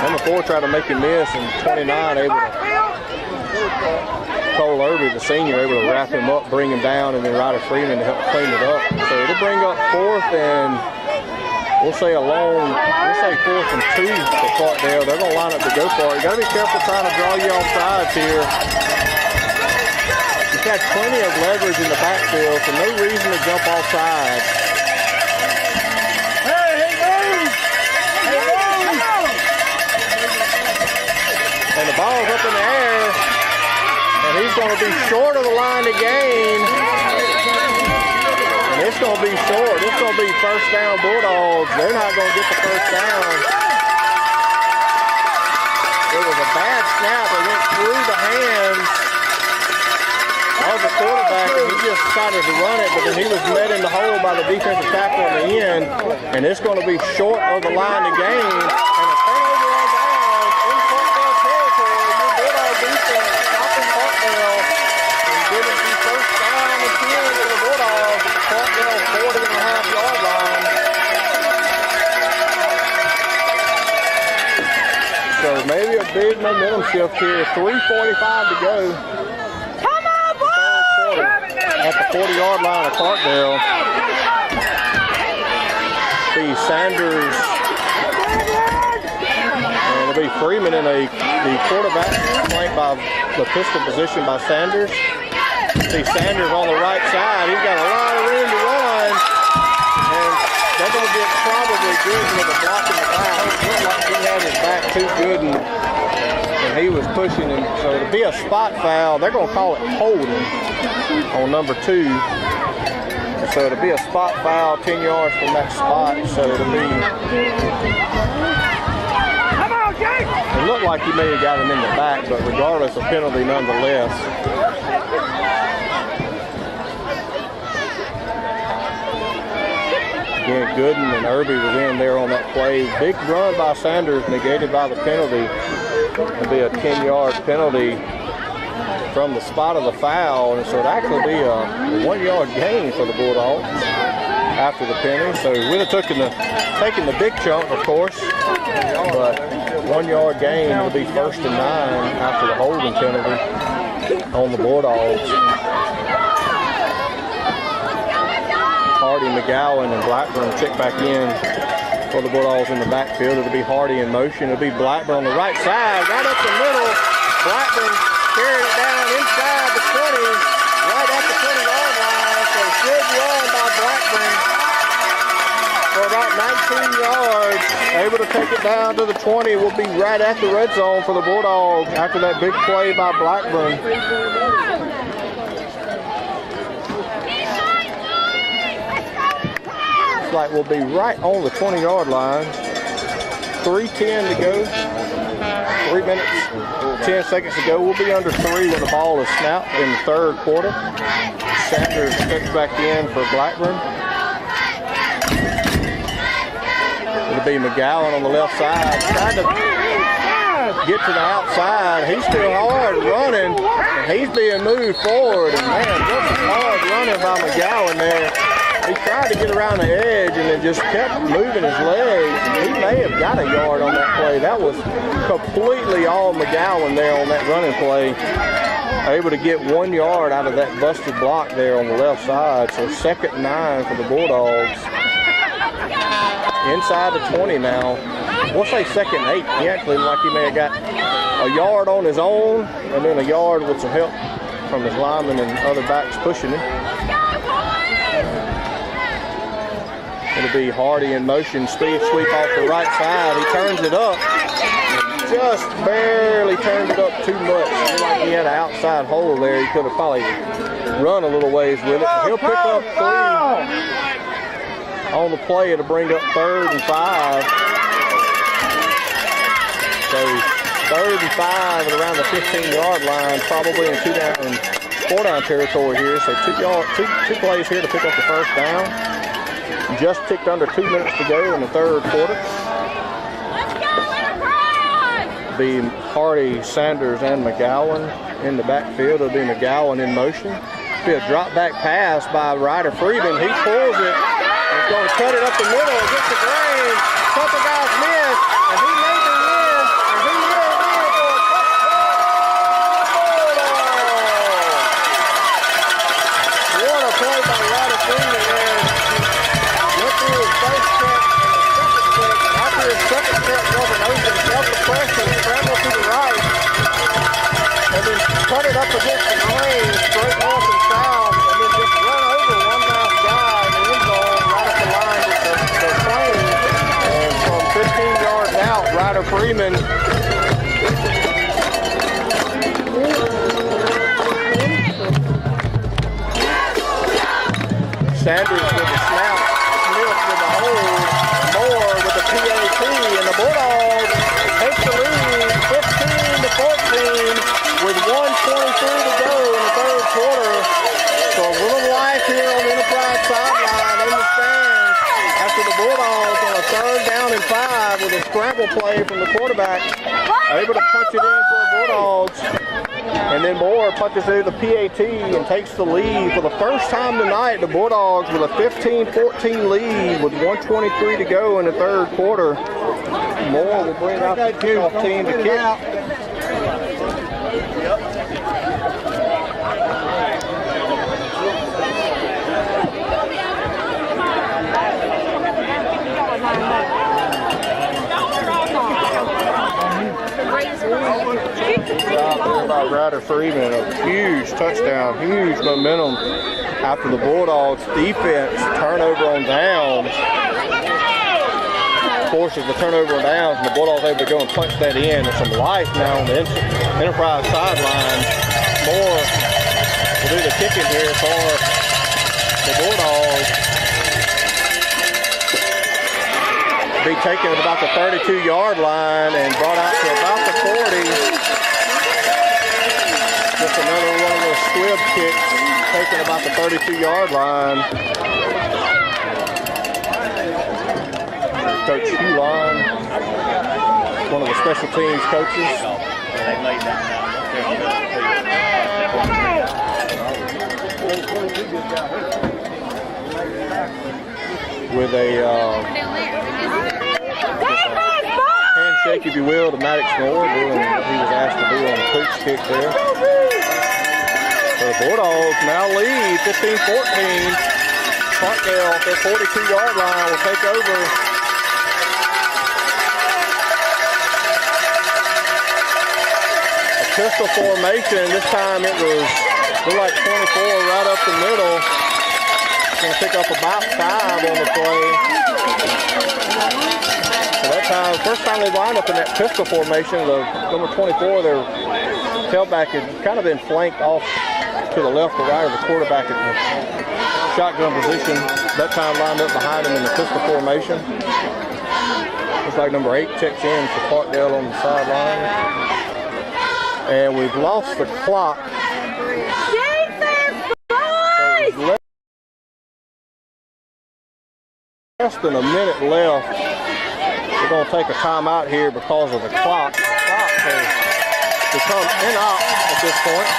Number 4 tried to make him miss, and 29 able to. Cole Irby, the senior, able to wrap him up, bring him down, and then Ryder Freeman to help clean it up. So it'll bring up 4th and we'll say 4th and 2 for Clarkdale. They're going to line up to go for it. You got to be careful trying to draw you off sides here. He's got plenty of leverage in the backfield, so no reason to jump off sides. And the ball's up in the air, and he's going to be short of the line to gain. And it's going to be short. It's going to be first down Bulldogs. They're not going to get the first down. It was a bad snap. It went through the hands of the quarterback, and he just decided to run it, but then he was met in the hole by the defensive tackle on the end, and it's going to be short of the line to gain. And a turnover on downs in Clarkdale territory. Your Bulldog defense stopping Clarkdale and getting the first down and 10 for the Bulldogs at the Clarkdale 40.5-yard line. So maybe a big momentum shift here. 3:45 to go. At the 40-yard line of Clarkdale. See Sanders, and it'll be Freeman in the quarterback flanked by the pistol position by Sanders. See Sanders on the right side. He's got a lot of room to run, and they're going to get probably good with a block in the back. It looked like he had his back too good, and he was pushing him. So it'll be a spot foul. They're going to call it holding on number 2. So it'll be a spot foul 10 yards from that spot. So it'll be. It looked like he may have got him in the back, but regardless, a penalty nonetheless. Again, Gooden and Irby was in there on that play. Big run by Sanders, negated by the penalty. It'll be a 10-yard penalty from the spot of the foul, and so it'd actually be a 1-yard gain for the Bulldogs after the penalty. So we would have taken the big chunk, of course, but 1-yard gain will be 1st and 9 after the holding penalty on the Bulldogs. Hardy, McGowan, and Blackburn check back in for the Bulldogs in the backfield. It'll be Hardy in motion. It'll be Blackburn on the right side, right up the middle. Blackburn carried it down inside the 20, right at the 20-yard line. So good run by Blackburn for about 19 yards. Able to take it down to the 20. Will be right at the red zone for the Bulldogs after that big play by Blackburn. Like we'll be right on the 20-yard line. 3:10 to go. 3 minutes, 10 seconds to go. We'll be under 3 when the ball is snapped in the 3rd quarter. Sanders kicks back in for Blackburn. It'll be McGowan on the left side. Trying to get to the outside. He's still hard running, and he's being moved forward. And man, just hard running by McGowan there. He tried to get around the edge and then just kept moving his legs. He may have got a yard on that play. That was completely all McGowan there on that running play. Able to get 1 yard out of that busted block there on the left side. So 2nd and 9 for the Bulldogs. Inside the 20 now. We'll say 2nd and 8. He actually looked like he may have got a yard on his own and then a yard with some help from his linemen and other backs pushing him. It'll be Hardy in motion, speed sweep off the right side. He turns it up, just barely turned it up too much. Looked like he had an outside hole there. He could have probably run a little ways with it. He'll pick up 3 on the play. It'll bring up 3rd and 5. So 3rd and 5 at around the 15-yard line, probably in 4-down territory here. So two plays here to pick up the first down. Just ticked under 2 minutes to go in the 3rd quarter. be Hardy, Sanders, and McGowan in the backfield. It'll be McGowan in motion. Be a drop back pass by Ryder Freeman. He pulls it. He's going to cut it up the middle against the grain. Couple guys miss, and he made the win, and he will win for a touchdown. What a play by Ryder Freeman there. Went through his first check and his second check. After his second check wasn't open, felt the pressure, scrambled to the right, and then cut it up against the grain, straight north and south, and then just run over one last guy in the end zone right up the line with the plane. And from 15 yards out, Ryder Freeman Sanders with the snap, Smith with the hold, Moore with the PAT, and the Bulldogs take the lead 15-14 with 1:23 to go in the third quarter. So a little life here on the Enterprise sideline in the stands after the Bulldogs on a 3rd down and 5 with a scramble play from the quarterback, able to punch it in for the Bulldogs. And then Moore punches through the PAT and takes the lead for the first time tonight. The Bulldogs with a 15-14 lead with 1:23 to go in the third quarter. Moore will bring out the kickoff team to kick. By Ryder Freeman, a huge touchdown, huge momentum after the Bulldogs defense turnover on downs. Forces the turnover on downs, and the Bulldogs able to go and punch that in. There's some life now on the Enterprise sideline. Moore will do the kicking here for the Bulldogs. Be taken at about the 32-yard line and brought out to about the 40. Just another one of those squib kicks taken about the 32-yard line. Coach Hulan, one of the special teams coaches. With a handshake, if you will, to Maddox Moore, doing what he was asked to do on the cleats kick there. So the Bulldogs now lead 15-14. Clarkdale at their 42-yard line will take over. A pistol formation. This time it was looked like 24 right up the middle. Going to pick up about 5 on the play. So that time, first time they lined up in that pistol formation, the number 24, their tailback had kind of been flanked off to the left or right of the quarterback in the shotgun position. That time lined up behind him in the pistol formation. Looks like number 8 checks in for Clarkdale on the sideline. And we've lost the clock. So less than a minute left. We're going to take a timeout here because of the clock. The clock has become inop at this point.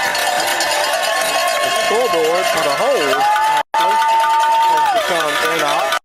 The scoreboard for the hold has become inop.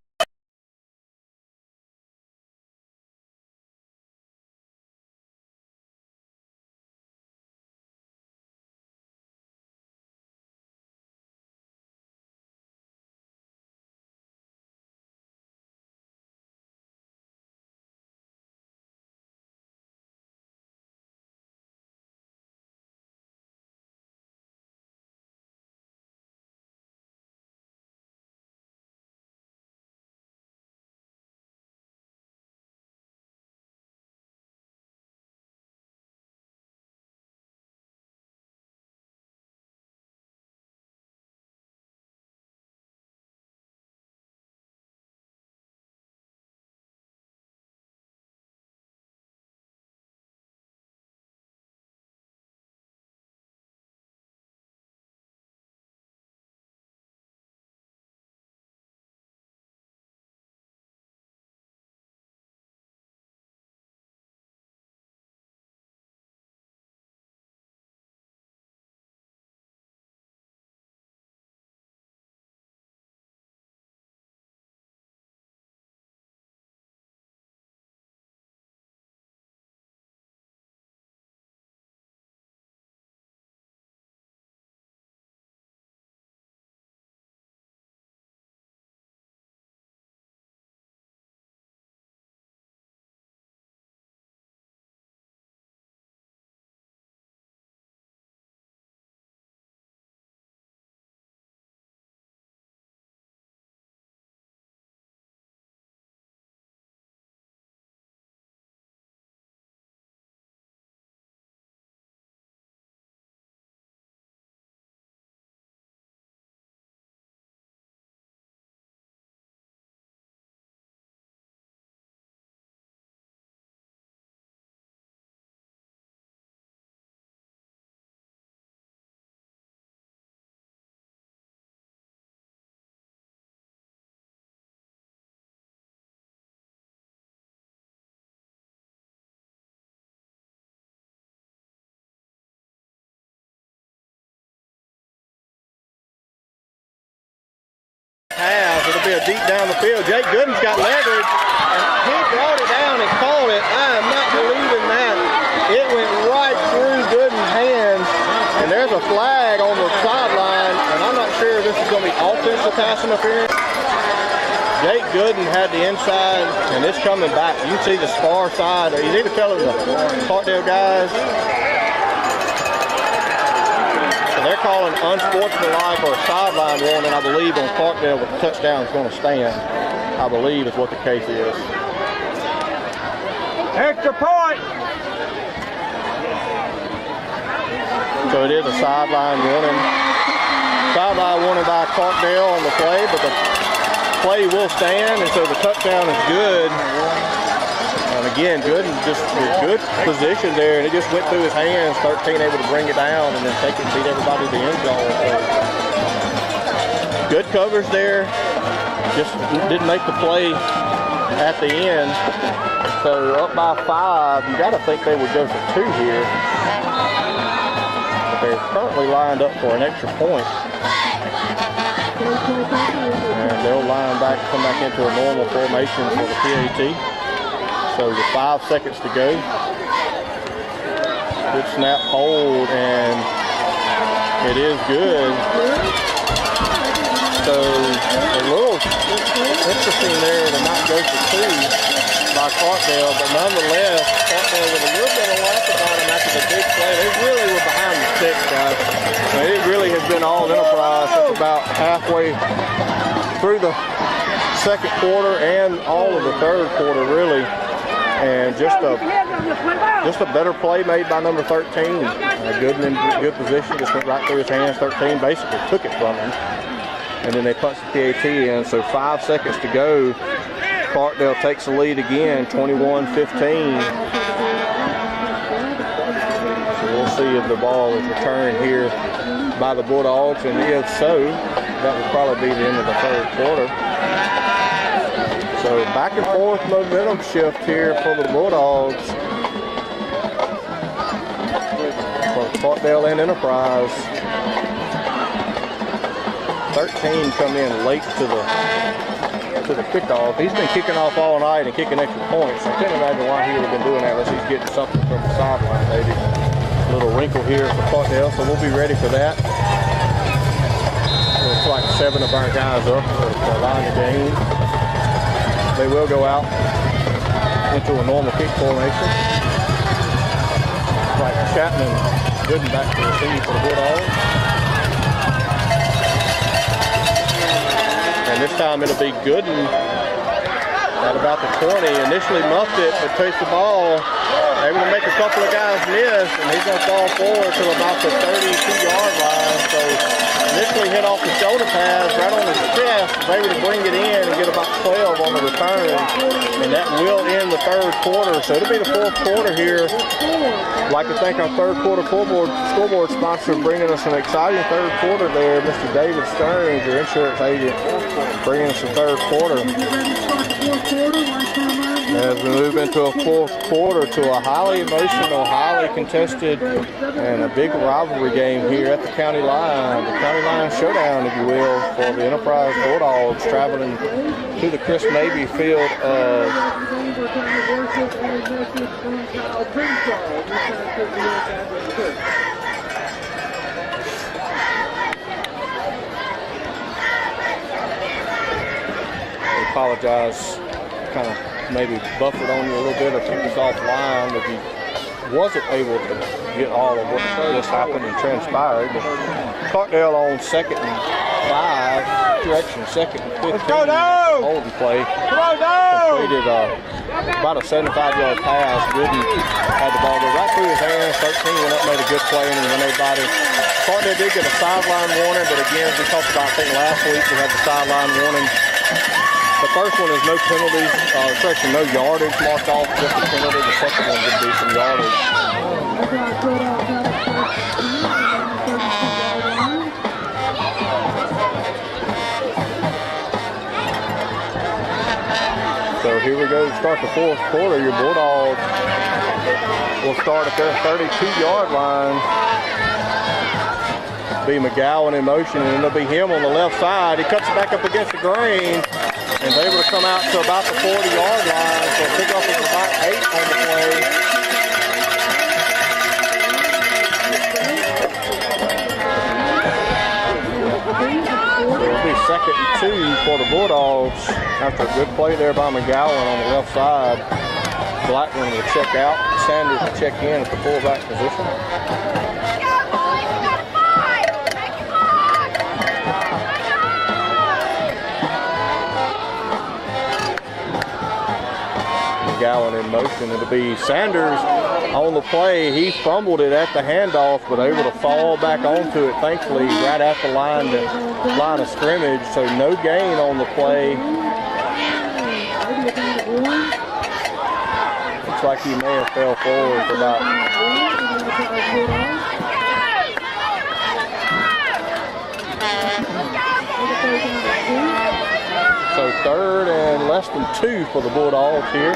deep down the field. Jake Gooden's got leverage, and he brought it down and caught it. I am not believing that. It went right through Gooden's hands, and there's a flag on the sideline, and I'm not sure if this is going to be offensive pass interference. Jake Gooden had the inside, and it's coming back. You can see the far side. He's either telling the Clarkdale guys. So they're calling unsportsmanlike or a sideline warning, I believe, on Clarkdale with the touchdown is going to stand. I believe is what the case is. Extra point! So it is a sideline warning. Sideline warning by Clarkdale on the play, but the play will stand, and so the touchdown is good. And again, Gooden just in good position there, and it just went through his hands. 13 able to bring it down and then take it and beat everybody to the end zone. So good coverage there. Just didn't make the play at the end. So up by 5, you got to think they would go for 2 here. But they're currently lined up for an extra point. And they'll line back, come back into a normal formation for the PAT. So with 5 seconds to go. Good snap, hold, and it is good. So a little interesting there to not go for 2 by Clarkdale, but nonetheless, Clarkdale with a little bit of life about him after the big play. They really were behind the sticks, guys. I mean, it really has been all Enterprise since about halfway through the second quarter and all of the third quarter, really. And just a better play made by number 13. Gooden in good position, just went right through his hands. 13 basically took it from him. And then they punched the PAT in. So 5 seconds to go. Clarkdale takes the lead again, 21-15. So we'll see if the ball is returned here by the Bulldogs, and if so, that would probably be the end of the third quarter. So back and forth momentum shift here for the Bulldogs. For Clarkdale and Enterprise. 13 come in late to the kickoff. He's been kicking off all night and kicking extra points. I can't imagine why he would have been doing that unless he's getting something from the sideline, maybe. A little wrinkle here for Clarkdale, so we'll be ready for that. Looks like 7 of our guys up for the line of game. They will go out into a normal kick formation. Like Ccht and Gooden back to receive for the Bulldogs. And this time it'll be Gooden at about the 20. Initially muffed it, but takes the ball. Able to make a couple of guys miss, and he's going to fall forward to about the 32-yard line. So initially hit off the shoulder pads right on his chest, was able to bring it in and get about 12 on the return. And that will end the third quarter. So it'll be the fourth quarter here. I'd like to thank our third quarter scoreboard sponsor for bringing us an exciting third quarter there, Mr. David Stearns, your insurance agent, bringing us the third quarter. As we move into a fourth quarter to a highly emotional, highly contested, and a big rivalry game here at the county line. The county line showdown, if you will, for the Enterprise Bulldogs traveling to the Chris Mabey field of I apologize, kind of maybe buffered on you a little bit or took us offline if you wasn't able to get all of what just happened and transpired. But Clarkdale on 2nd and 5, direction 2nd and 15. Holding play. Completed about a 75-yard pass. Gooden had the ball go right through his hands. 13 went up, made a good play, and when everybody. Clarkdale did get a sideline warning, but again, as we talked about, I think last week, we had the sideline warning. The first one is no penalties, correction, no yardage marked off, just a penalty. The second one would be some yardage. So here we go to start the fourth quarter. Your Bulldogs will start at their 32-yard line. Be McGowan in motion, and it'll be him on the left side. He cuts it back up against the grain. and they able to come out to about the 40-yard line. So kickoff is about 8 on the play. It'll be 2nd and 2 for the Bulldogs after a good play there by McGowan on the left side. Blackman will check out. Sanders will check in at the fullback position. McGowan in motion. It'll be Sanders on the play. He fumbled it at the handoff, but able to fall back onto it, thankfully, right at the line of scrimmage. So no gain on the play. Looks like he may have fell forward for about so 3rd and less than 2 for the Bulldogs here.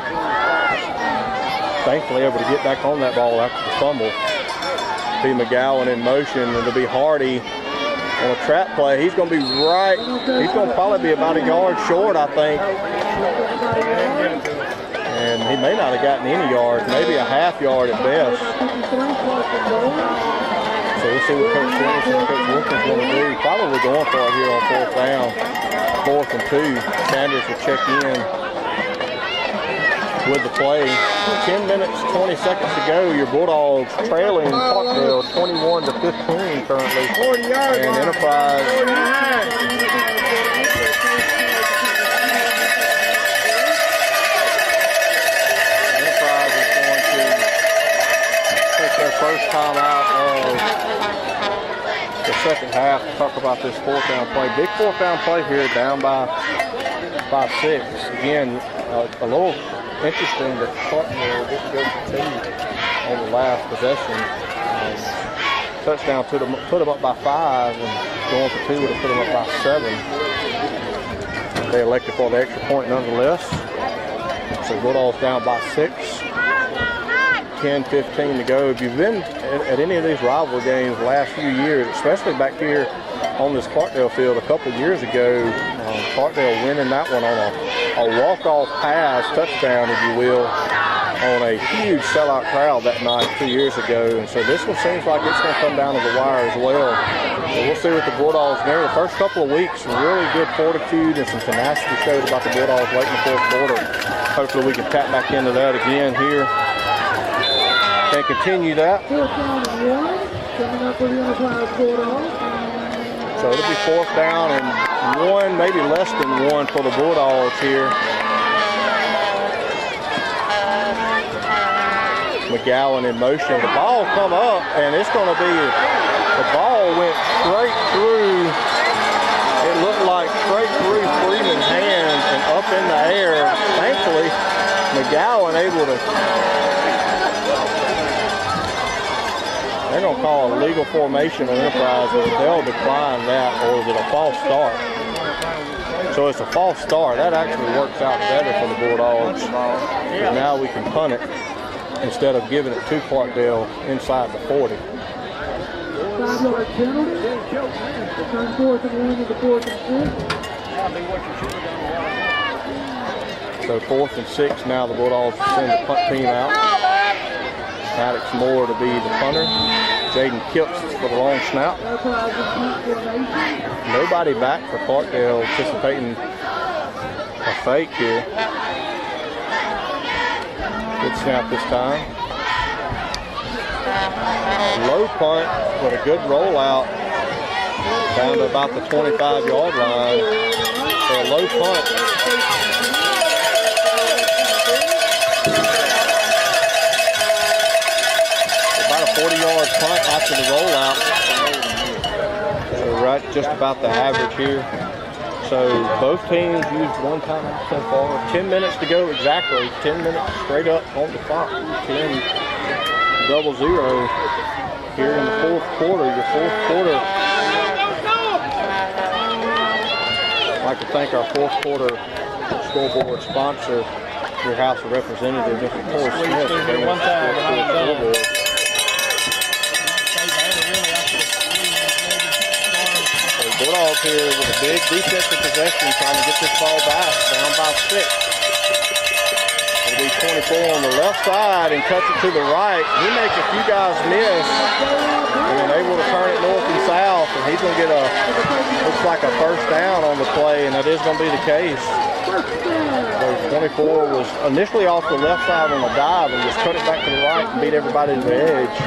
Thankfully able to get back on that ball after the fumble. Be McGowan in motion, and it'll be Hardy on a trap play. He's going to be he's going to probably be about a yard short, I think. And he may not have gotten any yards, maybe a half yard at best. So we'll see what Coach Wilkinson and Coach Wilkinson's going to do. Probably going for it here on 4th down. 4th and 2. Sanders will check in with the play. 10 minutes, 20 seconds to go. Your Bulldogs trailing Clarkdale 21-15 currently. 40 yards. And Enterprise. Enterprise is going to take their first time out of the second half to talk about this 4th down play. Big 4th down play here, down by 6. Again, a little interesting that Clarkdale didn't go for 2 on the last possession. Touchdown put them up by 5, and going for 2 would have put them up by 7. They elected for the extra point nonetheless. So Bulldogs down by 6. 10-15 to go. If you've been at any of these rivalry games the last few years, especially back here on this Clarkdale field a couple of years ago, Clarkdale winning that one on a walk-off pass touchdown, if you will, on a huge sellout crowd that night 2 years ago. And so this one seems like it's going to come down to the wire as well. So we'll see what the Bulldogs do. The first couple of weeks, really good fortitude and some tenacity showed about the Bulldogs late in the 4th quarter. Hopefully we can tap back into that again here and continue that. 4th down and 1, coming up for the Enterprise Bulldogs. So it'll be 4th down and 1, maybe less than 1 for the Bulldogs here. McGowan in motion. The ball come up, and it's going to be, the ball went straight through, it looked like straight through Freeman's hands and up in the air. Thankfully, McGowan able to, they're going to call a legal formation on Enterprise. They'll decline that, or is it a false start? So it's a false start. That actually works out better for the Bulldogs. And now we can punt it instead of giving it to Clarkdale inside the 40. 5-yard penalty. Return 4th and 1 to the 4th and 6. So 4th and 6 now. The Bulldogs send the punt team out. Alex Moore to be the punter. Jaden Kipps for the long snap. Nobody back for Clarkdale, anticipating a fake here. Good snap this time. Low punt, but a good rollout down to about the 25-yard line. So a low punt. About a 40-yard punt after the rollout. So right just about the average here. So both teams used one timeout so far. 10 minutes to go exactly. 10 minutes straight up on the clock. 10-0 here in the 4th quarter. Your 4th quarter. I'd like to thank our 4th quarter scoreboard sponsor, your House of Representatives, Mr. Corey Smith. One time. Bulldogs out here with a big defensive possession, trying to get this ball back, down by 6. It'll be 24 on the left side and cuts it to the right. He makes a few guys miss and then able to turn it north and south, and he's going to get looks like a first down on the play, and that is going to be the case. So 24 was initially off the left side on a dive and just cut it back to the right and beat everybody to the edge.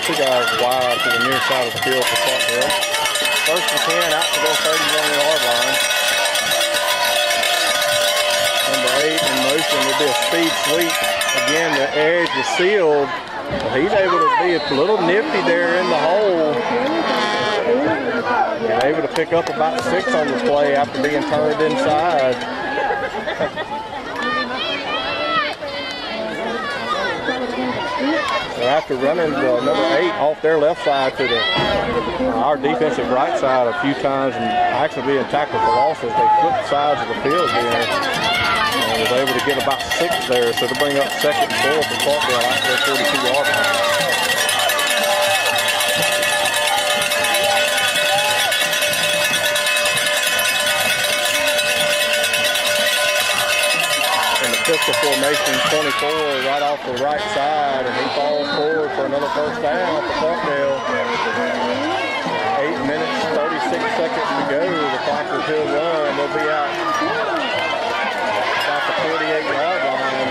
Two guys wide to the near side of the field for Clarkdale. First and 10 out to their 31-yard line. Number 8 in motion. It'll be a speed sweep. Again, the edge is sealed. He's able to be a little nifty there in the hole. And able to pick up about 6 on the play after being turned inside. So after running number 8 off their left side to our defensive right side a few times and actually being tackled for losses, they flipped sides of the field here and was able to get about 6 there. So to bring up 2nd and 4 for Clarkdale out their 42-yard line. Pistol formation, 24 right off the right side, and he falls forward for another first down for Clarkdale. 8 minutes, 36 seconds to go. The clock will still run. They'll be out about the 48-yard line.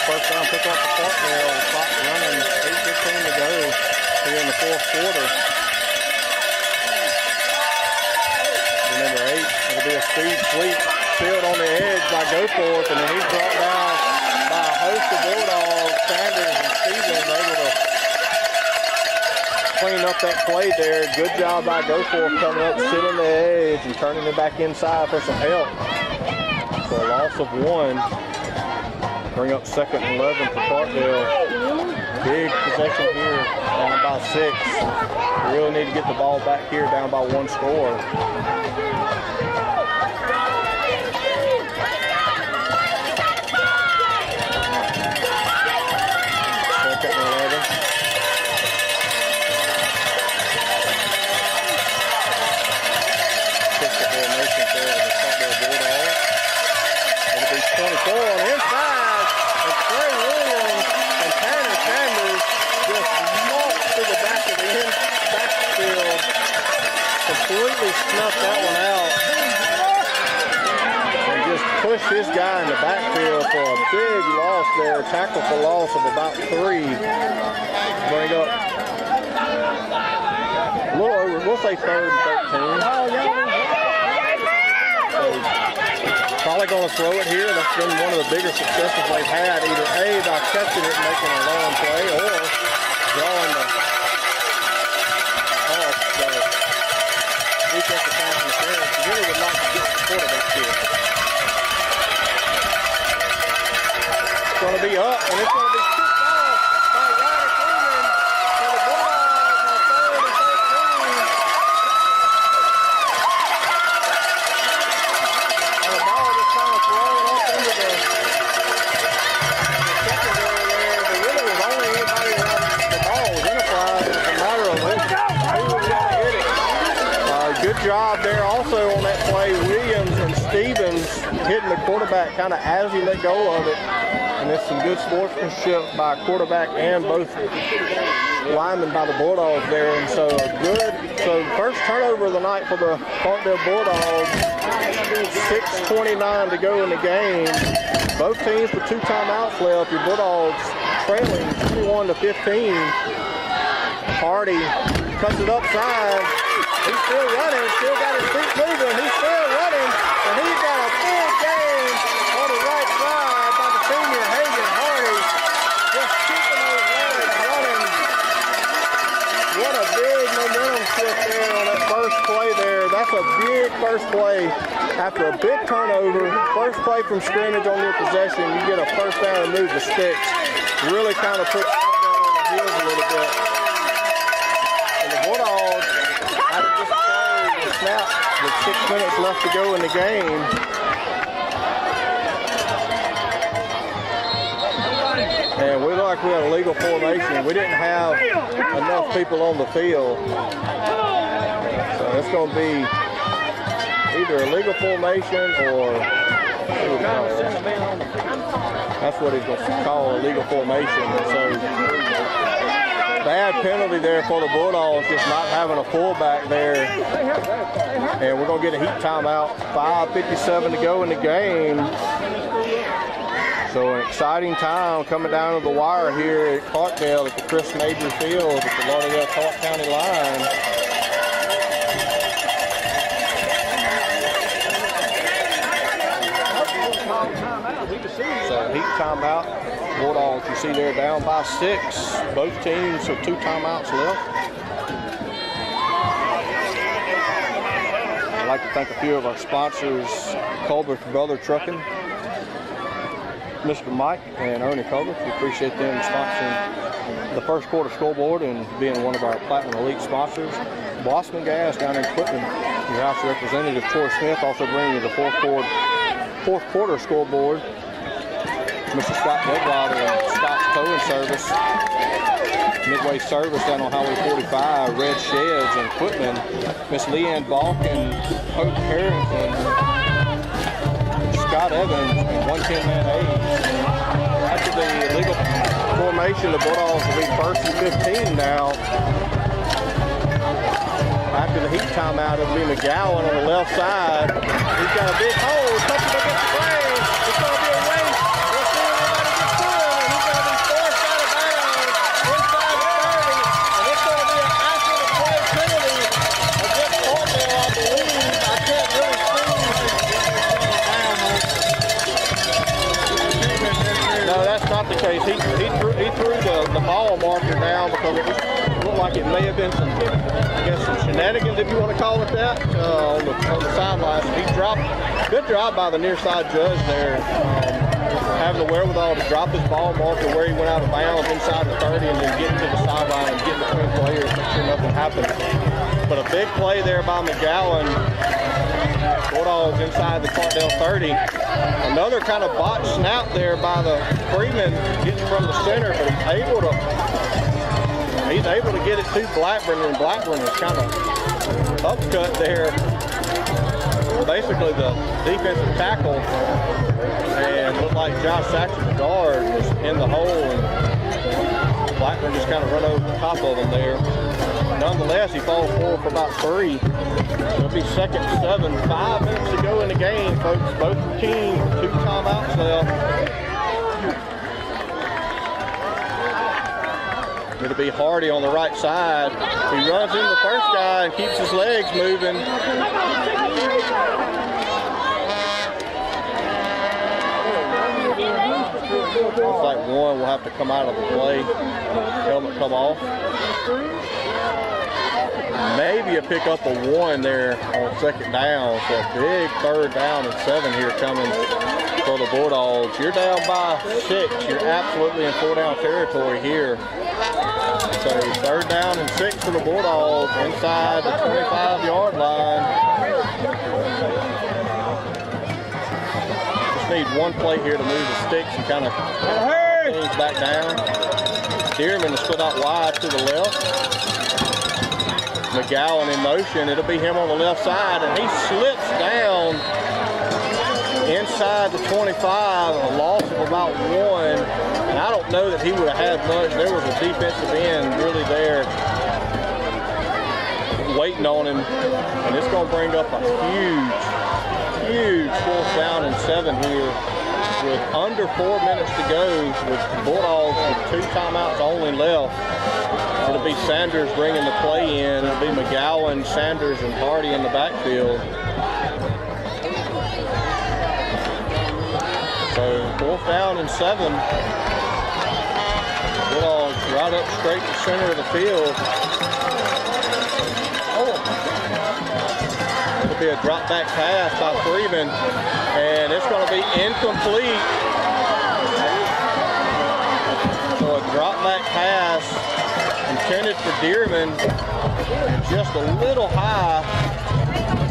First down pick up for Clarkdale. The clock running, 8:15 to go here in the 4th quarter. Number 8, it'll be a speed sweep, filled on the edge by Goforth, and then he's brought down by a host of Bulldogs. Sanders and Stevens able to clean up that play there. Good job by Goforth coming up, sealing the edge, and turning it back inside for some help. So a loss of 1. Bring up 2nd and 11 for Clarkdale. Big possession here, down by 6. We really need to get the ball back here, down by 1 score. 2nd and 11. Pistol formation for the Clarkdale Bulldogs. It'll be 24 on the inside. Trey Williams and Tanner Sanders just walked to the back of the backfield, completely snuffed that one out, and just pushed his guy in the backfield for a big loss there, tackle for loss of about 3. Bring up a little over, we'll say 3rd and 13. Probably going to throw it here. That's been one of the bigger successes they've had, either A, by catching it and making a long play, or drawing the defensive pass interference. You really would like to get the quarterback here. It's going to be up, and it's going to be kicked off by Ryder Freeman for the Bulldogs on 3rd and 13. Good job there also on that play. Williams and Stevens hitting the quarterback kind of as he let go of it. And it's some good sportsmanship by quarterback and both linemen by the Bulldogs there. And so first turnover of the night for the Clarkdale Bulldogs. 6:29 to go in the game. Both teams with 2 timeouts left. Your Bulldogs trailing 21-15. Hardy cuts it upside. He's still running, still got his feet moving. He's still running, and he's got a big game on the right side by the senior Hagen Hardy. Just keeping those legs running. What a big momentum shift there on that first play there. That's that's a big first play. After a big turnover, first play from scrimmage on your possession, you get a first down and move the sticks. Really kind of puts Clarkdale on the heels a little bit. And the Bulldogs, after this play, the snap with 6 minutes left to go in the game. And we look like we had a legal formation. We didn't have enough people on the field. So it's going to be either a legal formation or that's what he's going to call a legal formation. So bad penalty there for the Bulldogs, just not having a fullback there. And we're going to get a heat timeout. 5:57 to go in the game. So an exciting time coming down to the wire here at Clarkdale at the Chris Major Field at the Lauderdale-Clark County line. So heat timeout. Bulldogs, you see they're down by 6. Both teams, so 2 timeouts left. I'd like to thank a few of our sponsors, Culberth Brother Trucking, Mr. Mike and Ernie Culberth. We appreciate them sponsoring the first quarter scoreboard and being one of our Platinum Elite sponsors. Blossman Gas down in Quitman, your House Representative Troy Smith also bringing you the fourth quarter scoreboard. Mr. Scott Deadwater and Scott's Towing Service. Midway Service down on Highway 45, Red Sheds in Quitman. Miss Leanne Balk and Hope Harrington. Scott Evans and 110-man A's. After the illegal formation, the Bulldogs will be 1st and 15 now. After the heat timeout, it'll be McGowan on the left side. He's got a big hole. Touching against the frame. It's going to be a race. We'll see if anybody gets to him. And he's going to be forced out of bounds inside the 30. And it's going to be an after-the-play penalty against Clarkdale, I believe. I can't really see. No, that's not the case. He threw the ball marker down because it looked like it may have been some shenanigans, if you want to call it that, on the sidelines. He dropped, good job by the near side judge there, having the wherewithal to drop his ball marker where he went out of bounds inside the 30 and then getting to the sideline and getting between players, make sure nothing happened. But a big play there by McGowan. Bulldogs inside the Clarkdale 30. Another kind of botched snap there by the Freeman getting from the center, but he's able to get it to Blackburn, and Blackburn is kind of upcut there. Basically the defensive tackle, and looked like Josh Saxon, the guard, was in the hole, and Blackburn just kind of run over the top of him there. Nonetheless, he falls forward for about 3. It'll be 2nd and 7. 5 minutes to go in the game, folks. Both teams, 2 timeouts left. It'll be Hardy on the right side. He runs into the first guy and keeps his legs moving. Looks like one will have to come out of the play. Helmet come off. Maybe a pickup of 1 there on 2nd down. So a big 3rd down and 7 here coming for the Bulldogs. You're down by 6. You're absolutely in 4-down territory here. So 3rd down and 6 for the Bulldogs inside the 25-yard line. Just need 1 play here to move the sticks and kind of things back down. Dearman is split out wide to the left. McGowan in motion. It'll be him on the left side, and he slips down inside the 25, a loss of about 1. And I don't know that he would have had much. There was a defensive end really there waiting on him. And it's going to bring up a huge 4th down and 7 here with under 4 minutes to go with the Bulldogs with 2 timeouts only left. It'll be Sanders bringing the play in. It'll be McGowan, Sanders, and Hardy in the backfield. So 4th down and 7. Bulldogs right up straight to center of the field. It'll be a drop back pass by Freeman, and it's going to be incomplete. So a drop back pass intended for Dearman, just a little high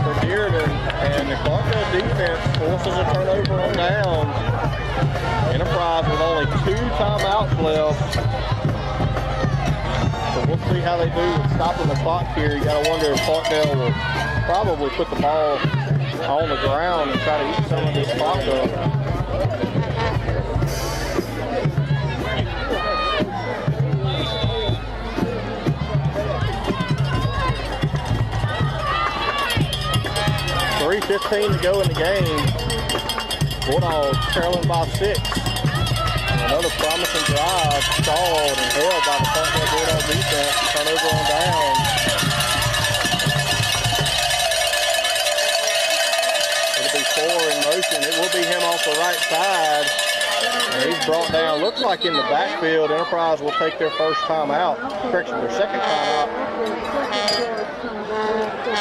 for Dearman, and the Clarkdale defense forces a turnover on down. Enterprise with only 2 timeouts left. So we'll see how they do with stopping the clock here. You got to wonder if Clarkdale will probably put the ball on the ground and try to eat some of this clock up. 3:15 to go in the game. Bulldogs trailing by 6. Another promising drive stalled and held by the Clarkdale Bulldog defense. Turnover on down. It'll be 4 in motion. It will be him off the right side. And he's brought down, looks like in the backfield. Enterprise will take their first timeout. Correction, their second timeout.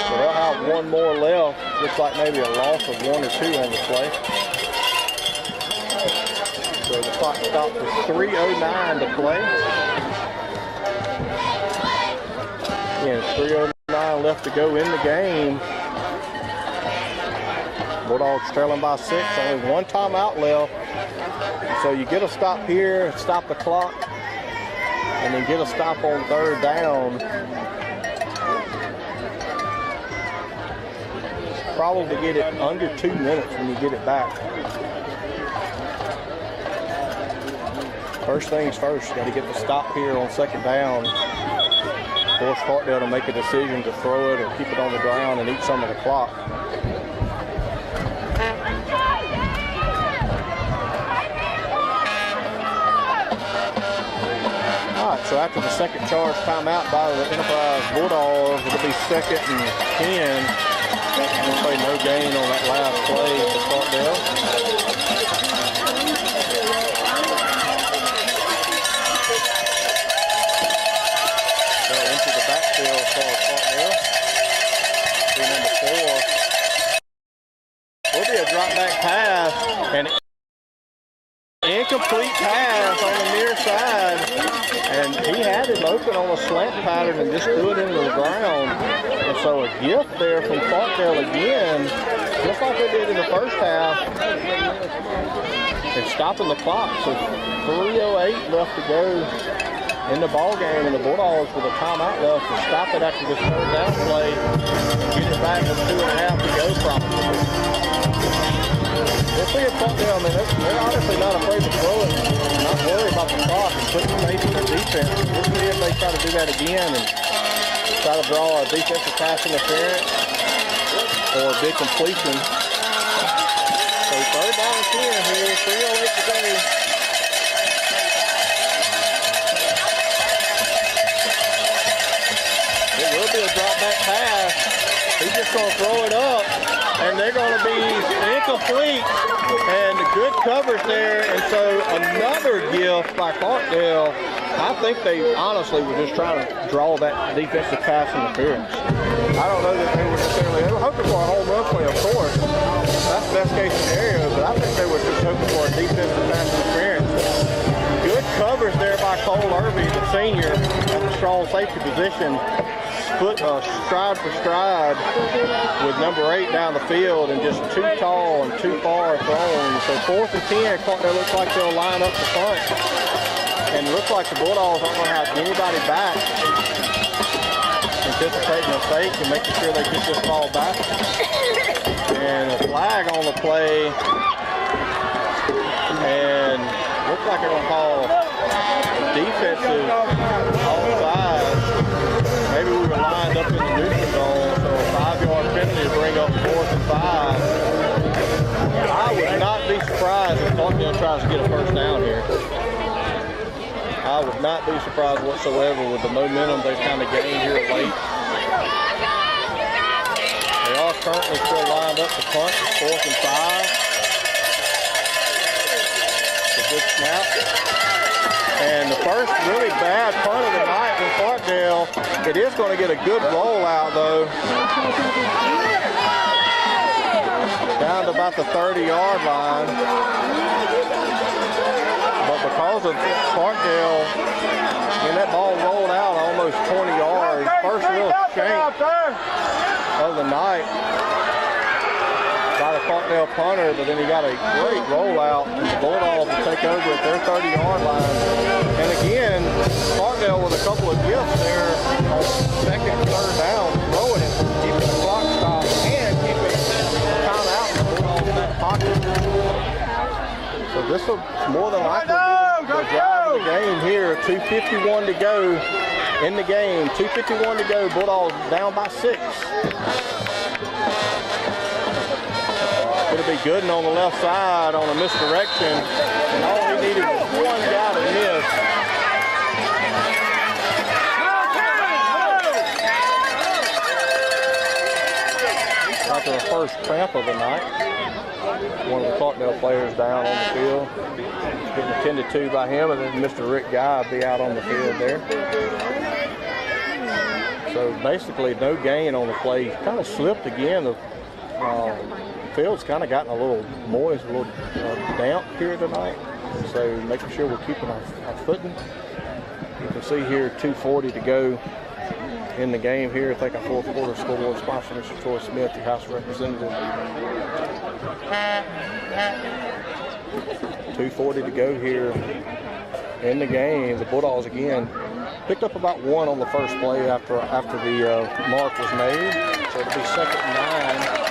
So they'll have 1 more left. Looks like maybe a loss of 1 or 2 on the play. So the clock stopped with 3:09 to play. Again, 3:09 left to go in the game. Bulldogs trailing by 6, only 1 timeout left. So you get a stop here, stop the clock, and then get a stop on 3rd down. Probably get it under 2 minutes when you get it back. First things first, got to get the stop here on 2nd down. Force Clarkdale to make a decision to throw it or keep it on the ground and eat some of the clock. All right, so after the second charge timeout by the Enterprise Bulldogs, it'll be 2nd and 10. We'll play no gain on that last play for Clarkdale. Into the backfield for Clarkdale. Number 4. Will be a drop back pass and incomplete pass on the near side. And he had him open on a slant pattern and just threw it into the ground. And so a gift there from Clarkdale again, just like they did in the first half. And stopping the clock. So 3:08 left to go in the ball game, and the Bulldogs with a timeout left to stop it after this 3rd down play and get it back with 2.5 to go probably. We'll see if Clarkdale, I mean, they're honestly not afraid to throw it, not worry about the clock and put some faith in their defense. We'll see if they try to do that again and try to draw a defensive pass interference or a big completion. So 3rd down and 10 here, 3:08 to go. It will be a drop back pass. He's just going to throw it up, and they're going to be incomplete. And good coverage there, and so another gift by Clarkdale. I think they honestly were just trying to draw that defensive pass interference. I don't know that they were hoping for a home run play, of course. That's best case scenario, but I think they were just hoping for a defensive pass interference. Good coverage there by Cole Irby, the senior, at the strong safety position. Stride for stride with number 8 down the field, and just too tall and too far thrown. So 4th and 10, Clarkdale looks like they'll line up the front. And it looks like the Bulldogs aren't going to have anybody back. Anticipating a fake and making sure they get this ball back. And a flag on the play. And looks like they're going to call a defensive offside. Maybe we were lined up in the neutral zone, so a 5-yard penalty to bring up 4th and 5. I would not be surprised if Clarkdale tries to get a first down here. I would not be surprised whatsoever with the momentum they've kind of gained here late. They are currently still lined up to punt. 4th and 5. It's a good snap. And the first really bad punt of the night from Clarkdale. It is going to get a good rollout though. down to about the 30-yard line. But because of Clarkdale, when that ball rolled out almost 20 yards, first real shank of the night by the Clarkdale punter, but then he got a great rollout, and the Bulldogs will take over at their 30-yard line. And again, Clarkdale with a couple of gifts there on second and third down, throwing it, keeping the clock stopped, and keeping time out in the Bulldogs back pocket. So this will more than likely be the drive of the game here. 2:51 to go in the game. 2:51 to go. Bulldogs down by 6. It'll be Gooden on the left side on a misdirection, and all he needed was one guy to miss. After the first cramp of the night, one of the Clarkdale players down on the field, getting attended to by him, and then Mr. Rick Guy will be out on the field there. So basically no gain on the play. Kind of slipped again. The field's kind of gotten a little moist, a little damp here tonight. So making sure we're keeping our footing. You can see here 2:40 to go in the game here. I think our fourth quarter scoreboard sponsor, Mr. Troy Smith, the House of Representatives. 2:40 to go here in the game. The Bulldogs again picked up about 1 on the first play after the mark was made. So it'll be 2nd and 9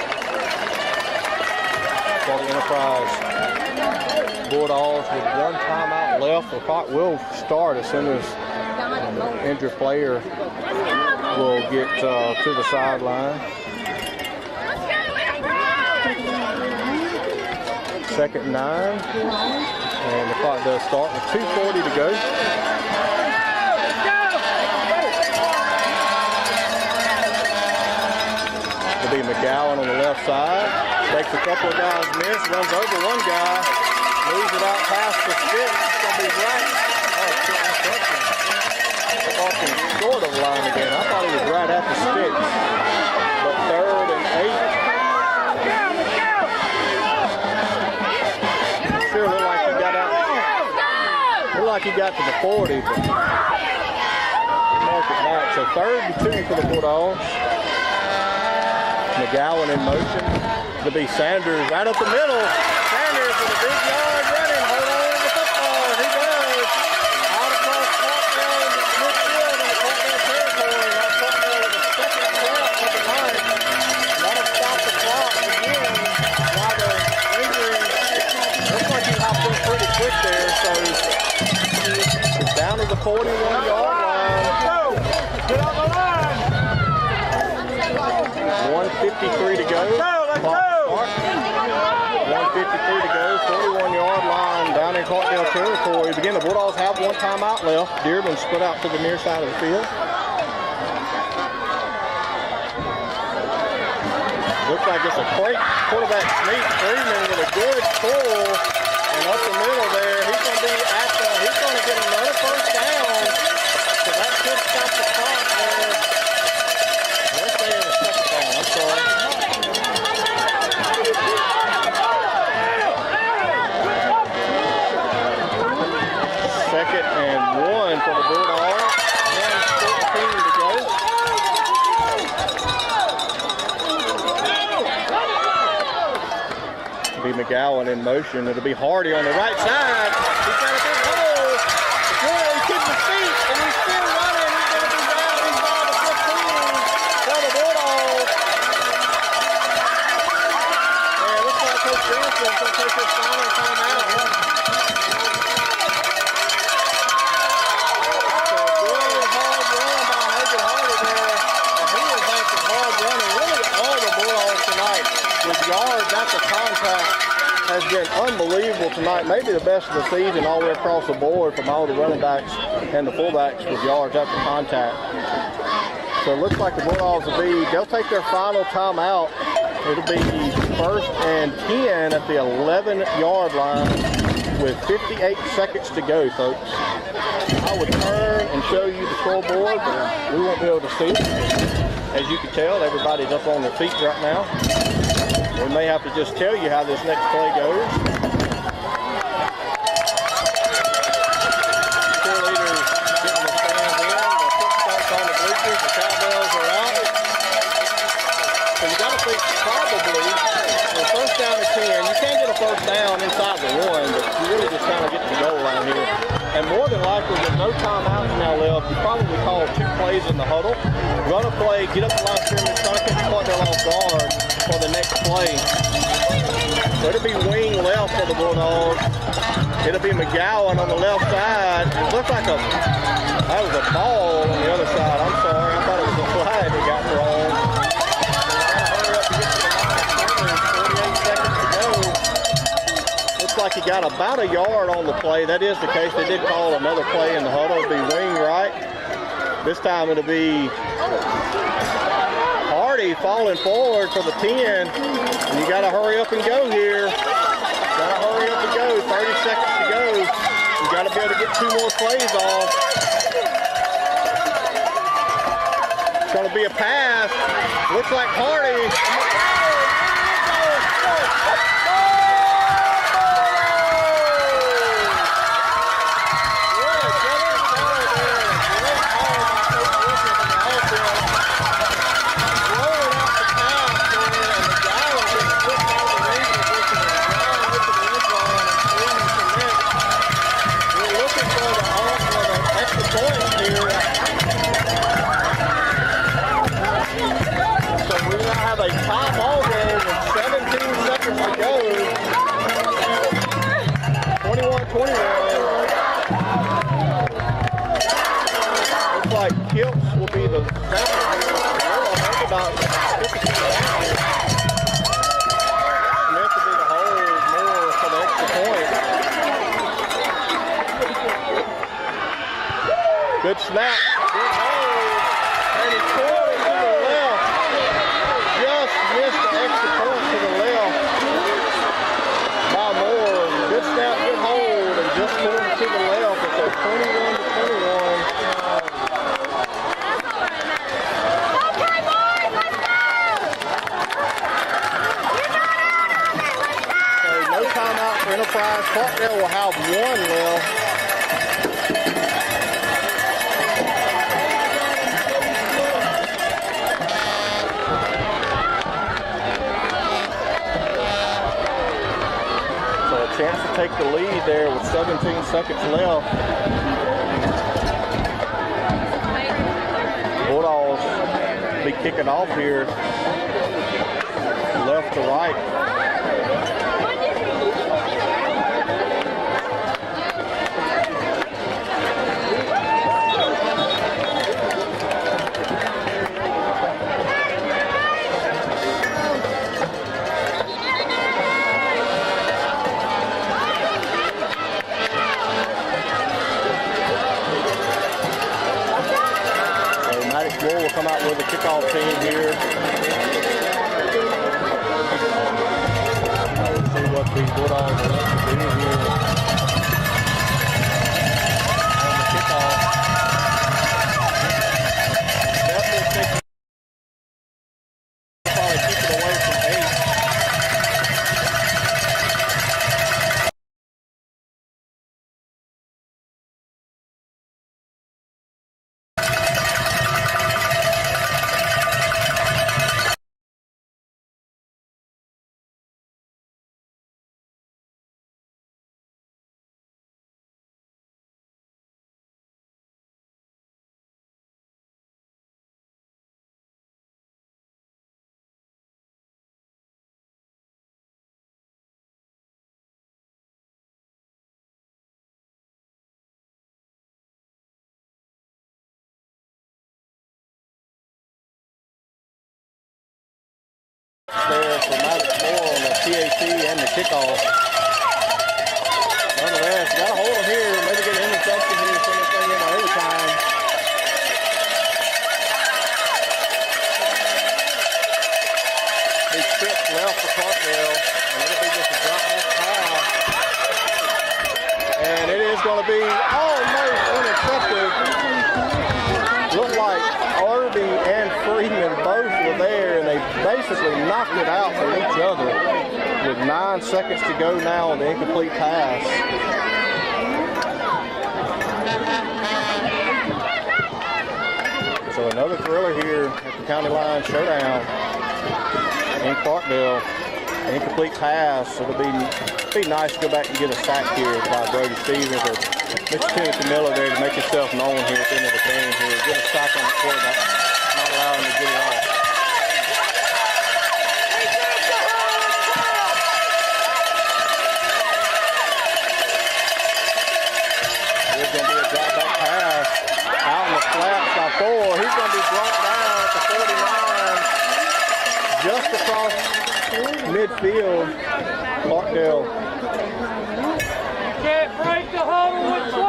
for the Enterprise Bulldogs with 1 timeout left. The clock will start as soon as an injured player will get to the sideline. 2nd and 9, and the clock does start with 2:40 to go. It'll be McGowan on the left side. Takes a couple of guys miss, runs over one guy, moves it out past the stick. It's going to be right. Oh, short of line again. I thought he was right at the stick. But 3rd and 8. Sure looked like he got out. Looked like he got to the 40, but mark it back. So 3rd and 2 for the Bulldogs. McGowan in motion. It'll be Sanders right up the middle. Sanders with a big yard running. Hold on to the football. He does. Out across Clarkdale in the midfield in the Clarkdale territory. Now Clarkdale with a second left of the night. That'll stop the clock again. While the injury looks like he hopped up pretty quick there. So down to the 41-yard line. Get on the line. 1:53 to go. Let's go. 1:53 to go. 41-yard line down in Clarkdale territory. Again, the Bulldogs have 1 timeout left. Dearborn split out to the near side of the field. Looks like it's a quick quarterback sneak. Freeman with a good pull, and up the middle there, he's going to be he's going to get another first down. So that could stop the clock there. Let's say in the second down. I'm sorry. Second and 1 for the Bulldogs. 1:14 to go. It'll be McGowan in motion. It'll be Hardy on the right side. He's got a big hole. Boy, he's getting the feet, and he's still running. He's going to be down. He's by the 15 for the Bulldogs. And it looks like Coach Johnson's going to take his final timeout. Yards after contact has been unbelievable tonight. Maybe the best of the season all the way across the board from all the running backs and the fullbacks with yards after contact. So it looks like the Bulldogs they'll take their final timeout. It'll be 1st and 10 at the 11-yard line with 58 seconds to go, folks. I would turn and show you the scoreboard, but we won't be able to see it. As you can tell, everybody's up on their feet right now. We may have to just tell you how this next play goes. Cheerleaders getting the stands in. The footsteps on the bleachers. The cowbells are out. So you got to think probably the first down and 10. You can't get a first down inside the one, but you really just kind of get to the goal line here. And more than likely, with no timeouts now left, you probably call 2 plays in the huddle. Run a play, get up the line of scrimmage, try to catch Clarkdale off guard for the next play. So it'll be wing left for the Bulldogs. It'll be McGowan on the left side. It looks like that was a ball on the other side. I'm sorry, I thought it was a flag that got thrown. Hurry up to get to the line of scrimmage. 48 seconds to go. Looks like he got about a yard on the play. That is the case. They did call another play in the huddle. It'll be wing right. This time it'll be Hardy falling forward for the 10. And you got to hurry up and go here. Got to hurry up and go. 30 seconds to go. You got to be able to get 2 more plays off. It's going to be a pass. Looks like Hardy. A tie ball game with 17 seconds to go. 21-21. Looks like Kilts will be the second. About 50% Smith will be the hold more for the extra point. Good snap. Good hold. And he pulled it to the left. Missed the extra point to the left by Moore. Good snap, good hold, and just pulled it to the left. It's a 21-21. Okay, boys, let's go! So no timeout for Enterprise. Clarkdale will have 1 left. Chance to take the lead there with 17 seconds left. Bulldogs be kicking off here, left to right. Will come out with a kickoff team here. Let's see what the Bulldogs are going to do here on the kickoff. Definitely think probably keep it away from 8. There for Moore on the PAT and the kickoff. Nonetheless, got to hold him here. Maybe get an interception here, send this thing in overtime. He trips left for Clarkdale, and it'll be just a drop back pass. And it is going to be almost intercepted. Looked like Irby and Freeman both were there, and they basically knocked it out for each other with 9 seconds to go now on the incomplete pass. So another thriller here at the county line showdown in Clarkdale. Incomplete pass. It'll be nice to go back and get a sack here by Brody Stevens or Mr. Timothy Miller there to make himself known here at the end of the game here. Get a sack on the quarterback, not allow him to get it off. There's going to be a drop back pass out in the flats by 4. He's going to be brought down at the 49, just across midfield. Clarkdale. Can't break the huddle with 12.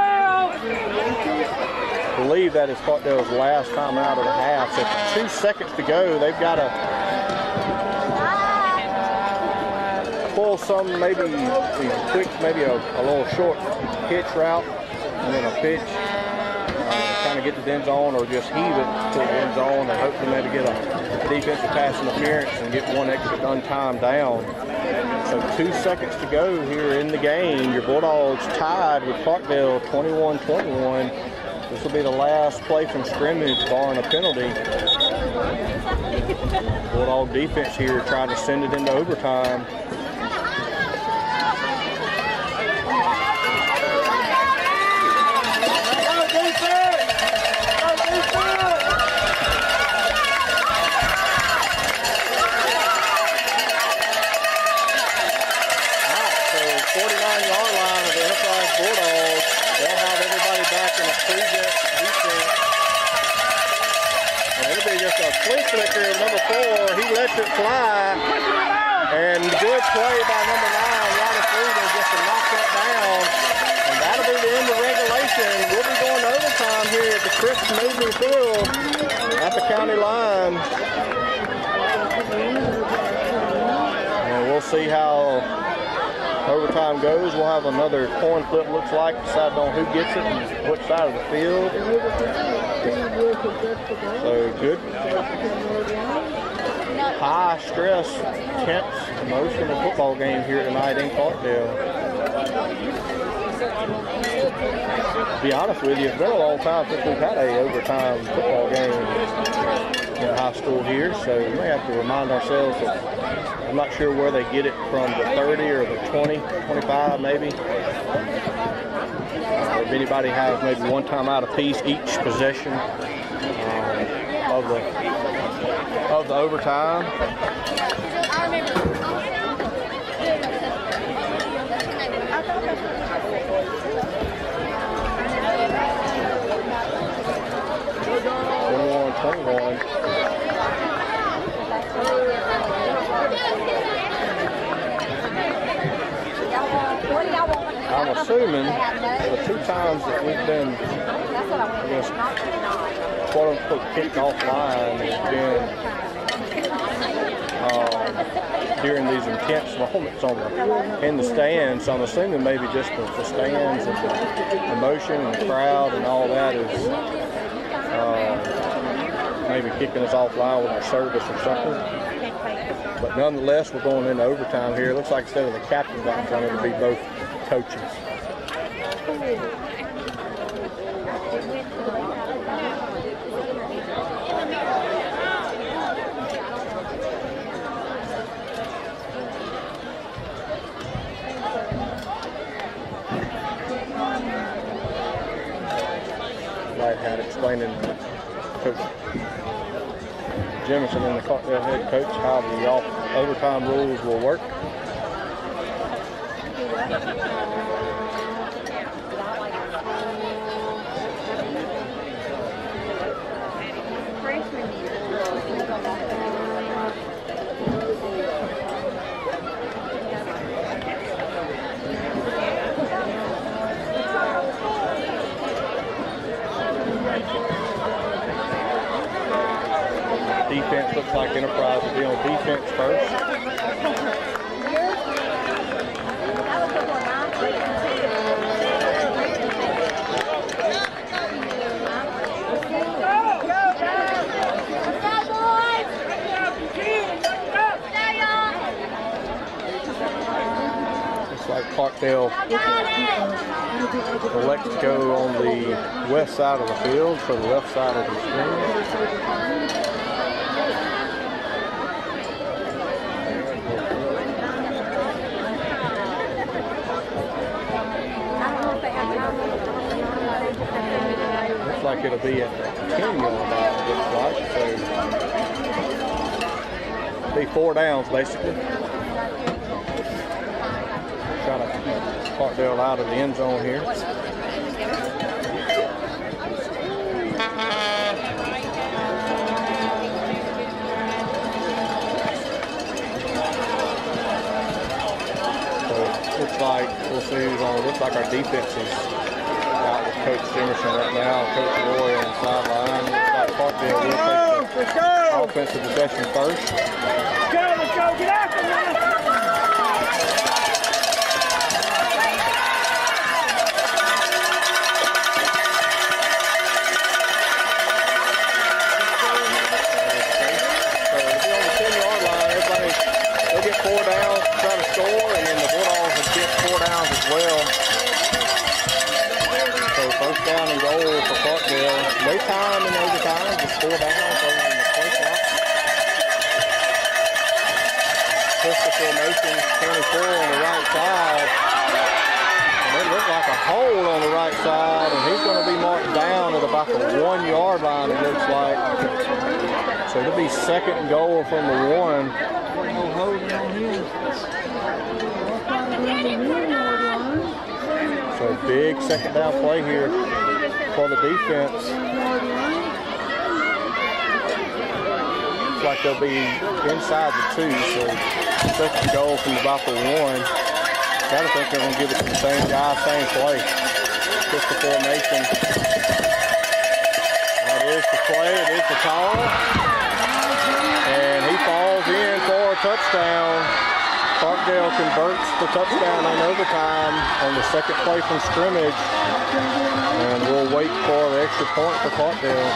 I believe that is Clarkdale's last time out of the half. So 2 seconds to go. They've got to pull some, maybe quick, maybe a little short hitch route, and then a pitch. Kind of get the end zone, or just heave it to the end zone, and hopefully maybe get a defensive pass interference and get one extra untimed down. So 2 seconds to go here in the game. Your Bulldogs tied with Clarkdale 21-21. This will be the last play from scrimmage, barring a penalty. Bulldog defense here trying to send it into overtime. Bulldogs, they'll have everybody back in a pre-jet defense. And it'll be just a flea flicker of number 4. He lets it fly. And good play by number 9, Ryder Freeman, just to knock that down. And that'll be the end of regulation. We'll be going to overtime here at the Chris Mosley Field at the county line. And we'll see how overtime goes. We'll have another coin flip, looks like, deciding on who gets it and which side of the field. So good. High stress, tense, emotional football game here tonight in Clarkdale. To be honest with you, it's been a long time since we've had a overtime football game in high school here, so we may have to remind ourselves that I'm not sure where they get it from, the 30 or the 20, 25 maybe. If anybody has maybe one time out apiece each possession of the overtime. I'm assuming the 2 times that we've been against quote-unquote kickoff line has been during these intense moments in the stands. So I'm assuming maybe just the stands and the emotion and the crowd and all that is maybe kicking us offline with our service or something. But nonetheless, we're going into overtime here. It looks like instead of the captains out in front, it'll be both coaches. Like had explaining Coach Jemison and the Clarkdale head coach how the overtime rules will work. Defense looks like Enterprise will be on defense first. Clarkdale elect to go on the west side of the field, so the left side of the screen. Looks like it'll be at the 10-yard line, looks like. So be 4 downs basically. Trying to keep Clarkdale out of the end zone here. So looks like we'll see who's on. Looks like our defense is out with Coach Jimerson right now. Coach Roy on the sideline. Looks like Clarkdale will take the offensive possession first. Let's go, get after him! They'll get 4 downs to try to score, and then the Bulldogs will get 4 downs as well. So first down and goal for Clarkdale. No time in overtime, just 4 downs over in the play clock. Pistol formation, 24 on the right side. And it looks like a hole on the right side, and he's going to be marked down at about the 1-yard line, it looks like. So it'll be second and goal from the 1. So big second down play here for the defense. Looks like they'll be inside the 2, so second goal from about the 1. Gotta think they're gonna give it to the same guy, same play. Pistol formation. That is the play, it is the call. And he falls in for a touchdown. Clarkdale converts the touchdown in overtime on the second play from scrimmage. And we'll wait for the extra point for Clarkdale.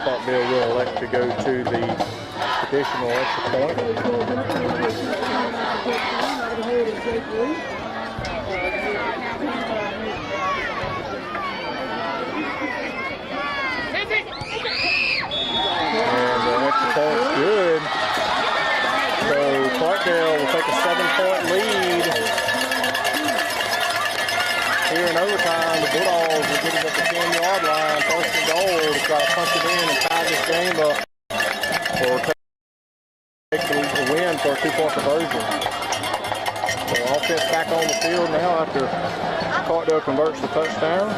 Clarkdale will elect to go to the additional extra point. And the extra point's good. So Clarkdale will take a 7-point lead. Here in overtime, the Bulldogs will get it at the 10-yard line, first and goal to try to punch it in and tie this game up or take the win for a 2-point conversion. So offense back on the field now after Clarkdale converts the touchdown.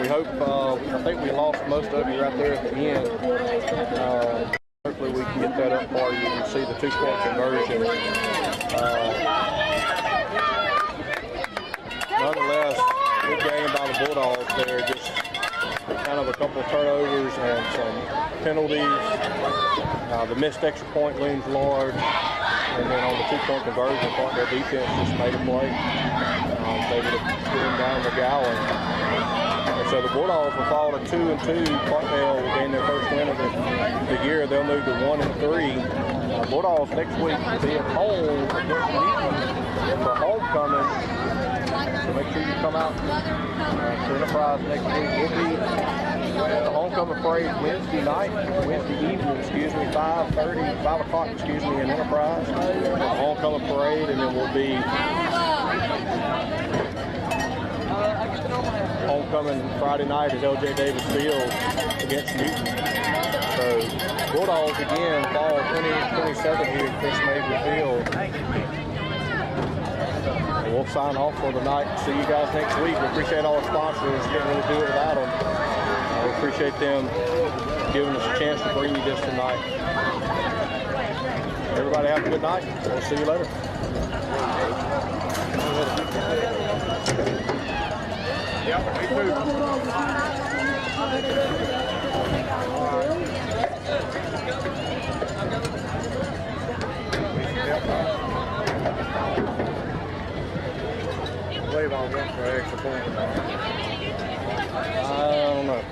we hope, I think we lost most of you right there at the end. Hopefully we can get that up for you and see the 2-point conversion. Nonetheless, good game by the Bulldogs there. Just kind of a couple of turnovers and some penalties. The missed extra point looms large. And then on the 2-point conversion, Clarkdale defense just made a play. They would have put him down the gallon. And so the Bulldogs will fall to 2-2. Clarkdale will gain their first win of the year. They'll move to 1-3. Bulldogs next week will be at home against Newton for homecoming. So make sure you come out to Enterprise next week. We'll be at the homecoming parade Wednesday evening, 5 o'clock, in Enterprise. The homecoming parade, and then we'll be homecoming Friday night at L.J. Davis Field against Newton. So Bulldogs again fall 20-27 here at Chris Mabry Field. We'll sign off for the night. See you guys next week. We appreciate all the sponsors. Can't really do it without them. We appreciate them giving us a chance to bring you this tonight. Everybody have a good night. We'll see you later. Yeah, me too. Wave on one for extra point. I don't know.